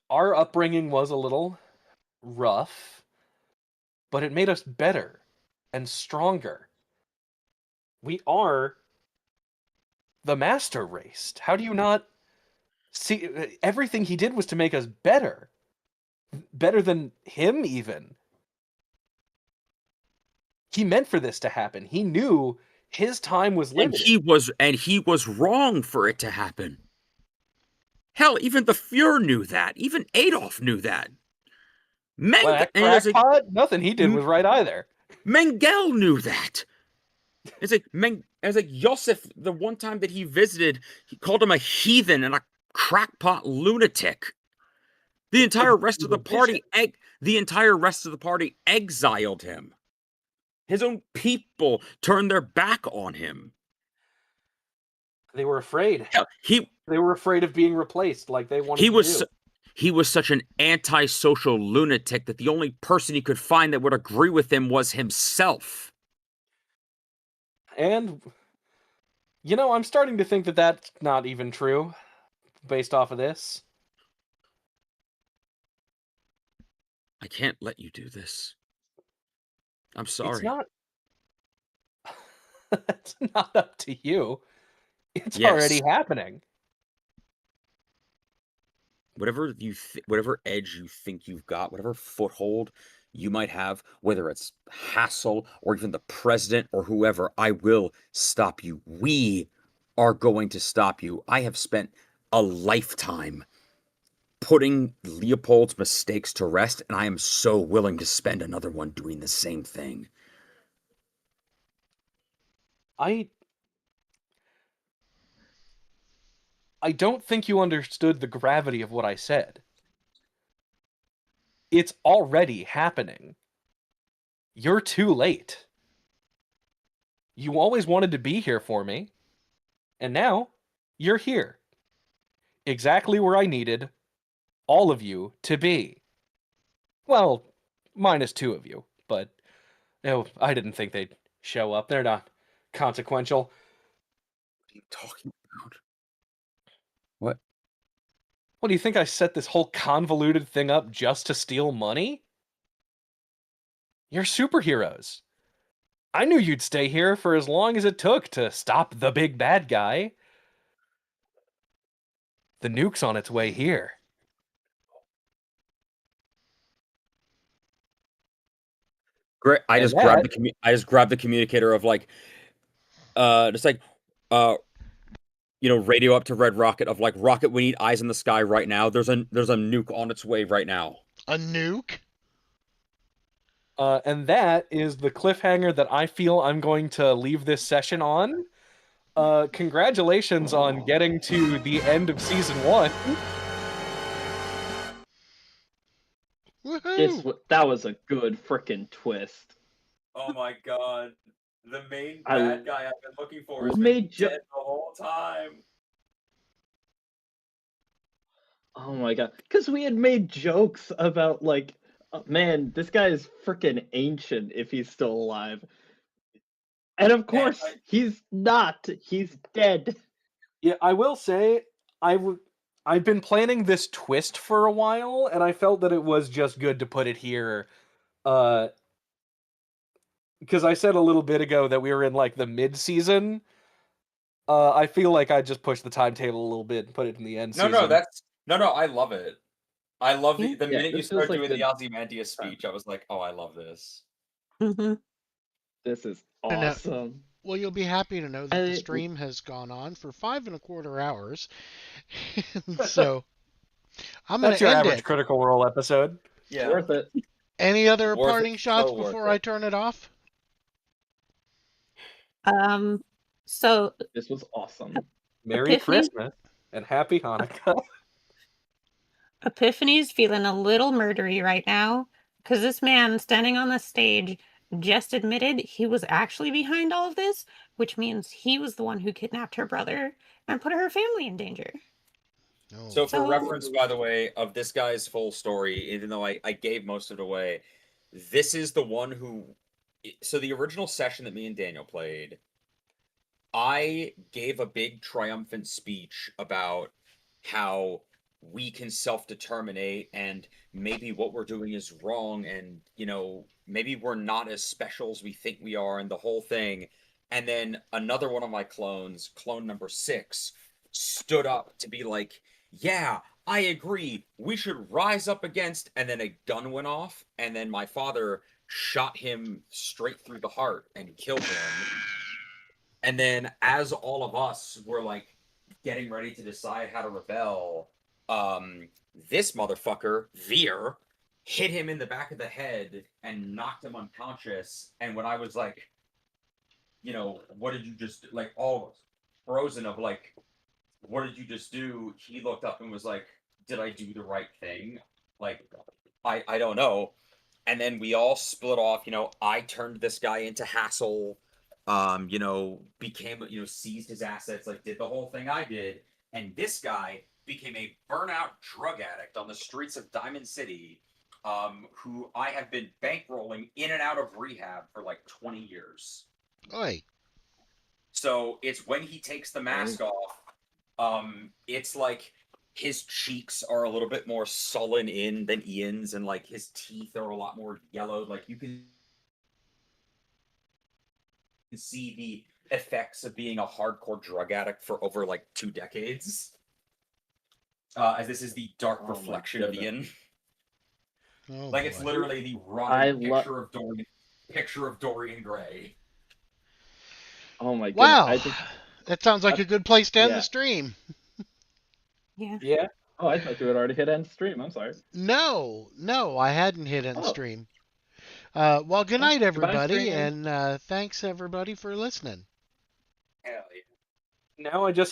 Our upbringing was a little rough, but it made us better and stronger. We are the master race. How do you not see? Everything he did was to make us better. Better than him, even. He meant for this to happen. He knew his time was limited.
And he was wrong for it to happen. Hell, even the Fuhrer knew that. Even Adolf knew that.
Nothing he did was right either.
Mengele knew that. It's like Joseph, the one time that he visited, he called him a heathen and a crackpot lunatic. The entire rest of the party exiled him. His own people turned their back on him.
They were afraid.
Hell,
They were afraid of being replaced, like they wanted
he
to
was
do.
he was such an antisocial lunatic that the only person he could find that would agree with him was himself.
And I'm starting to think that that's not even true, based off of this.
I can't let you do this. I'm
It's
sorry.
not. It's not up to you. It's
Yes.
already happening.
Whatever whatever edge you think you've got, whatever foothold you might have, whether it's Hassel or even the president or whoever, I will stop you. We are going to stop you. I have spent a lifetime putting Leopold's mistakes to rest, and I am so willing to spend another one doing the same thing.
I don't think you understood the gravity of what I said. It's already happening. You're too late. You always wanted to be here for me, and now you're here. Exactly where I needed all of you to be. Well, minus 2 of you, but I didn't think they'd show up. They're not consequential.
What are you talking about? What?
What do you think I set this whole convoluted thing up just to steal money? You're superheroes. I knew you'd stay here for as long as it took to stop the big bad guy. The nuke's on its way here.
Great. I
And
just grabbed the communicator of like just like radio up to Red Rocket of like, Rocket, we need eyes in the sky right now. There's a nuke on its way right now.
A nuke?
And that is the cliffhanger that I feel I'm going to leave this session on. Congratulations on getting to the end of season 1.
Woohoo!
That was a good freaking twist.
Oh my god. The main
I-
bad guy I've been looking for
We
has been
made
dead the whole time.
Oh my god. Because we had made jokes about, like, man, this guy is freaking ancient if he's still alive. And of course, he's not. He's dead.
Yeah, I will say I've been planning this twist for a while, and I felt that it was just good to put it here. Because I said a little bit ago that we were in like the mid-season. I feel like I just pushed the timetable a little bit and put it in the end season.
No, I love it. I love the
Yeah,
minute you
this feels
start
like
doing the
the-
Ozymandias speech, I was like, oh, I love this.
Mm-hmm.
This is
And,
awesome.
Well, you'll be happy to know that the
I-
stream has gone on for 5.25 hours. So I'm going
That's
to
your
end
average
it.
Critical Role episode.
Yeah.
Worth it.
Any other
Worth it,
parting shots
so worth
before
it.
I turn it off?
So
This was awesome.
Merry
Epiphany?
Christmas and Happy Hanukkah.
Epiphany's feeling a little murdery right now because this man standing on the stage just admitted he was actually behind all of this, which means he was the one who kidnapped her brother and put her family in danger.
No.
So for
So-
reference, by the way, of this guy's full story, even though I gave most of it away, this is the one who. So the original session that me and Daniel played, I gave a big triumphant speech about how we can self-determinate and maybe what we're doing is wrong and maybe we're not as special as we think we are and the whole thing. And then another one of my clones, clone number 6, stood up to be like, yeah, I agree, we should rise up against, and then a gun went off and then my father shot him straight through the heart and killed him. And then as all of us were like getting ready to decide how to rebel, this motherfucker, Veer, hit him in the back of the head and knocked him unconscious. And when I was like, what did you just like all frozen of like, what did you just do? He looked up and was like, did I do the right thing? Like, I don't know. and then we all split off. I turned this guy into Hassel. Became seized his assets, like did the whole thing I did, and this guy became a burnout drug addict on the streets of Diamond City, who I have been bankrolling in and out of rehab for like 20 years.
Oi.
So it's when he takes the mask off, it's like his cheeks are a little bit more sullen in than Ian's, and like his teeth are a lot more yellowed. Like you can see the effects of being a hardcore drug addict for over like 2 decades. As this is the dark reflection of Ian.
Oh,
Like it's
boy.
literally the
I
rotting
lo-
picture of Dorian Gray.
Oh my goodness.
Wow. That sounds like a good place to end the
yeah.
stream.
Yeah.
Yeah.
Oh, I thought you had already hit end stream. I'm sorry.
No, I hadn't hit end
Oh.
stream. Well, good night,
Goodbye,
everybody,
stream.
and thanks, everybody, for listening.
Hell yeah.
Now I just